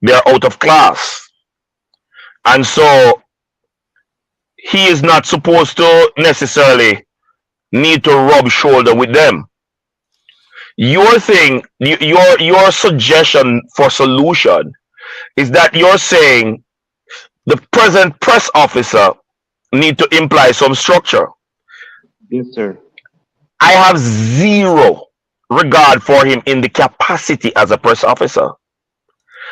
they are out of class. And so he is not supposed to necessarily need to rub shoulder with them. Your thing, your suggestion for solution is that you're saying the present press officer need to imply some structure. Yes, sir. I have zero regard for him in the capacity as a press officer.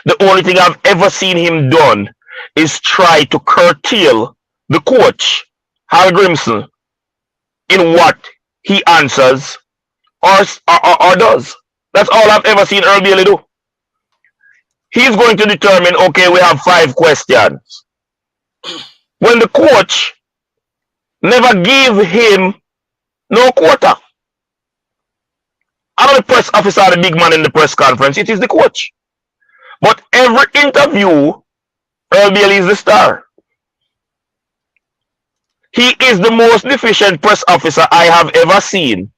The only thing I've ever seen him done is try to curtail the coach, Hal Grimson, in what he answers or does. That's all I've ever seen Earl Bailey do. He's going to determine, okay, we have 5 questions. When the coach never gave him no quota. I'm the press officer, the big man in the press conference. It is the coach. But every interview, Earl Bailey is the star. He is the most deficient press officer I have ever seen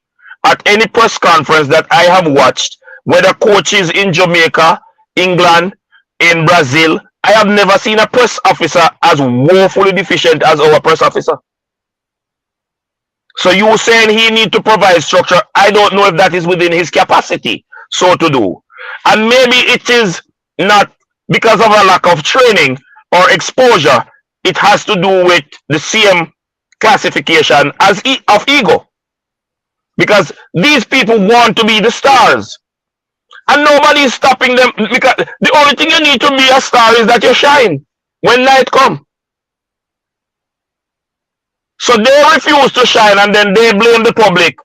at any press conference that I have watched, whether coaches in Jamaica, England, in Brazil. I have never seen a press officer as woefully deficient as our press officer. So you saying he need to provide structure, I don't know if that is within his capacity so to do. And maybe it is not because of a lack of training or exposure. It has to do with the same classification as of ego. Because these people want to be the stars. And nobody is stopping them, because the only thing you need to be a star is that you shine when night comes. So they refuse to shine and then they blame the public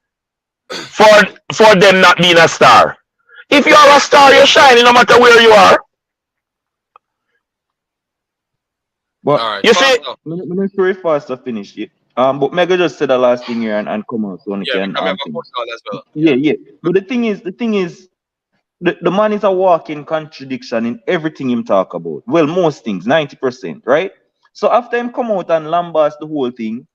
for them not being a star. If you are a star, you're shining no matter where you are. But All right. You see, let me very fast to finish it. But Mega just said the last thing here and come out so Yeah, can we have a think. podcast as well. Yeah. But the thing is, the man is a walking contradiction in everything him talk about. Well, most things, 90%, right? So after him come out and lambast the whole thing,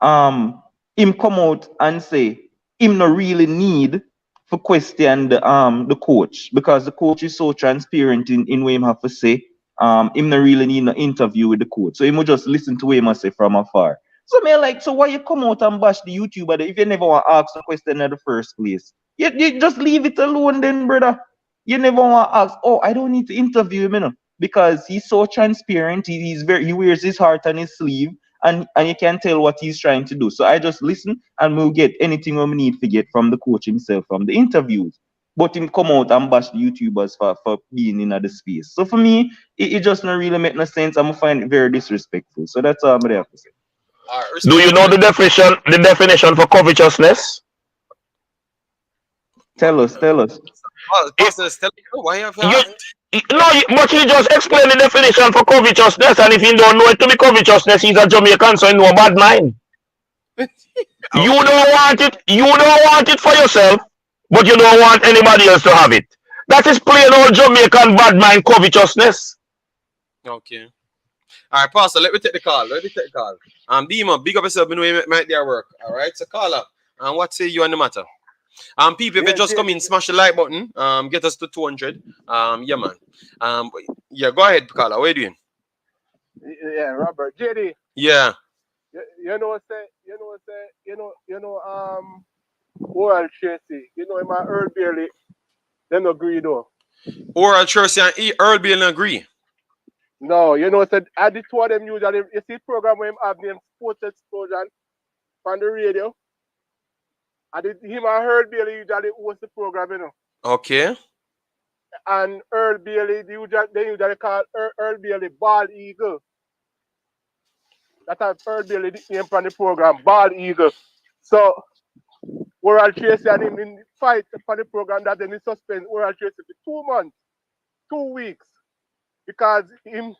him come out and say him no really need for question the coach, because the coach is so transparent in what him have to say. Him no really need no interview with the coach. So him will just listen to what him say from afar. So me like, so why you come out and bash the YouTuber if you never want to ask the question in the first place? You just leave it alone then, brother. You never want to ask, oh, I don't need to interview him, you know, because he's so transparent. He wears his heart on his sleeve, and you can tell what he's trying to do. So I just listen and we'll get anything we need to get from the coach himself, from the interviews. But him come out and bash the YouTubers for being in the space. So for me, it just not really make no sense. I'm gonna find it very disrespectful. So that's all I have to say. do you know the definition for covetousness? Tell us. Oh, Pastor, tell me why you have But he just explained the definition for covetousness, and if you don't know it to be covetousness, he's a Jamaican, so he know a bad mind. You don't want it for yourself, but you don't want anybody else to have it. That is plain old Jamaican bad mind covetousness. Okay. All right, Pastor, let me take the call. Dima, big up yourself, been way might their work. All right, so caller. And what say you on the matter? People, if you just come in, smash the like button. Get us to 200. Yeah, man. Yeah, go ahead, caller. What are you doing? Yeah, Robert. JD. Yeah. You know what say? Oral Tracy. You know him and Earl Bailey. They no agree though. Oral Tracy and Earl Bailey agree. No, you know said I the two of them usually, you see program where him have named Sports Explosion on the radio. Him and Earl Bailey usually host the program, you know. Okay. And Earl Bailey, they usually call Earl Bailey Bald Eagle. That's how Earl Bailey name from the program, Bald Eagle. So Oral Tracy and him in fight for the program that then he suspend Oral Tracy for 2 months, 2 weeks. Because him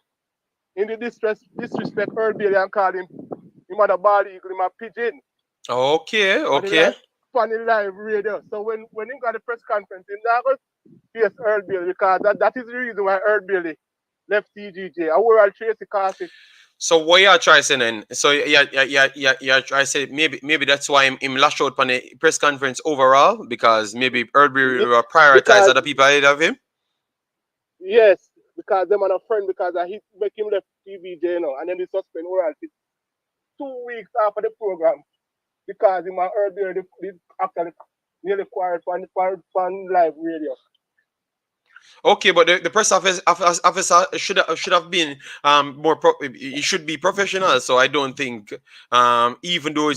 in the disrespect Earl Bailey and call him a Bald Eagle, him a pigeon. Okay. Funny live radio. So when he got the press conference, he not going to face Earl Bailey because that is the reason why Earl Bailey left TGJ. Oral Tracy cast it. So what you try saying then? So yeah, try say maybe that's why him lash out on the press conference overall, because maybe Earl Bailey will prioritize other people ahead of him. Yes, because them are a friend, because he make him left TVJ, you know, and then they suspend Oral. 2 weeks after the program because in my earlier did actually nearly quiet on live radio. Okay, but the press officer should have been he should be professional. So I don't think even though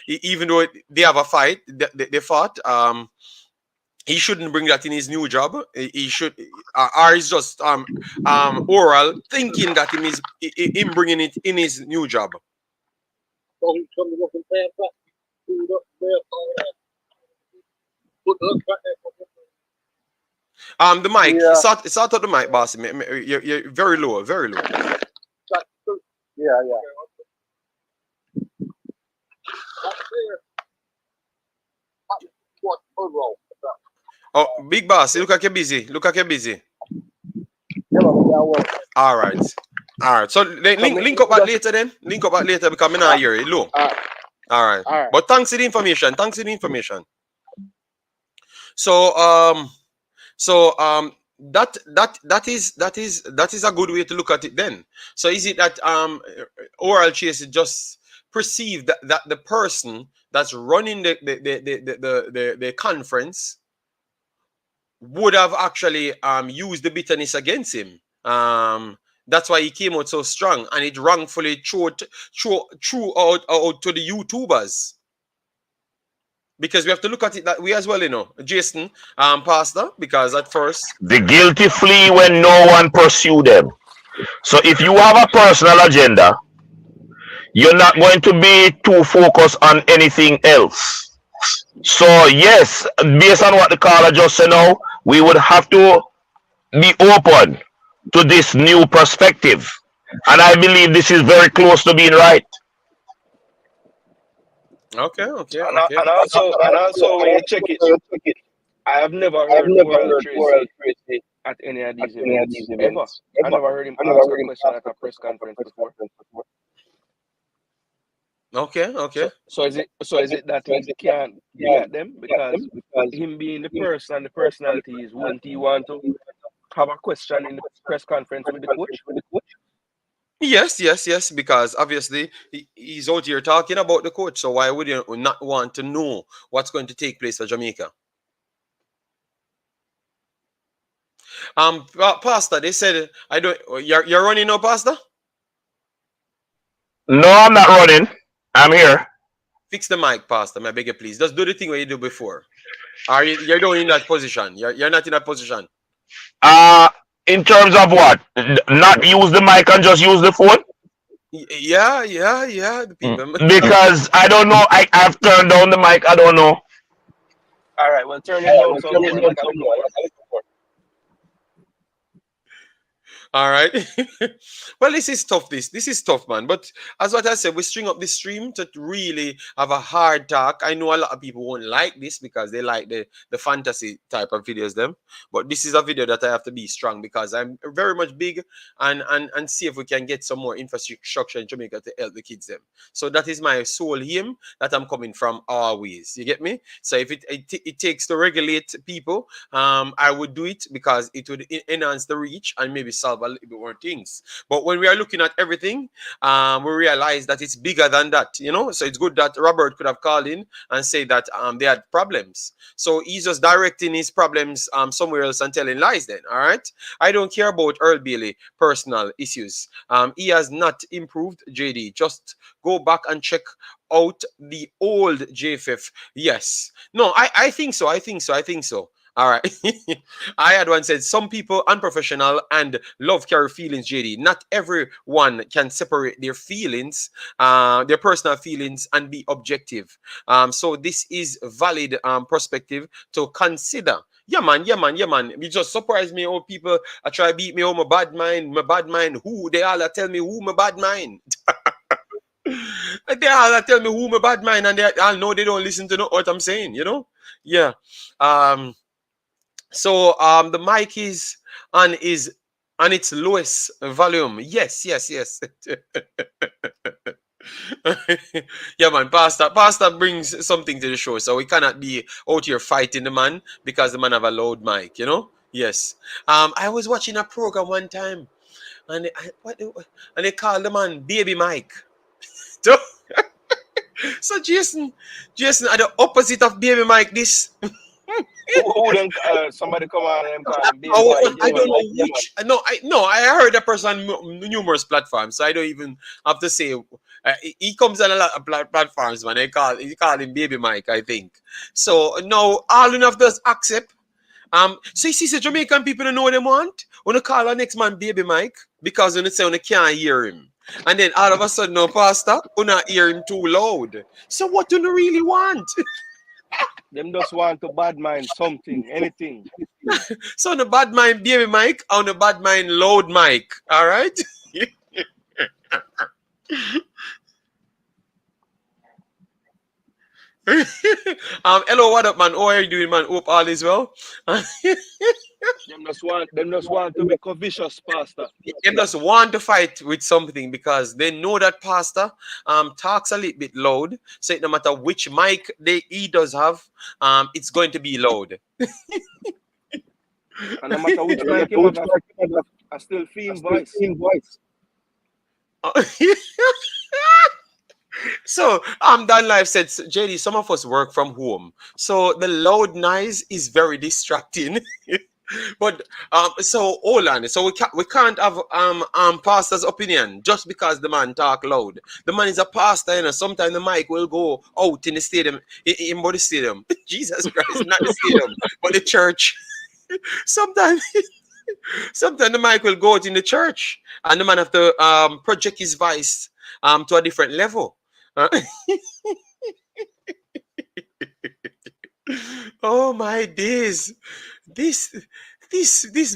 even though they have a fight, they fought. He shouldn't bring that in his new job. He should, or it's just oral thinking that him bringing it in his new job. The mic. Yeah. Start up the mic, boss. You're very low, very low. Yeah. Oh, big boss, look like you're busy. All right. So link up back later then. Link up back later because I'm not hear it low. All right. But thanks for the information. So that is a good way to look at it then. So is it that oral chase just perceived that the person that's running the conference would have actually used the bitterness against him. That's why he came out so strong, and it wrongfully threw out to the YouTubers. Because we have to look at it that way as well, Jason, Pastor, because at first the guilty flee when no one pursue them. So if you have a personal agenda, you're not going to be too focused on anything else. So yes, based on what the caller just said now, we would have to be open to this new perspective. And I believe this is very close to being right. Okay. And also when you check it, I have never heard Oral Tracy at any of these events. Ever. I never heard him ask a question at a press conference before. Okay. So is it that he can't get them because him being the person and the personalities, wouldn't he want to have a question in the press conference with the coach? Yes, because obviously he's out here talking about the coach, so why would you not want to know what's going to take place for Jamaica? Pastor, they said you're running now, Pastor? No, I'm not running. I'm here. Fix the mic, Pastor. I beg you, please. Just do the thing what you do before. Are you're not in that position? You're not in that position. In terms of what? Not use the mic and just use the phone? Yeah. The people. Because I don't know. I've turned down the mic. I don't know. All right, well, turn it down. So all right. Well, this is tough. This is tough, man. But as what I said, we string up the stream to really have a hard talk. I know a lot of people won't like this because they like the fantasy type of videos them. But this is a video that I have to be strong because I'm very much big and see if we can get some more infrastructure in Jamaica to help the kids them. So that is my sole aim that I'm coming from always. You get me? So if it takes to regulate people, I would do it because it would enhance the reach and maybe solve a little bit more things. But when we are looking at everything, we realize that it's bigger than that, so it's good that Robert could have called in and said that they had problems. So he's just directing his problems somewhere else and telling lies then. All right, I don't care about Earl Bailey personal issues. He has not improved. JD, just go back and check out the old JFF. Yes, no, I think so. All right. I had one said some people unprofessional and love carry feelings, JD. Not everyone can separate their feelings, their personal feelings, and be objective. So this is valid perspective to consider. Yeah, man. It just surprised me how people are trying to beat me on my bad mind. Who they all are tell me who my bad mind. They all are tell me who my bad mind, and they all know they don't listen to what I'm saying, Yeah. So the mic is on its lowest volume. Yes. Yeah, man. Pastor brings something to the show, so we cannot be out here fighting the man because the man have a loud mic. Yes. I was watching a program one time, and they called the man Baby Mike. So Jason are the opposite of Baby Mike. This. Who then somebody come on and call him Baby Oh, Mike? I don't know which. No. I heard that person on numerous platforms, so I don't even have to say. He comes on a lot of platforms, man. He call him Baby Mike, I think. So no, all enough does accept. So you see, Jamaican people don't know what they want. When they call our next man Baby Mike because when they say when they can't hear him, and then all of a sudden, no pastor, we not hear him too loud. So what do you really want? Them just want to bad mind something, anything. So on the bad mind Baby Mike, on the bad mind loud Mike. All right. Hello, what up, man? How are you doing, man? Hope all is well. Them just want to be vicious, pastor. Them just want to fight with something because they know that pastor talks a little bit loud. So no matter which mic he does have, it's going to be loud. And no matter which mic he have, I still feel voice. So Dan Live said, JD, some of us work from home, so the loud noise is very distracting. But so hold on, so we can't have pastor's opinion just because the man talk loud. The man is a pastor, you know. Sometimes the mic will go out in the stadium, in the stadium. Jesus Christ, not the stadium, but the church. Sometimes the mic will go out in the church, and the man have to project his voice to a different level. Oh my days. This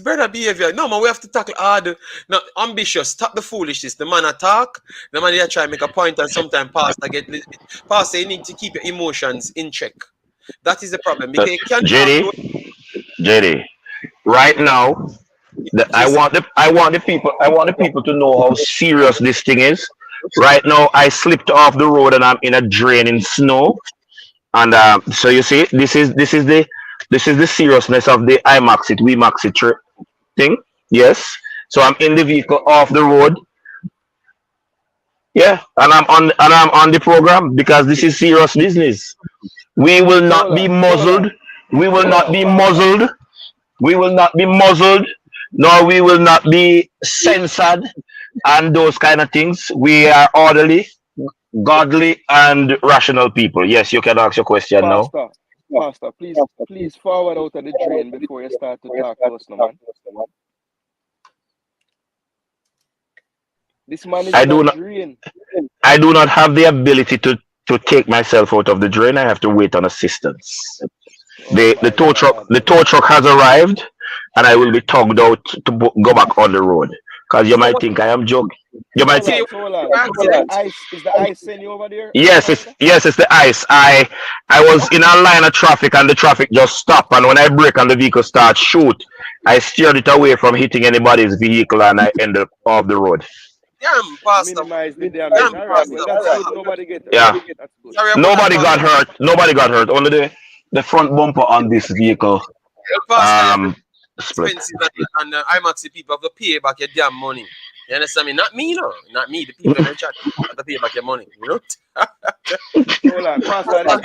brother behavior. No man, we have to tackle hard. No, ambitious. Stop the foolishness. The man attack. The man here try to make a point, and sometimes pastor, you need to keep your emotions in check. That is the problem. Because you can't JD, right now, I want the people to know how serious this thing is. Right now, I slipped off the road and I'm in a drain in snow. And so you see, this is the seriousness of the Imaxit trip thing. Yes. So I'm in the vehicle off the road. Yeah, and I'm on the program because this is serious business. We will not be muzzled. We will not be muzzled. We will not be muzzled, nor we will not be censored and those kind of things. We are orderly, godly, and rational people. Yes, you can ask your question now. Pastor, please forward out of the drain before you start to talk to us, no man. This man is in a drain. I do not have the ability to take myself out of the drain. I have to wait on assistance. The tow truck has arrived, and I will be tugged out to go back on the road. Because you might think I am joking. You might think. Is the ice sending you over there? Yes, it's the ice. I was in a line of traffic, and the traffic just stopped. And when I brake and the vehicle starts shoot, I steered it away from hitting anybody's vehicle, and I ended up off the road. Damn, pastor. Minimize the damage. That's good. Nobody get hurt. Yeah. Nobody got hurt. Nobody got hurt. Only the front bumper on this vehicle. Split. And Imaxit people have to pay back your damn money. You understand me? Not me, no. Not me. The people in the chat have to pay back your money. You know? Hold on, pastor. At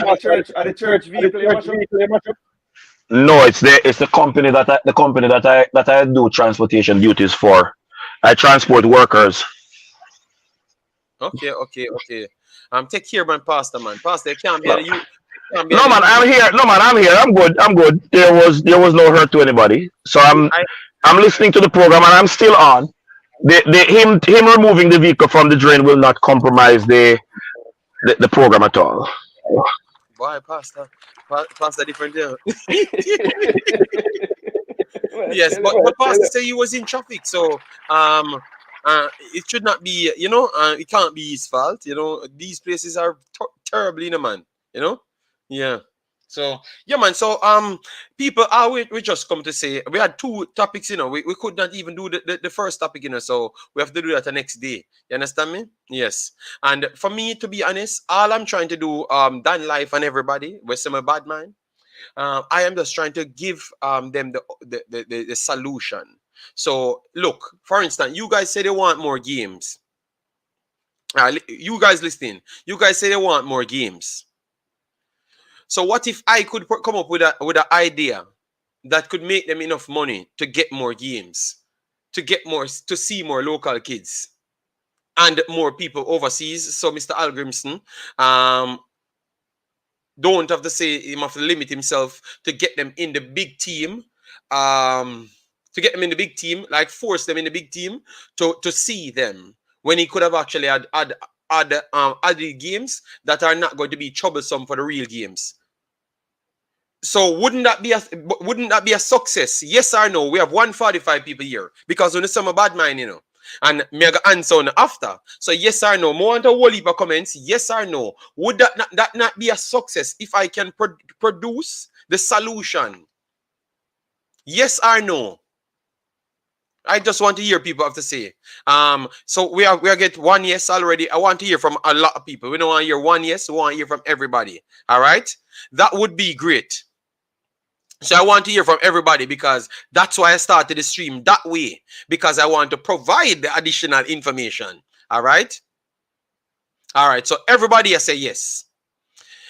the church vehicle, no, it's the company that I do transportation duties for. I transport workers. Okay. Take care, man, pastor, man. Pastor, you can't be you. No man, I'm here. I'm good. There was no hurt to anybody. So I'm listening to the program and I'm still on. Him removing the vehicle from the drain will not compromise the program at all. Boy, pastor different there. Yes, but pastor say he was in traffic, so it should not be, it can't be his fault. These places are terribly, man. Yeah. So yeah, man. So people we just come to say we had two topics. We could not even do the first topic. So we have to do that the next day. You understand me? Yes. And for me, to be honest, all I'm trying to do, Dan Life and everybody, with some bad mind, I am just trying to give them the solution. So look, for instance, you guys say they want more games. You guys listening, you guys say they want more games. So what if I could come up with an idea that could make them enough money to get more games, to see more local kids and more people overseas? So Mr. Algrimson don't have to say him have to limit himself to get them in the big team. Like force them in the big team to see them, when he could have actually had other games that are not going to be troublesome for the real games. So wouldn't that be a success? Yes or no? We have 145 people here because when some bad mind, and me I go answer on after. So yes or no? More on the whole heap of comments. Yes or no? Would that not be a success if I can produce the solution? Yes or no? I just want to hear people have to say. So we are get one yes already. I want to hear from a lot of people. We don't want to hear one yes. We want to hear from everybody. All right, that would be great. So I want to hear from everybody because that's why I started the stream that way, because I want to provide the additional information. All right. All right. So everybody has say yes.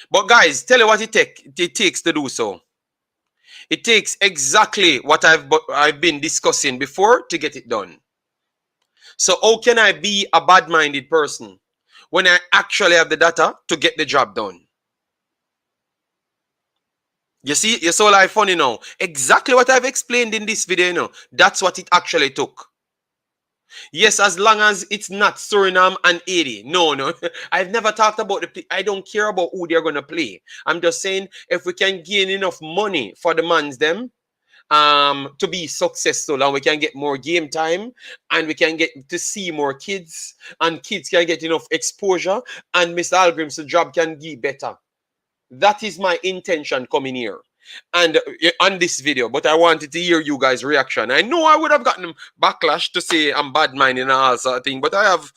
But guys, tell you what it takes to do so. It takes exactly what I've been discussing before to get it done. So how can I be a bad-minded person when I actually have the data to get the job done? You see, you're so like funny now. Exactly what I've explained in this video, that's what it actually took. Yes, as long as it's not Suriname and Haiti. No. I've never talked about I don't care about who they're going to play. I'm just saying if we can gain enough money for the mans them to be successful, and we can get more game time, and we can get to see more kids, and kids can get enough exposure, and Mr. Algrim's job can be better. That is my intention coming here and on this video. But I wanted to hear you guys' reaction. I know I would have gotten backlash to say I'm bad minded and all sort of thing, but I have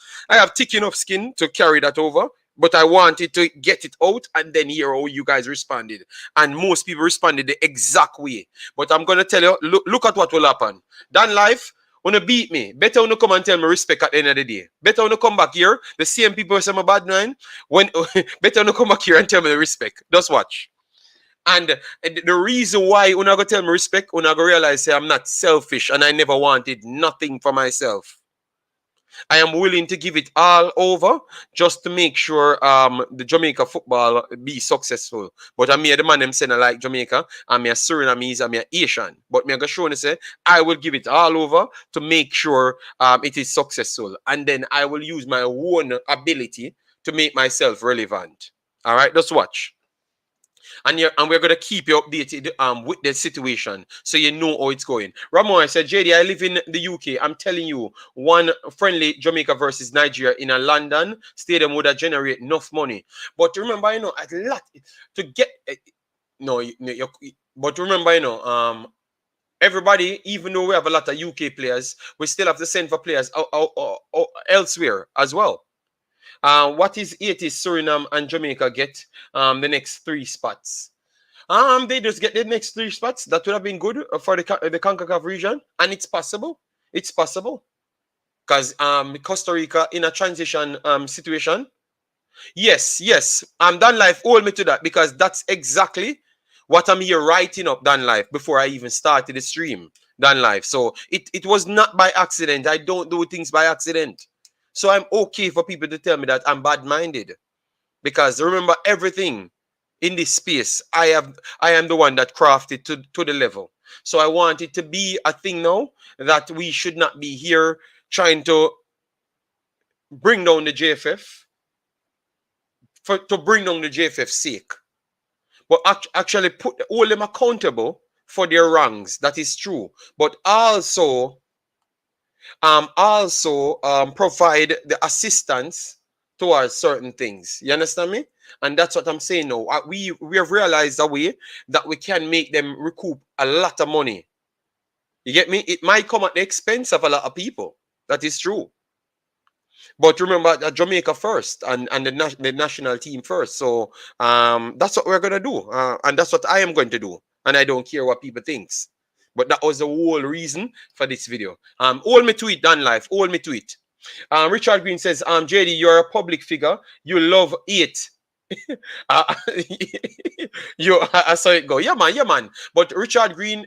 thick enough skin to carry that over. But I wanted to get it out and then hear how you guys responded. And most people responded the exact way. But I'm gonna tell you, look at what will happen. Dan Life, wanna beat me. Better wanna come and tell me respect at the end of the day. Better wanna come back here. The same people say I'm a bad man. Better wanna come back here and tell me the respect. Just watch. And the reason why you're not gonna tell me respect, you're not gonna realize I'm not selfish and I never wanted nothing for myself. I am willing to give it all over just to make sure the Jamaica football be successful. But I'm the man them saying I like Jamaica. I'm a Surinamese, I'm a Asian. But me I go show and say I will give it all over to make sure it is successful. And then I will use my own ability to make myself relevant. All right, just watch. And we're going to keep you updated with the situation so you know how it's going. Ramon, I said, JD, I live in the UK. I'm telling you, one friendly Jamaica versus Nigeria in a London stadium would have generated enough money. But remember, a lot to get... but remember, everybody, even though we have a lot of UK players, we still have to send for players elsewhere as well. What is Haiti, Suriname, and Jamaica get the next 3 spots? They just get the next 3 spots. That would have been good for the Concacaf region, and it's possible. It's possible because Costa Rica in a transition situation. Yes. Dan Life, hold me to that because that's exactly what I'm here writing up. Dan Life before I even started the stream. Dan Life. So it was not by accident. I don't do things by accident. So I'm okay for people to tell me that I'm bad-minded. Because remember, everything in this space, I am the one that crafted to the level. So I want it to be a thing now that we should not be here trying to bring down the JFF to bring down the JFF's sake. But actually hold them accountable for their wrongs. That is true. But also provide the assistance towards certain things. You understand me? And that's what I'm saying now. We have realized a way that we can make them recoup a lot of money. You get me? It might come at the expense of a lot of people. That is true. But remember that Jamaica first and the national team first. So that's what we're going to do. And that's what I am going to do. And I don't care what people think. But that was the whole reason for this video. Hold me to it, Dan Life. Hold me to it. Richard Green says, JD, you're a public figure. You love it. uh, I saw it go. Yeah, man. But Richard Green,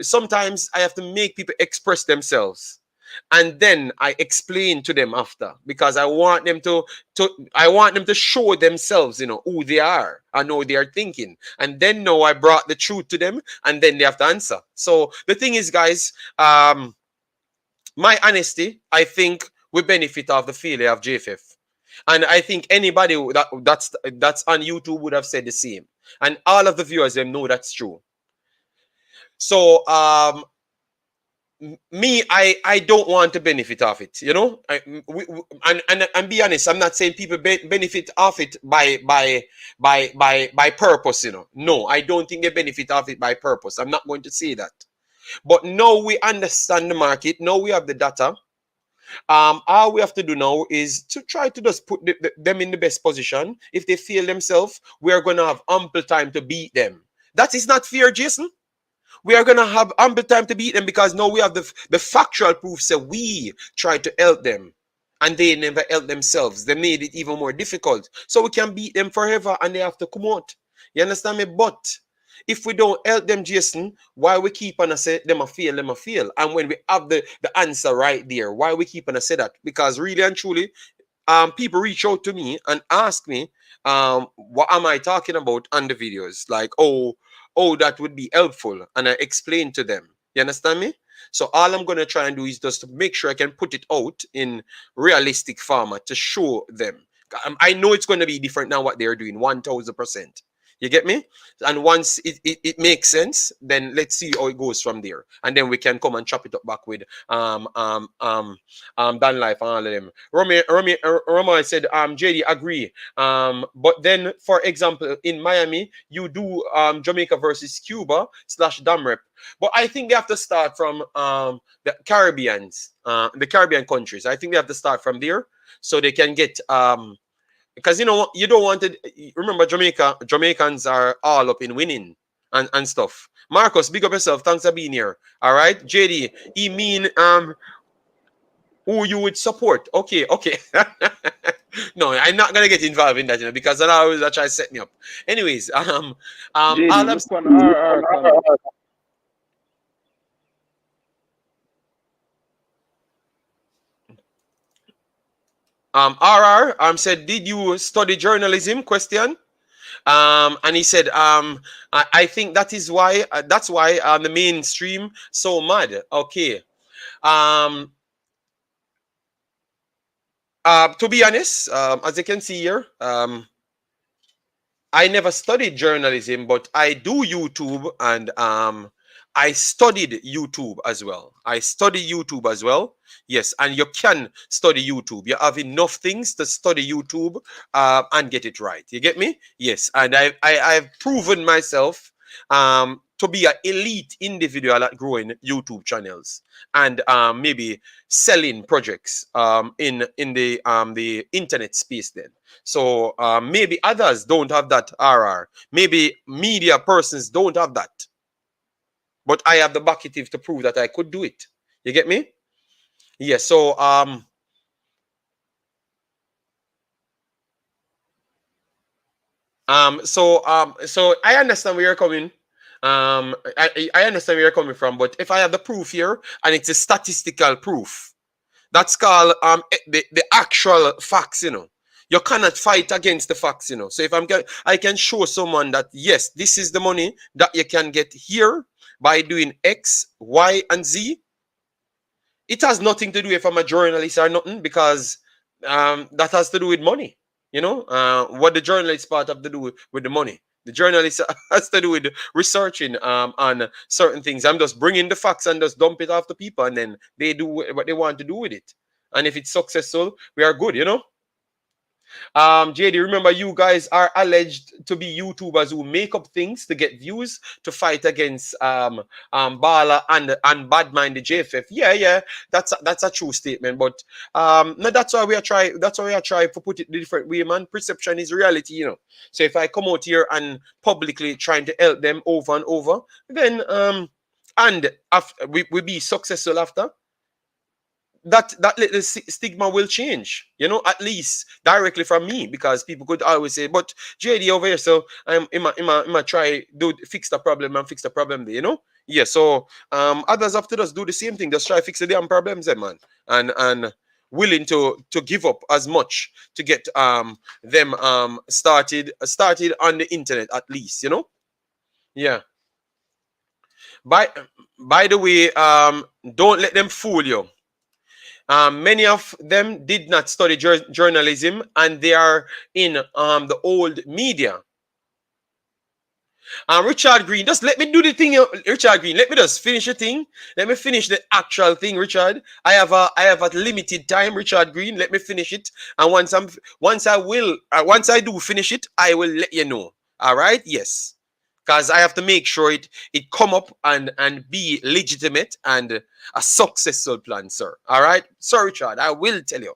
sometimes I have to make people express themselves. And then I explain to them after, because I want them to show themselves, who they are and how they are thinking. And then now I brought the truth to them, and then they have to answer. So the thing is, guys, my honesty, I think we benefit of the failure of JFF. And I think anybody that's on YouTube would have said the same. And all of the viewers, them know that's true. So me, I don't want to benefit off it, and be honest, I'm not saying people benefit off it by purpose, No, I don't think they benefit off it by purpose. I'm not going to say that. But now we understand the market. Now we have the data. All we have to do now is to try to just put them in the best position. If they fail themselves, we are going to have ample time to beat them. That is not fair, Jason. We are going to have ample time to beat them because now we have the factual proof. So we try to help them and they never help themselves. They made it even more difficult. So we can beat them forever and they have to come out. You understand me? But if we don't help them, Jason, why we keep on say them a fail? And when we have the answer right there, why we keep on say that? Because really and truly, people reach out to me and ask me, what am I talking about on the videos? Like, oh, that would be helpful. And I explain to them. You understand me? So all I'm going to try and do is just to make sure I can put it out in realistic format to show them. I know it's going to be different now what they're doing, 1000%. You get me? And once it makes sense, then let's see how it goes from there. And then we can come and chop it up back with Dan Life and all of them. Romy said, JD, agree. But then, for example, in Miami, you do Jamaica versus Cuba / Damrep. But I think they have to start from the Caribbean countries. I think they have to start from there so they can get because you don't want to remember Jamaicans are all up in winning and stuff. Marcus, big up yourself. Thanks for being here. All right, JD. He mean who you would support? Okay. No, I'm not gonna get involved in that, because that always try to set me up. Anyways, JD, all look on RR comment. RR said, did you study journalism? Question. And he said, I think that's why the mainstream so mad. Okay. To be honest, as you can see here, I never studied journalism, but I do YouTube and I studied YouTube as well. Yes, and you can study YouTube. You have enough things to study YouTube and get it right. You get me? Yes, and I've proven myself to be an elite individual at growing YouTube channels and maybe selling projects in the internet space then. So maybe others don't have that RR. Maybe media persons don't have that. But I have the bucketive to prove that I could do it. You get me? Yes. So so I understand where you're coming. I understand where you're coming from, but if I have the proof here and it's a statistical proof, that's called the actual facts, You cannot fight against the facts, So if I can show someone that yes, this is the money that you can get here by doing X, Y, and Z. It has nothing to do if I'm a journalist or nothing, because that has to do with money. What the journalist part have to do with the money. The journalist has to do with researching on certain things. I'm just bringing the facts and just dump it off the people, and then they do what they want to do with it. And if it's successful, we are good, JD, remember, you guys are alleged to be YouTubers who make up things to get views to fight against Bala and Badman the JFF. Yeah, that's a true statement. But no, that's why we are trying to put it the different way, man. Perception is reality, So if I come out here and publicly trying to help them over and over, then and we be successful after, that little stigma will change, you know, at least directly from me, because people could always say, but JD over here, so I'm try do fix the problem and fix the problem there, you know. Yeah, so others have to just do the same thing, just try fix the damn problems there, man, and willing to give up as much to get them started on the internet at least, you know. Yeah. By the way, don't let them fool you. Many of them did not study journalism, and they are in the old media. Richard Green, just let me do the thing, Richard Green. Let me just finish the thing. Let me finish the actual thing, Richard. I have a limited time, Richard Green. Let me finish it, and once I do finish it, I will let you know. All right? Yes, because I have to make sure it come up and be legitimate and a successful plan, sir. All right, sir Richard, I will tell you.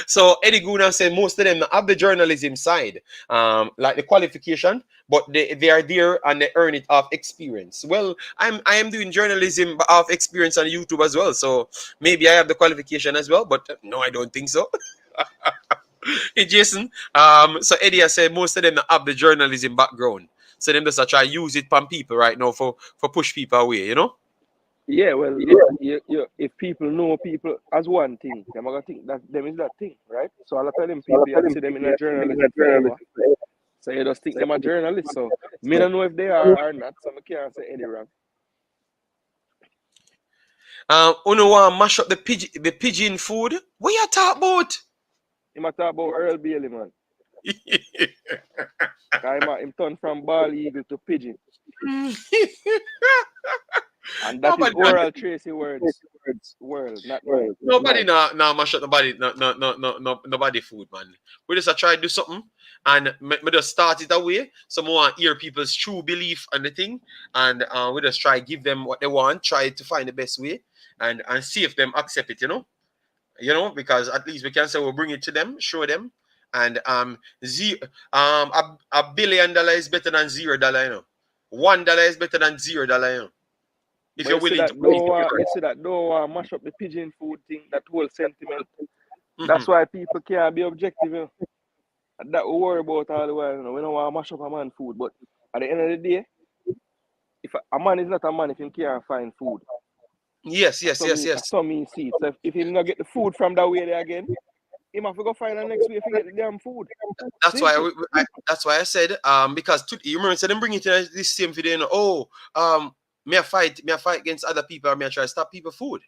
So Eddie Guna said most of them have the journalism side, like the qualification, but they are there and they earn it off experience. Well, I am doing journalism off experience on YouTube as well, so maybe I have the qualification as well, but no, I don't think so. Hey Jason, so Eddie has said most of them have the journalism background, so them just try use it from people right now for push people away, you know. Yeah, well, you, if people know people as one thing, they're gonna think that them is that thing, right? So I'll tell them people you see them in a journalism forever. So you just think them a journalist. So me don't know if they are or not, so I can't say any wrong. Uno want mash up the pigeon food. What you talk about? You might talk about Earl Bailey, man. Him turn from bald eagle to pigeon. And that is oral Tracy words world, not mine. Nobody now mash up nobody nobody food, man. We just try to do something and we just start it away. So we want to hear people's true belief on the thing, and we just try to give them what they want, try to find the best way and see if them accept it, you know, because at least we can say we'll bring it to them, show them, and $1 billion is better than $0, you know. $1 is better than $0, you know. If you're willing to you see that don't mash up the pigeon food thing, that whole sentiment. That's why people can't be objective, you know. That we worry about all the while, you know. We don't want to mash up a man food, but at the end of the day, if a man is not a man if he can't find food. Yes. So me see it. So if he not get the food from that way there again, he have to go find the next way if he get the damn food. That's why that's why I said because you remember said them bring it in this same video, you know, me I fight against other people, or me I try to stop people food.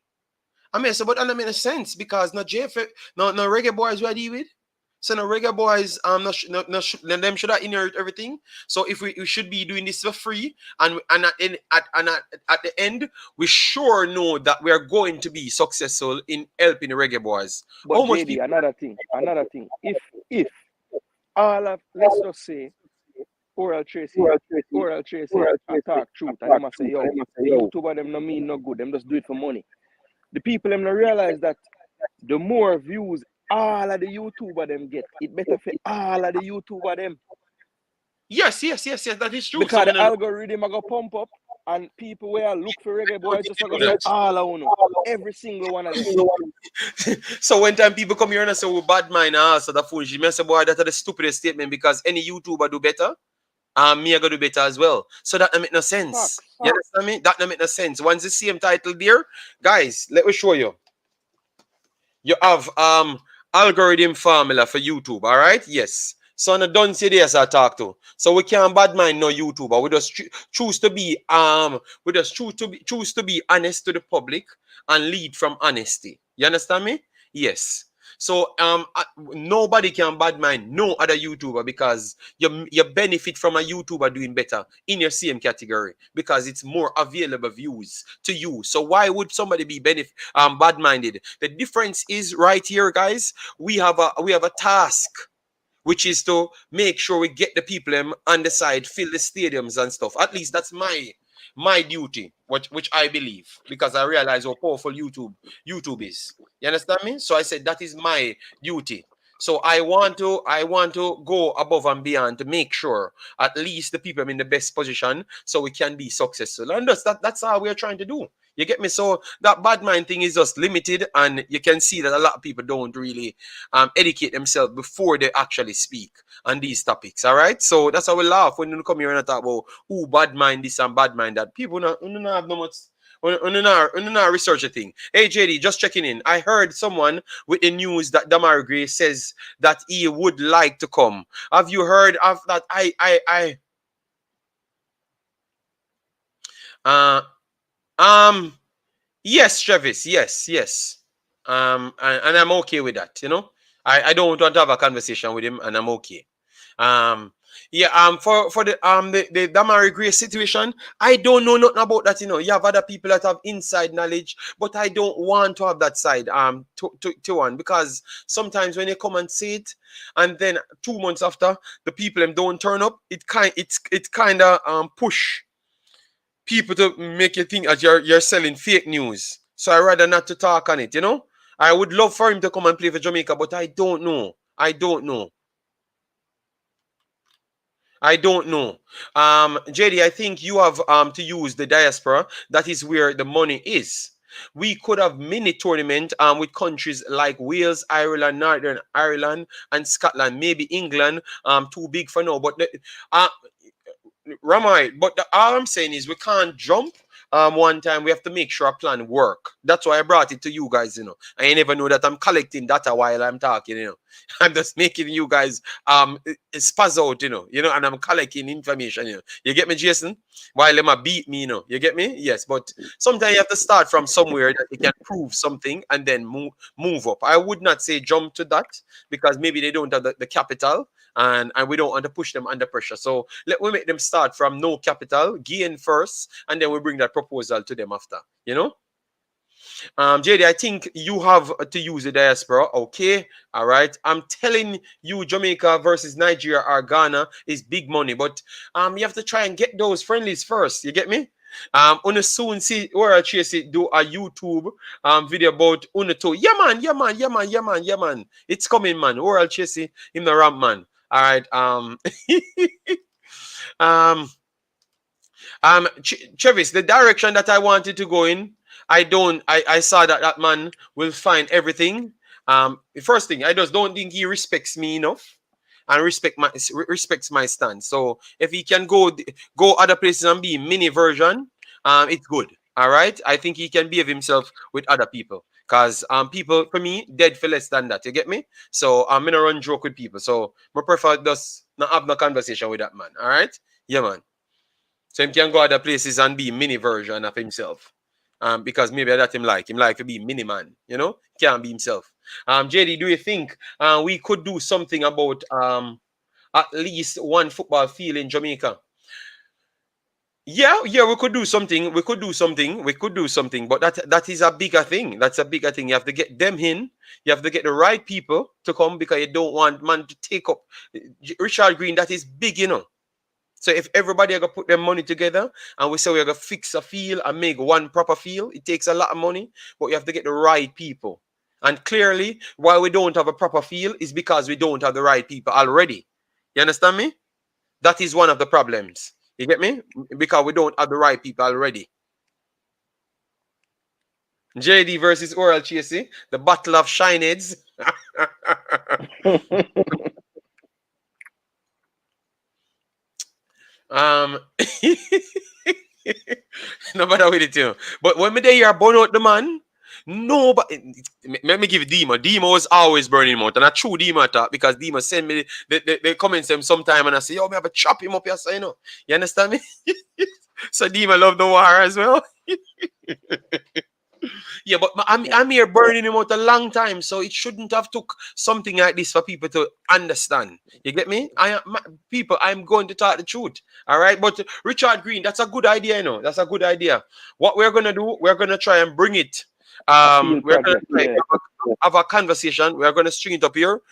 I mean, so but that makes sense because no JFF, no Reggae Boyz we deal with. So no Reggae Boyz them should have inherit everything. So if we should be doing this for free, and at the end we sure know that we are going to be successful in helping the Reggae Boyz. But JD, another thing. If all of, let's just say, Oral Tracy talk truth, and them say, yo, YouTuber them no mean no good, them just do it for money. The people them no realize that the more views all of the YouTuber them get, it better for all of the YouTuber them. Yes, that is true. Because the algorithm are gonna pump up, and people where look for Reggae Boyz just gonna say all of them, every single one of them. So when time people come here and say, "Oh, bad mind," so the foolish, you say, "Boy, that's the stupidest statement," because any YouTuber do better. Me I gotta do better as well. So that don't make no sense. You understand me? That don't make no sense. Once the same title there, guys, let me show you. You have algorithm formula for YouTube, all right? Yes. So I don't say this I talk to. So we can't bad mind no YouTuber. We just choose to be choose to be honest to the public and lead from honesty. You understand me? Yes. So nobody can bad mind no other YouTuber because you benefit from a YouTuber doing better in your same category because it's more available views to you. So why would somebody be bad minded? The difference is right here, guys. We have a task, which is to make sure we get the people on the side, fill the stadiums and stuff. At least that's my duty, which I believe, because I realize how powerful YouTube is. You understand me? So I said that is my duty. So I want to go above and beyond to make sure at least the people are in the best position so we can be successful. And that's how we're trying to do. You get me? So that bad mind thing is just limited, and you can see that a lot of people don't really educate themselves before they actually speak on these topics. All right, so that's how we laugh when you come here and talk about who bad mind this and bad mind that. People don't have no much. Not research a thing. Hey JD, just checking in. I heard someone with the news that Amari'i says that he would like to come. Have you heard of that? Yes, Travis. Yes. And I'm okay with that. You know, I don't want to have a conversation with him, and I'm okay. For the Amari'i situation, I don't know nothing about that. You know, you have other people that have inside knowledge, but I don't want to have that side to one, because sometimes when you come and say it, and then 2 months after the people them don't turn up, it kind of push people to make you think that you're selling fake news. So I rather not to talk on it. You know, I would love for him to come and play for Jamaica, but I don't know. JD, I think you have to use the diaspora. That is where the money is. We could have mini tournament with countries like Wales, Ireland, Northern Ireland, and Scotland. Maybe England too big for now. But Ramai, but all I'm saying is we can't jump one time. We have to make sure our plan work. That's why I brought it to you guys, you know. I never know that I'm collecting data while I'm talking, you know. I'm just making you guys spaz out, you know, and I'm collecting information, you know. You get me, Jason? While them beat me, you know. You get me? Yes, but sometimes you have to start from somewhere that you can prove something and then move up. I would not say jump to that, because maybe they don't have the capital, and we don't want to push them under pressure. So let we make them start from no capital, gain first, and then we bring that proposal to them after, you know. JD, I think you have to use the diaspora. Okay, all right. I'm telling you, Jamaica versus Nigeria or Ghana is big money, but you have to try and get those friendlies first. You get me? Una soon see World Chase do a YouTube video about Unato. Yeah man. It's coming, man. World Chase in the ramp, man. All right. Travis, the direction that I wanted to go in, I saw that man will find everything. The first thing, I just don't think he respects me enough and respects my stance. So if he can go other places and be mini version, it's good. All right. I think he can behave himself with other people. Because people, for me, dead for less than that. You get me? So I'm gonna run joke with people. So I prefer just not have no conversation with that man. All right? Yeah, man. So he can go other places and be mini version of himself. Because maybe that him like to be mini man, you know, can't be himself. JD, do you think we could do something about at least one football field in Jamaica? Yeah, we could do something. But that is a bigger thing. That's a bigger thing. You have to get them in. You have to get the right people to come, because you don't want man to take up Richard Green. That is big, you know. So if everybody are gonna put their money together and we say we're gonna fix a field and make one proper field, it takes a lot of money, but you have to get the right people. And clearly, why we don't have a proper field is because we don't have the right people already. You understand me? That is one of the problems. You get me? Because we don't have the right people already. JD versus Oral Chasey, the battle of shineheads. No matter with it, you know. But when me there hear burn out the man, no, but let me give you Dima. Dima was always burning him out, and I true Dima talk, because Dima send me the comments them sometime, and I say, yo, me have to chop him up here, so you know. You understand me? So Dima love the war as well. Yeah, but I'm here burning him out a long time, so it shouldn't have took something like this for people to understand. You get me? I'm going to talk the truth. All right, but Richard Green, that's a good idea, you know. That's a good idea. What we're gonna do, we're gonna try and bring it. We're gonna have a conversation. We're gonna string it up here.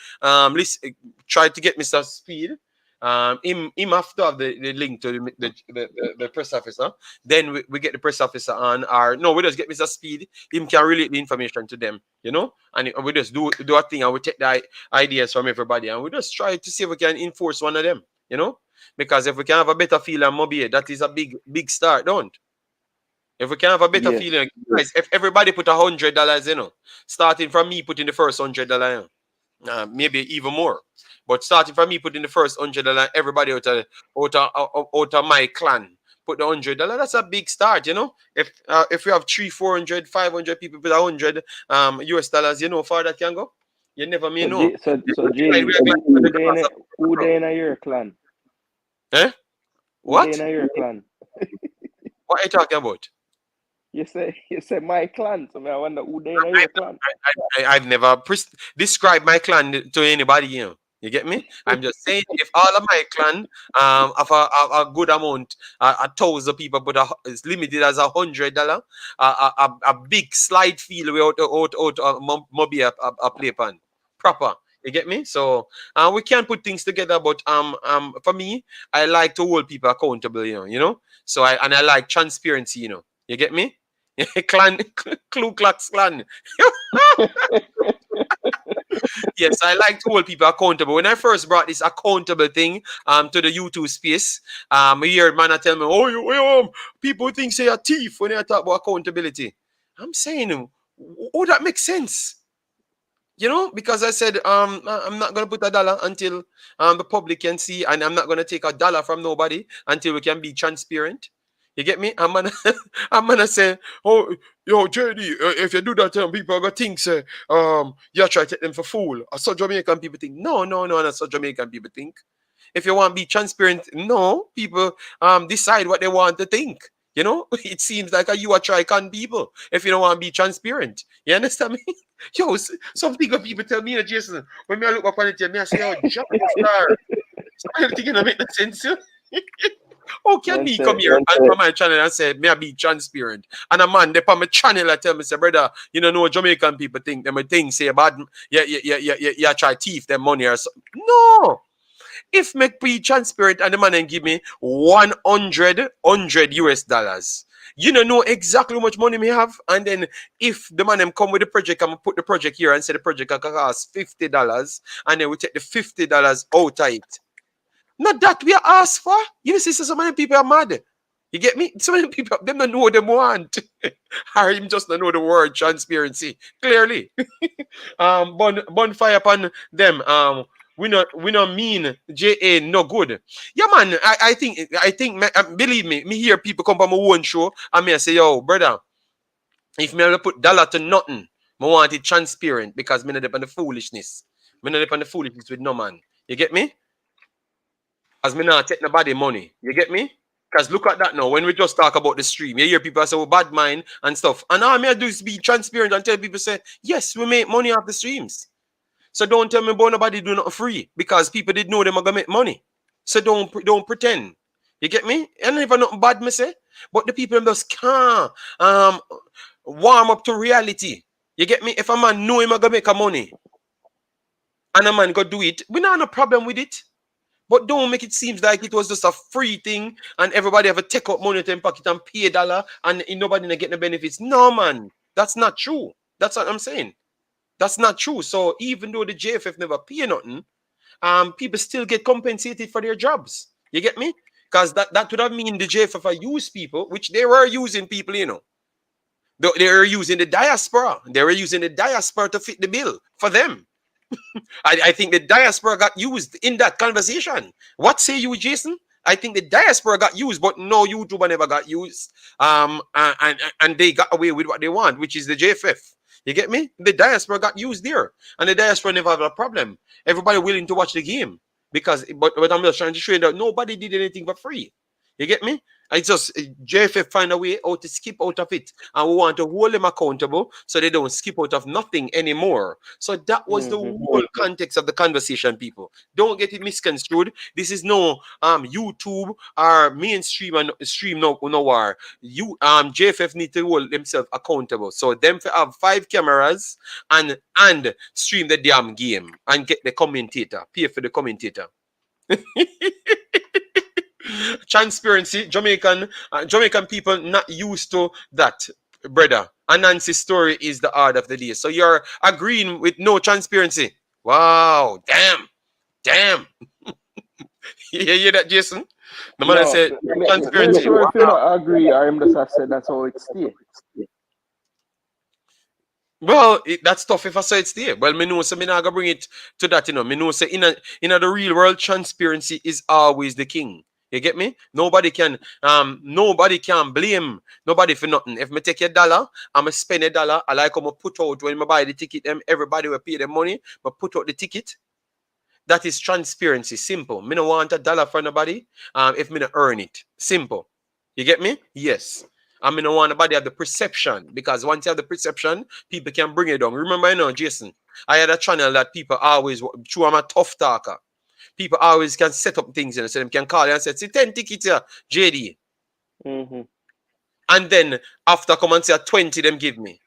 Try to get Mr. Speed. Him have to have the link to the press officer. Then we get the press officer on. Or no, we just get Mr. Speed. Him can relate the information to them, you know. And we just do a thing, and we take the ideas from everybody, and we just try to see if we can enforce one of them, you know. Because if we can have a better feel and Mobier, that is a big start, don't? If we can have a better Yes. feeling, guys, if everybody put $100, you know, starting from me putting the first $100, maybe even more. But starting from me putting the first $100, everybody out of my clan put the $100. That's a big start, you know. If we have 300, 400, 500 people put $100 US dollars, you know, far that can go. You never may know. So Jay, who they in your clan? Eh? What? What? Who they in your clan? What are you talking about? You say my clan. So I wonder who they in your clan. I've never described my clan to anybody, you know. You get me? I'm just saying, if all of my clan of a good amount, 1,000 people, but it's limited as $100, a big slide feel without maybe a play pan proper. You get me? So we can put things together, but for me, I like to hold people accountable, you know. So I like transparency, you know. You get me? Clan, Ku Klux Klan. Yes, I like to hold people accountable. When I first brought this accountable thing to the YouTube space, I heard man tell me, oh, people think say a thief when they talk about accountability. I'm saying, oh, that makes sense. You know, because I said I'm not gonna put $1 until the public can see, and I'm not gonna take $1 from nobody until we can be transparent. You get me? I'm gonna say, oh, yo, JD, if you do that, people are gonna think, say, you try to take them for fool. That's what Jamaican people think. No, that's what Jamaican people think. If you want to be transparent, no, people decide what they want to think. You know, it seems like you are try con people if you don't want to be transparent. You understand me? Yo, some people tell me, Jason, when I look up on it, I say, oh, John Star. So I'm thinking, make no sense. How can me come here on my channel and say, may I be transparent? And a man, they on my channel, I tell me, say, brother, you know, Jamaican people think, them think, say, bad, yeah, try thief them money or something. No. If make be transparent and the man and give me 100 US dollars, you know exactly how much money me have. And then if the man come with the project, I'm gonna put the project here and say the project can cost $50, and then we take the $50 out of it. Not that we are asked for. You see, so many people are mad. You get me? So many people, them don't know what they want. Or him just don't know the word transparency. Clearly. Bonfire upon them. We not mean JA no good. Yeah, man. I think believe me hear people come from my own show and me I say, yo, brother, if me put $1 to nothing, I want it transparent because me not depend on the foolishness. Me not depend on the foolishness with no man. You get me? As me not take nobody money. You get me? Because look at that now. When we just talk about the stream, you hear people say, oh, bad mind and stuff. And all me do is be transparent and tell people, say, yes, we make money off the streams. So don't tell me about nobody do nothing free. Because people did know them are going to make money. So don't pretend. You get me? And if nothing bad, me say. But the people just can't warm up to reality. You get me? If a man know him are going to make a money and a man go do it, we don't have no problem with it. But don't make it seem like it was just a free thing and everybody have to take out money to their pocket and pay $1 and nobody not get the benefits. No, man. That's not true. That's what I'm saying. That's not true. So even though the JFF never pay nothing, people still get compensated for their jobs. You get me? Because that would have mean the JFF are use people, which they were using people, you know. They were using the diaspora. They were using the diaspora to fit the bill for them. I think the diaspora got used in that conversation. What say you, Jason? I think the diaspora got used, but no YouTuber never got used. And they got away with what they want, which is the JFF. You get me? The diaspora got used there, and the diaspora never have a problem. Everybody willing to watch the game because, but I'm just trying to show you that nobody did anything for free. You get me? It's just JFF find a way out to skip out of it, and we want to hold them accountable so they don't skip out of nothing anymore. So that was the whole context of the conversation, people. Don't get it misconstrued. This is no YouTube or mainstream and stream nowhere. JFF need to hold themselves accountable. So them have 5 cameras and stream the damn game and get the commentator, pay for the commentator. Transparency, Jamaican people not used to that, brother. Anansi's story is the art of the day. So you're agreeing with no transparency. Wow, damn. You hear that, Jason? The man said I'm transparency. sure if you don't agree, I'm just I said that's how it stays. Well, that's tough if I say it's there. Well, me know so me not gonna bring it to that, you know. Me know say in the real world, transparency is always the king. You get me? Nobody can blame nobody for nothing. If me take $1, I'ma spend $1. I like how I put out when I buy the ticket, everybody will pay the money, but put out the ticket. That is transparency. Simple. Me no want $1 for nobody. If me no earn it. Simple. You get me? Yes. I mean, I want nobody have the perception, because once you have the perception, people can bring it down. Remember, you know, Jason, I had a channel that people always, true, I'm a tough talker. People always can set up things, you know, so them can call you and say, see 10 tickets here, JD. And then after come and say 20, them give me.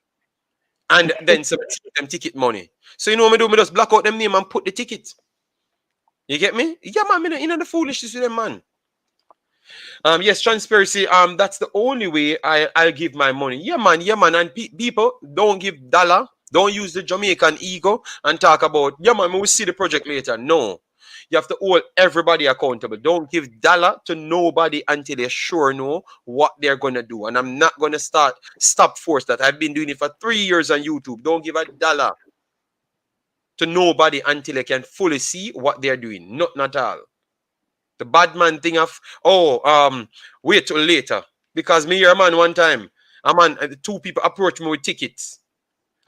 And then some them ticket money. So you know what I do? Me just block out them name and put the ticket. You get me? Yeah, man, you know the foolishness with them, man. Yes, transparency. That's the only way I'll give my money. Yeah, man. And people don't give dollar. Don't use the Jamaican ego and talk about, yeah, man, we'll see the project later. No. You have to hold everybody accountable. Don't give dollar to nobody until they sure know what they're gonna do. And I'm not gonna stop force that. I've been doing it for 3 years on YouTube. Don't give $1 to nobody until they can fully see what they're doing. Not at all. The bad man thing of, wait till later. Because me hear a man one time, two people approached me with tickets.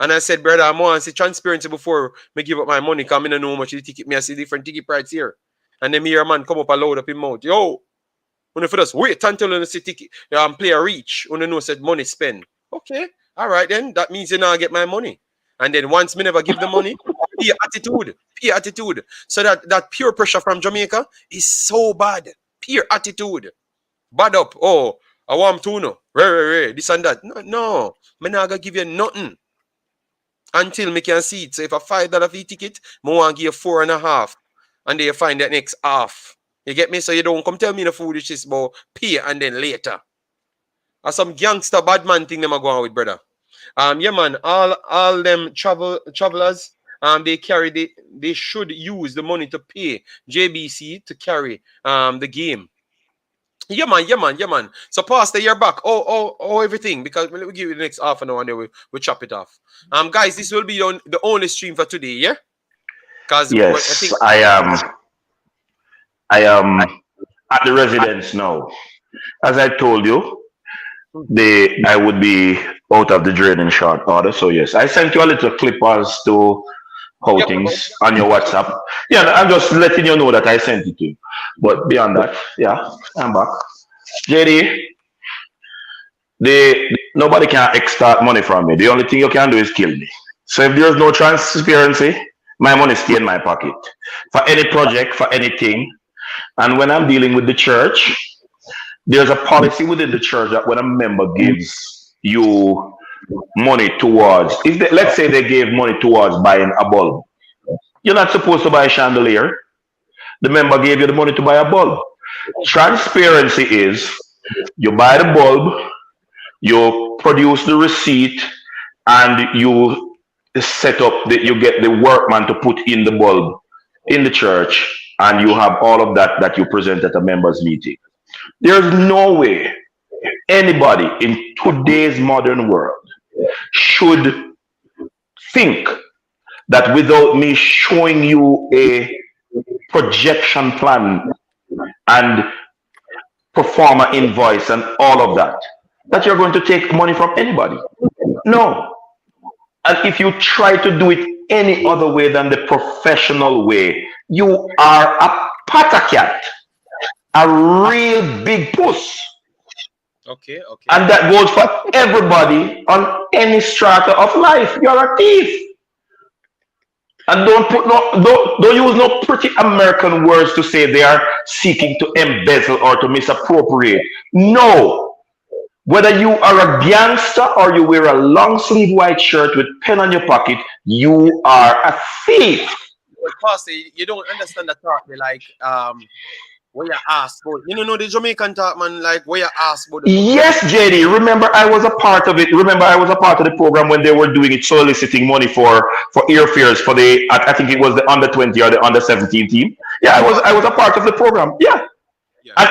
And I said, brother, I want to see transparency before me give up my money, because I don't know how much the ticket. Me I see different ticket price here. And then me hear a man come up and load up his mouth. Yo, when you just wait until you see ticket, play a reach, when you know said money spend. Okay, all right then. That means you now get my money. And then once me never give the money, pay attitude. So that pure pressure from Jamaica is so bad. Pure attitude. Bad up. Oh, I want to know. This and that. No. Me not gonna give you nothing until me can see it. So if a $5 fee ticket, I want to give you 4.5. And then you find that next half. You get me? So you don't come tell me the foolishness about pay and then later. Or some gangster bad man thing them are going with, brother. Yeah, man, all them travelers, they should use the money to pay JBC to carry the game. Yeah, man. So Pastor, you're back. Oh, everything, because we'll give you the next half an hour and then we'll chop it off. Guys, this will be the only stream for today, yeah? Because yes, I am at the residence now. As I told you, I would be out of the drain in short order. So yes, I sent you a little clip as to how things on your WhatsApp. Yeah, I'm just letting you know that I sent it to you. But beyond that, yeah, I'm back. JD, nobody can extort money from me. The only thing you can do is kill me. So if there's no transparency, my money stay in my pocket for any project, for anything. And when I'm dealing with the church, there's a policy within the church that when a member gives you money towards, let's say they gave money towards buying a bulb, you're not supposed to buy a chandelier. The member gave you the money to buy a bulb. Transparency is you buy the bulb, you produce the receipt, and you set up you get the workman to put in the bulb in the church, and you have all of that you present at a members meeting. There's no way anybody in today's modern world should think that without me showing you a projection plan and performer invoice and all of that you're going to take money from anybody. No. And if you try to do it any other way than the professional way, you are a patacat. A real big puss. Okay. And that goes for everybody on any strata of life. You're a thief. And don't use no pretty American words to say they are seeking to embezzle or to misappropriate. No. Whether you are a gangster or you wear a long sleeve white shirt with pen on your pocket, you are a thief. But Pastor, you don't understand the thought. They like where you ask about, you know the Jamaican talk, man, like where you ask about. Yes, JD. Remember, I was a part of it. Remember, I was a part of the program when they were doing it, soliciting money for airfares for I think it was the under 20 or the under 17 team. Yeah, I was a part of the program. Yeah. And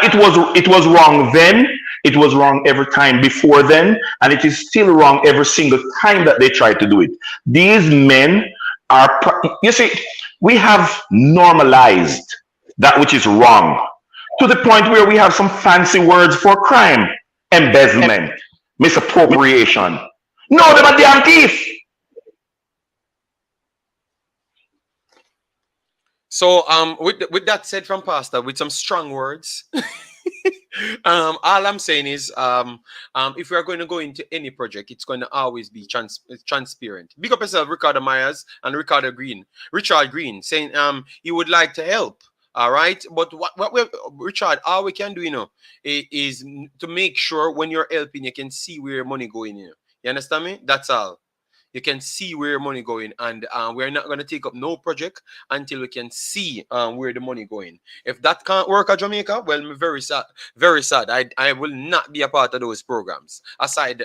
it was wrong then, it was wrong every time before then, and it is still wrong every single time that they try to do it. These men are, you see, we have normalized that which is wrong to the point where we have some fancy words for crime: embezzlement, misappropriation. No, they're a damn thief. So with that said from Pastor, with some strong words, all I'm saying is if we are going to go into any project, it's going to always be transparent. Big up yourself, Ricardo Myers and Richard Green, saying he would like to help. All right, but Richard, all we can do, is to make sure when you're helping, you can see where your money going. You understand me? That's all. You can see where your money going, and we're not going to take up no project until we can see where the money going. If that can't work at Jamaica, well, I'm very sad. Very sad. I will not be a part of those programs, aside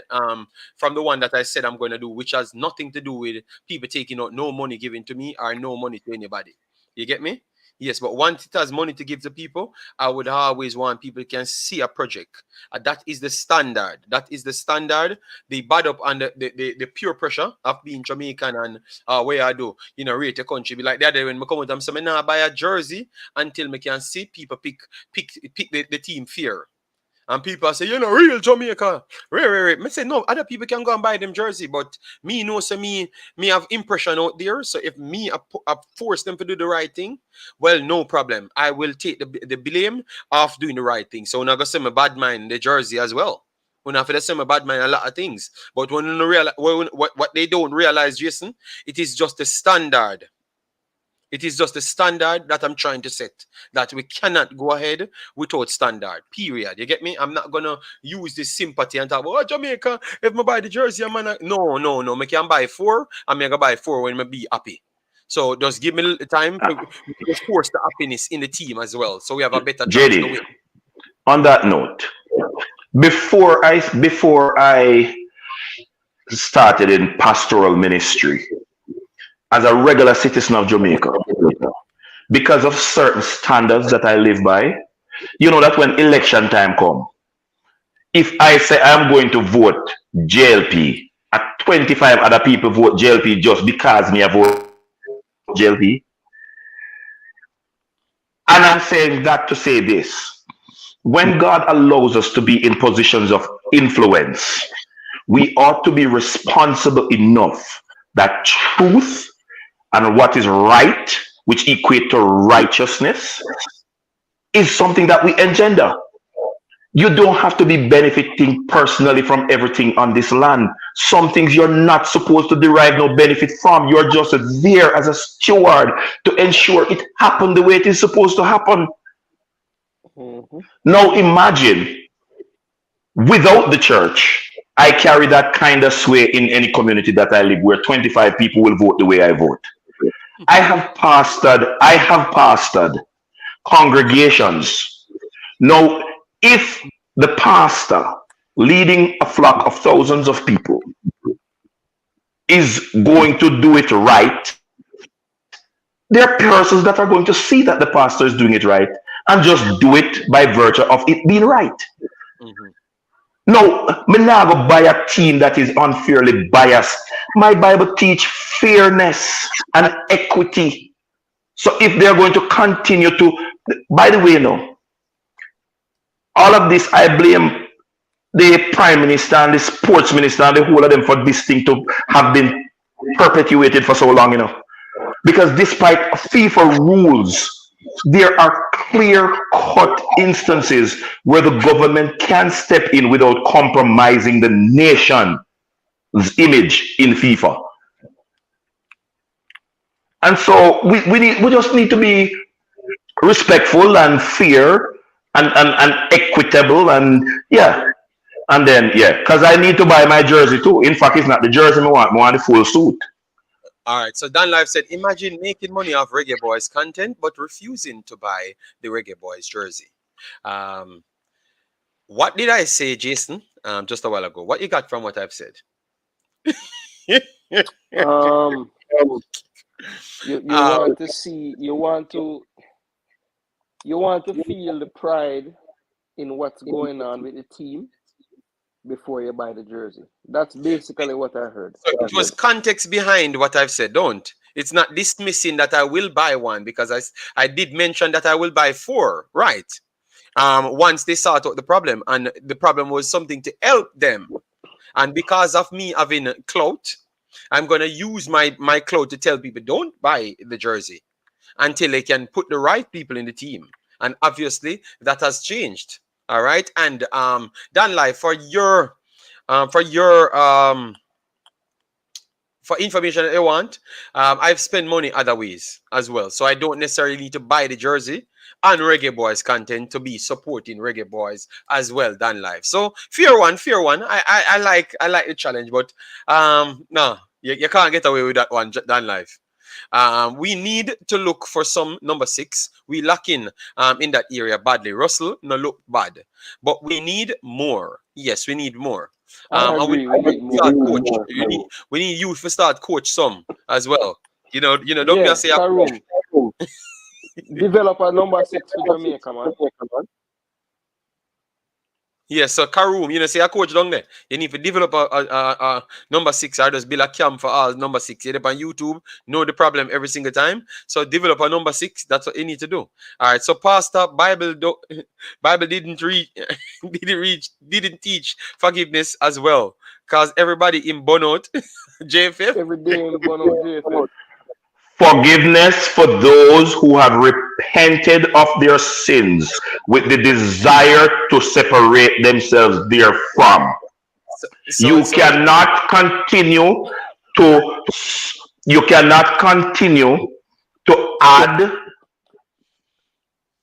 from the one that I said I'm going to do, which has nothing to do with people taking out no money given to me or no money to anybody. You get me? Yes, but once it has money to give to people, I would always want people can see a project. That is the standard. That is the standard. The bad up and the pure pressure of being Jamaican and where I do, rate the country. Be like the other day when I come out, I'm saying, I buy a jersey until I can see people pick the team fair. And people say, real Jamaica. Right. I say, no, other people can go and buy them jersey, but me know, so me have impression out there. So if me I force them to do the right thing, well, no problem. I will take the blame of doing the right thing. So I'm going to say my bad mind the jersey as well. When I feel the same bad mind a lot of things. But when you realize what they don't realize, Jason, it is just the standard. It is just the standard that I'm trying to set, that we cannot go ahead without standard, period. You get me? I'm not going to use this sympathy and talk about, Jamaica, if I buy the jersey, I'm going to... No. I can buy 4, I'm going to buy 4 when I be happy. So just give me time to force the happiness in the team as well, so we have a better chance to win. On that note, before I started in pastoral ministry, as a regular citizen of Jamaica, because of certain standards that I live by, you know that when election time comes, if I say I'm going to vote JLP, and 25 other people vote JLP just because me I vote JLP, and I'm saying that to say this: when God allows us to be in positions of influence, we ought to be responsible enough that truth and what is right, which equate to righteousness, is something that we engender. You don't have to be benefiting personally from everything on this land. Some things you're not supposed to derive no benefit from. You're just there as a steward to ensure it happened the way it is supposed to happen. Mm-hmm. Now imagine, without the church, I carry that kind of sway in any community that I live, where 25 people will vote the way I vote. I have pastored congregations. Now, if the pastor leading a flock of thousands of people is going to do it right, there are persons that are going to see that the pastor is doing it right and just do it by virtue of it being right. Mm-hmm. No, me never buy a team that is unfairly biased. My Bible teach fairness and equity. So if they're going to continue to, by the way, all of this, I blame the Prime Minister and the Sports Minister and the whole of them for this thing to have been perpetuated for so long, Because despite FIFA rules, there are clear-cut instances where the government can step in without compromising the nation's image in FIFA. And so we just need to be respectful and fair and equitable and because I need to buy my jersey too. In fact, it's not the jersey I want the full suit. All right, so Dan Live said, imagine making money off Reggae Boyz content, but refusing to buy the Reggae Boyz jersey. What did I say, Jason, just a while ago? What you got from what I've said? You want to feel the pride in what's going on with the team before you buy the jersey. That's basically what I heard. So it was context behind what I've said. Don't. It's not dismissing that I will buy one, because I did mention that I will buy 4, right? Once they sort out the problem, and the problem was something to help them. And because of me having clout, I'm gonna use my clout to tell people don't buy the jersey until they can put the right people in the team. And obviously that has changed. All right. And Dan Live, for information that you want, I've spent money other ways as well. So I don't necessarily need to buy the jersey and Reggae Boyz content to be supporting Reggae Boyz as well, Dan Live. So fair one. I like the challenge, but no, you can't get away with that one, Dan Live. We need to look for some number 6. We lack in that area badly. Russell no look bad, but we need more. Yes, we need more. I agree. We need youth to start coach some as well. You know. Don't just say develop a number 6 for Jamaica, man. Yes, so Karoom, say a coach down there. You need to develop a number 6 or just build a camp for all number 6. You're on YouTube, know the problem every single time. So develop a number 6. That's what you need to do. All right. So Pastor Bible didn't teach forgiveness as well, because everybody in burnout, JFF. Every day in burnout, JFF. Forgiveness for those who have repented of their sins with the desire to separate themselves therefrom. You cannot continue to add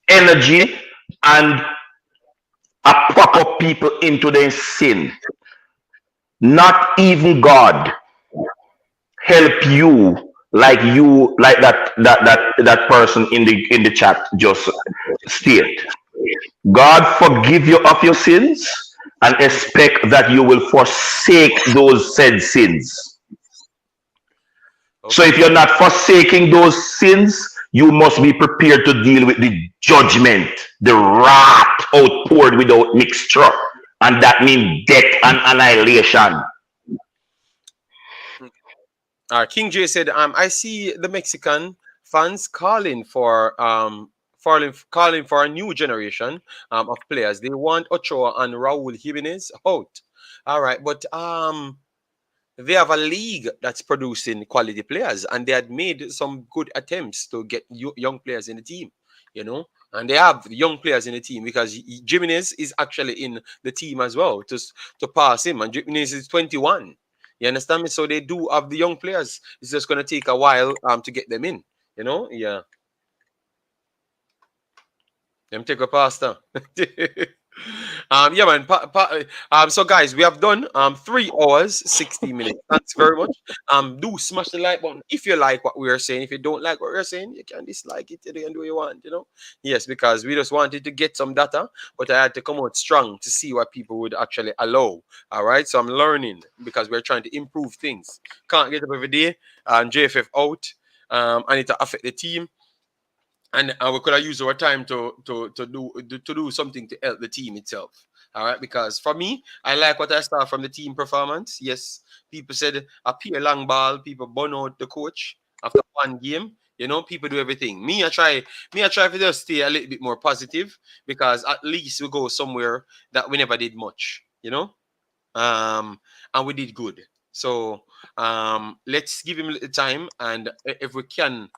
energy and prop up people into their sin. Not even God help you like that person in the chat just stated. God forgive you of your sins and expect that you will forsake those said sins. Okay. So if you're not forsaking those sins, you must be prepared to deal with the judgment, the wrath outpoured without mixture, and that means death and annihilation. King J said, I see the Mexican fans calling for a new generation of players. They want Ochoa and Raul Jimenez out. All right, but they have a league that's producing quality players, and they had made some good attempts to get young players in the team, and they have young players in the team, because Jimenez is actually in the team as well to pass him, and Jimenez is 21. You understand me? So they do have the young players. It's just going to take a while to get them in. Yeah. Them take a pasta. Yeah, man. So guys, we have done 3 hours 60 minutes. Thanks very much. Do smash the like button if you like what we are saying. If you don't like what we're saying, you can dislike it. You can do what you want, Yes, because we just wanted to get some data, but I had to come out strong to see what people would actually allow. All right, so I'm learning, because we're trying to improve things. Can't get up every day. JFF out. I need to affect the team. And we could have used our time to do something to help the team itself. All right, because for me, I like what I saw from the team performance. Yes, people said a pure long ball. People burn out the coach after one game. People do everything. Me, I try to just stay a little bit more positive, because at least we go somewhere that we never did much. And we did good. So let's give him a little time, and if we can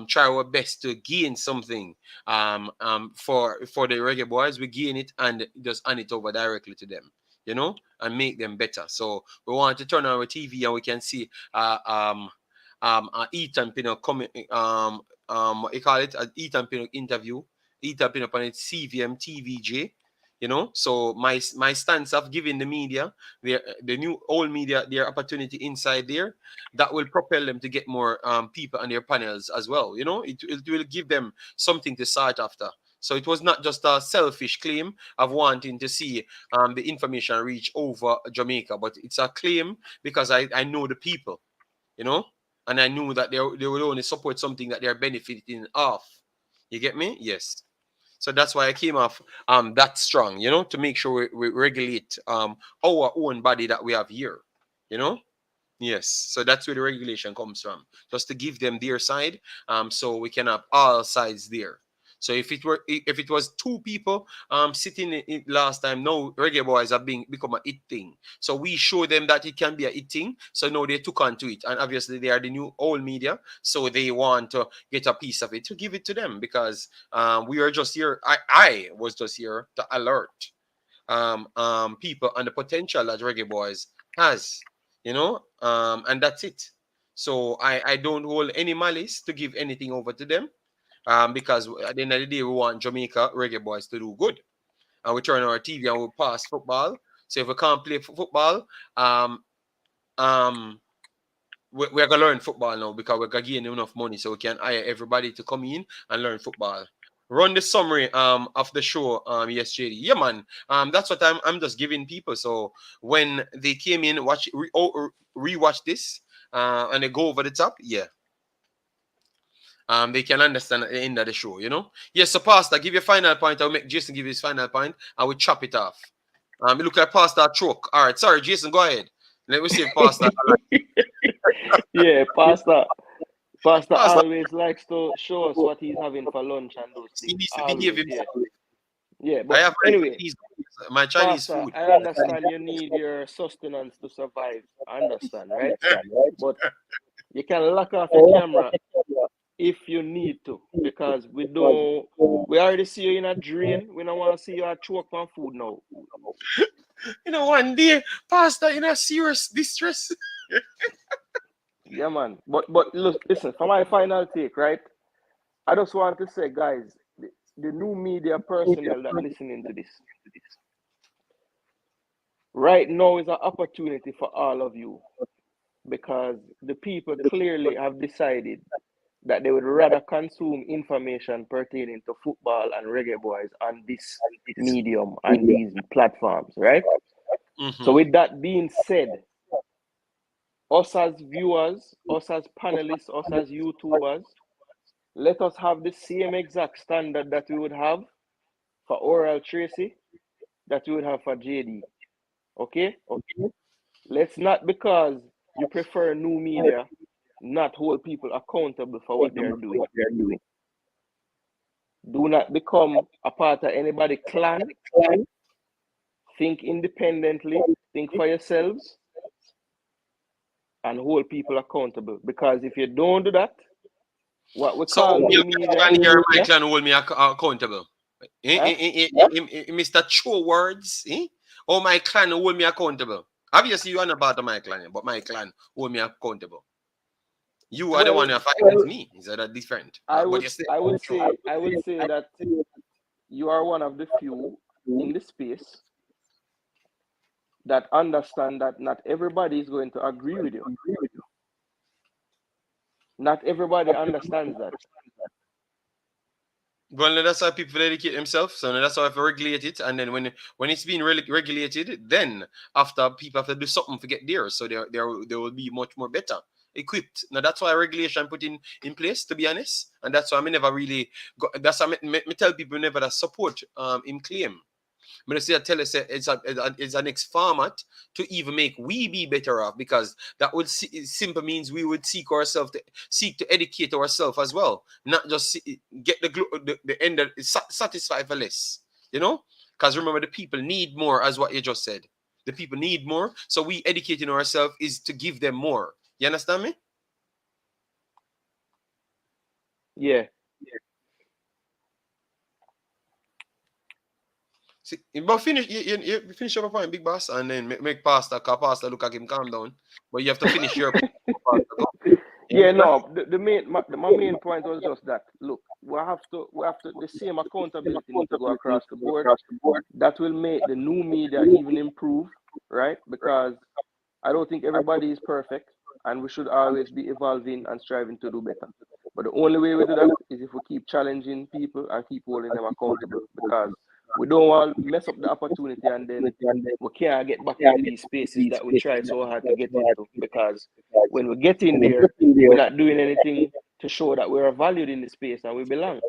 try our best to gain something for the Reggae Boyz, we gain it and just hand it over directly to them, and make them better. So we want to turn on our TV and we can see Ethan Pinnock coming, what you call it, an Ethan Pinnock interview, Ethan Pinnock on its CVM TVJ. So my stance of giving the media, the new old media, their opportunity inside there, that will propel them to get more people on their panels as well. It will give them something to start after. So it was not just a selfish claim of wanting to see the information reach over Jamaica, but it's a claim because I know the people, and I knew that they would only support something that they're benefiting off. You get me? Yes. So that's why I came off that strong, you know, to make sure we regulate our own body that we have here, you know. Yes, so that's where the regulation comes from, just to give them their side, so we can have all sides there. So if it was two people sitting in last time, no, Reggae Boyz have become a it thing. So we show them that it can be a it thing. So now they took on to it, and obviously they are the new old media, so they want to get a piece of it to give it to them, because we are just here. I was just here to alert people on the potential that Reggae Boyz has, you know, and that's it. So I don't hold any malice to give anything over to them, because at the end of the day, we want Jamaica Reggae Boyz to do good, and we turn on our TV and we pass football. So if we can't play football, we're gonna learn football now, because we're gonna gain enough money so we can hire everybody to come in and learn football. Run the summary of the show, yes, JD. Yeah, man. That's what I'm just giving people. So when they came in, rewatch this, and they go over the top, yeah. They can understand at the end of the show, you know. Yes, so Pastor, give your final point. I'll make Jason give his final point, and we'll chop it off. It look like Pastor choke. All right, sorry, Jason, go ahead. Let me see if Pastor. Yeah, Pastor always likes to show us what he's having for lunch and those things. Yeah, but I have anyway, my Chinese Pastor, food. I understand you need your sustenance to survive. I understand, right? But you can lock off your camera if you need to, because we already see you in a drain. We don't want to see you at choke on food now. You know, one day, Pastor, in a serious distress. Yeah, man. But listen, for my final take, right? I just want to say, guys, the new media personnel that listening to this, right now is an opportunity for all of you, because the people clearly have decided that they would rather consume information pertaining to football and Reggae Boyz on this medium and these platforms, right? Mm-hmm. So with that being said, us as viewers, us as panelists, us as YouTubers, let us have the same exact standard that we would have for Oral Tracy, that we would have for JD. Okay? Let's not, because you prefer new media, not hold people accountable for what they're doing. Do not become a part of anybody's clan. Think independently, think for yourselves, and hold people accountable. Because if you don't do that, what we call new media... My clan hold me accountable. Mr. True Words, oh, my clan hold me accountable. Obviously, you are not part of my clan, but my clan hold me accountable. You are the one who fight against me. Is that different? I would say that you are one of the few in the space that understand that not everybody is going to agree with you. Not everybody understands that. Well, that's how people educate themselves. So that's how I regulate it. And then when it's being regulated, then after people have to do something to get there, so they will be much more better equipped. Now that's why regulation put in place, to be honest. And that's why I never really got. That's why I tell people never that support in claim. But I say, it's a next format to even make we be better off, because that would simply means we would seek to educate ourselves as well, not just get the end of satisfy for less, you know. Because remember, the people need more, as what you just said. The people need more, so we educating ourselves is to give them more. You understand me? Yeah. See, but finish. You finish your point, big boss, and then make Pastor look at him calm down. But you have to finish your. Yeah, no. My main point was just that. Look, we have to the same accountability need to go across the board. That will make the new media even improve, right? Because I don't think everybody is perfect, and we should always be evolving and striving to do better. But the only way we do that is if we keep challenging people and keep holding them accountable, because we don't want to mess up the opportunity and then we can't get back into these spaces that we try so hard to get into. Because when we get in there, we're not doing anything to show that we're valued in the space and we belong.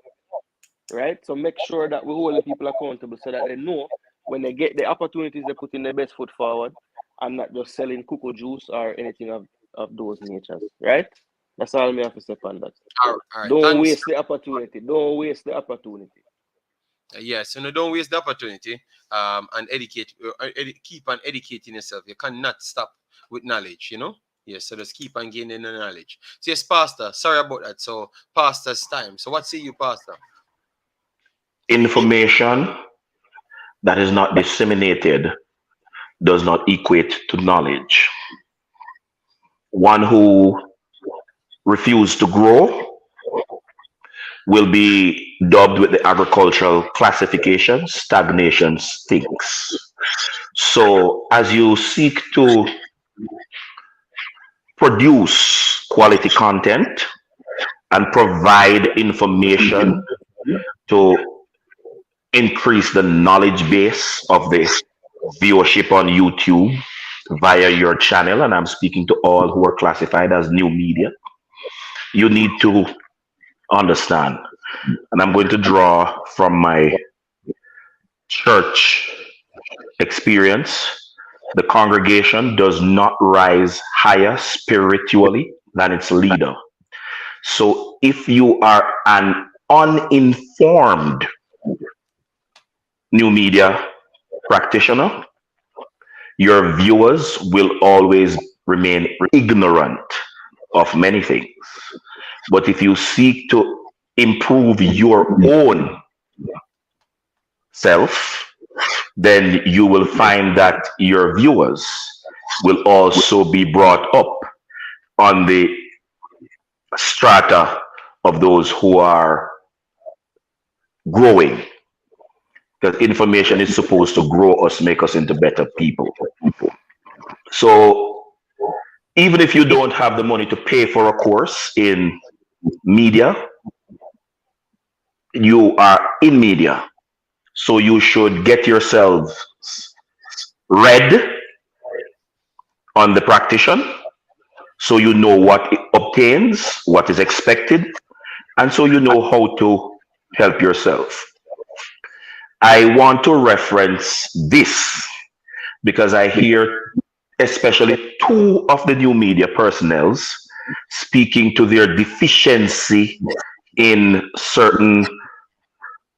right? So make sure that we hold the people accountable so that they know when they get the opportunities, they put in their best foot forward and not just selling cocoa juice or anything of those natures, right? That's all me have to say on that. All right. Don't Thanks. waste the opportunity. Don't waste the opportunity. Yes, so no, don't waste the opportunity. And educate, keep on educating yourself. You cannot stop with knowledge, you know. Yes, so just keep on gaining the knowledge. So yes, Pastor, sorry about that. So Pastor's time. So what say you, Pastor? Information that is not disseminated does not equate to knowledge. One who refuses to grow will be dubbed with the agricultural classification, stagnation stinks. So as you seek to produce quality content and provide information to increase the knowledge base of the viewership on YouTube via your channel, and I'm speaking to all who are classified as new media, you need to understand, and I'm going to draw from my church experience, the congregation does not rise higher spiritually than its leader. So if you are an uninformed new media practitioner, your viewers will always remain ignorant of many things. But if you seek to improve your own self, then you will find that your viewers will also be brought up on the strata of those who are growing. Because information is supposed to grow us, make us into better people. So even if you don't have the money to pay for a course in media, you are in media. So you should get yourselves read on the practitioner, so you know what it obtains, what is expected, and so you know how to help yourself. I want to reference this because I hear especially two of the new media personnels speaking to their deficiency in certain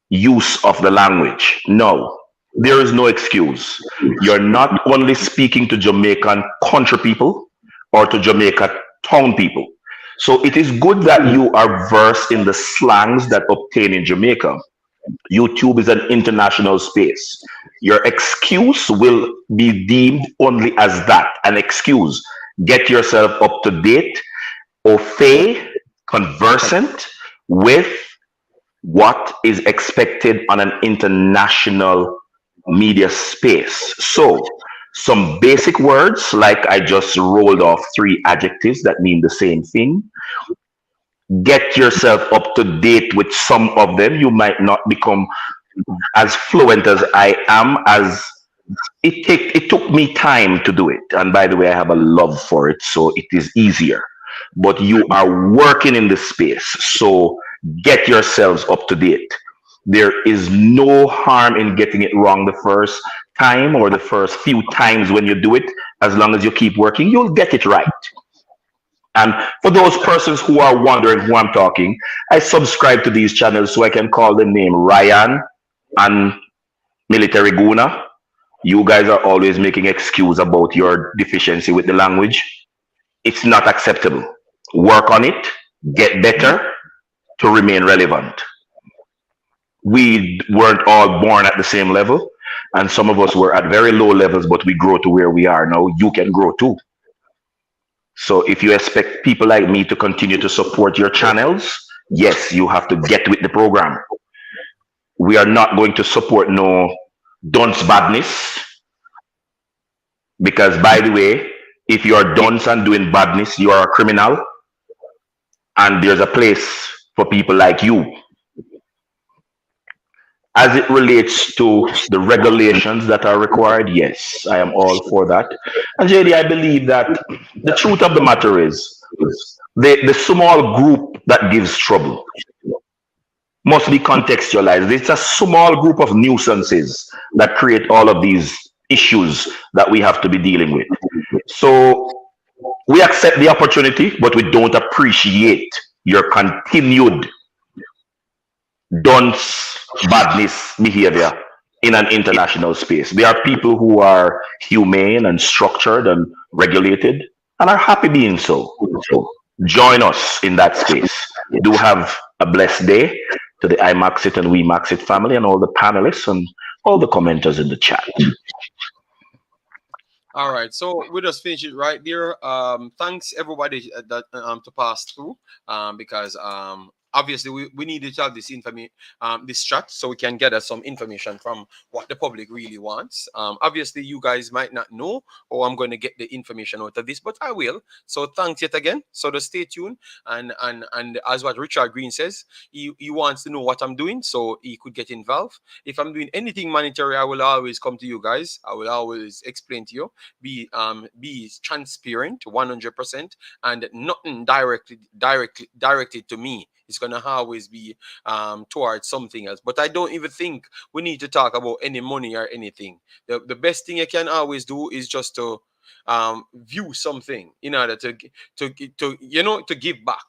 use of the language. No, there is no excuse. You're not only speaking to Jamaican country people or to Jamaica town people. So it is good that you are versed in the slangs that obtain in Jamaica. YouTube is an international space. Your excuse will be deemed only as that, an excuse. Get yourself up to date, au fait, conversant with what is expected on an international media space. So some basic words, like I just rolled off 3 adjectives that mean the same thing. Get yourself up to date with some of them. You might not become as fluent as I am, as it took me time to do it. And by the way, I have a love for it, so it is easier. But you are working in this space, so get yourselves up to date. There is no harm in getting it wrong the first time or the first few times when you do it. As long as you keep working, you'll get it right. And for those persons who are wondering who I'm talking, I subscribe to these channels so I can call the name Ryan and Military Guna. You guys are always making excuse about your deficiency with the language. It's not acceptable. Work on it, get better to remain relevant. We weren't all born at the same level, and some of us were at very low levels, but we grow to where we are now. You can grow too. So if you expect people like me to continue to support your channels, yes, you have to get with the program. We are not going to support no dunce badness, because by the way, if you are dunce and doing badness, you are a criminal, and there's a place for people like you. As it relates to the regulations that are required, yes, I am all for that. And JD, I believe that the truth of the matter is the small group that gives trouble. must be contextualized. It's a small group of nuisances that create all of these issues that we have to be dealing with. So we accept the opportunity, but we don't appreciate your continued dunce badness behavior in an international space. There are people who are humane and structured and regulated and are happy being so. So join us in that space. Do have a blessed day to the Imaxit and Imaxit family and all the panelists and all the commenters in the chat. All right, so we'll just finish it right there. Thanks everybody that to pass through because obviously we needed to have this information, this chat, so we can gather some information from what the public really wants. Obviously you guys might not know how I'm going to get the information out of this, but I will. So thanks yet again. So just stay tuned, and as what Richard Green says, he wants to know what I'm doing so he could get involved. If I'm doing anything monetary, I will always come to you guys. I will always explain to you. Be transparent 100%, and nothing directed to me. It's gonna always be towards something else. But I don't even think we need to talk about any money or anything. The best thing you can always do is just to view something in order to give back.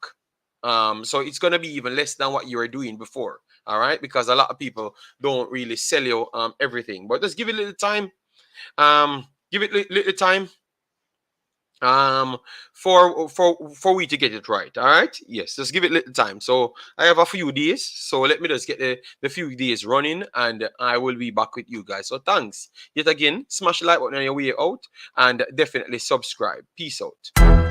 So it's gonna be even less than what you were doing before. All right, because a lot of people don't really sell you everything. But just give it a little time. Give it little time for we to get it right. All right, yes, just give it little time. So I have a few days, so let me just get the few days running, and I will be back with you guys. So thanks yet again. Smash the like button on your way out, and definitely subscribe. Peace out.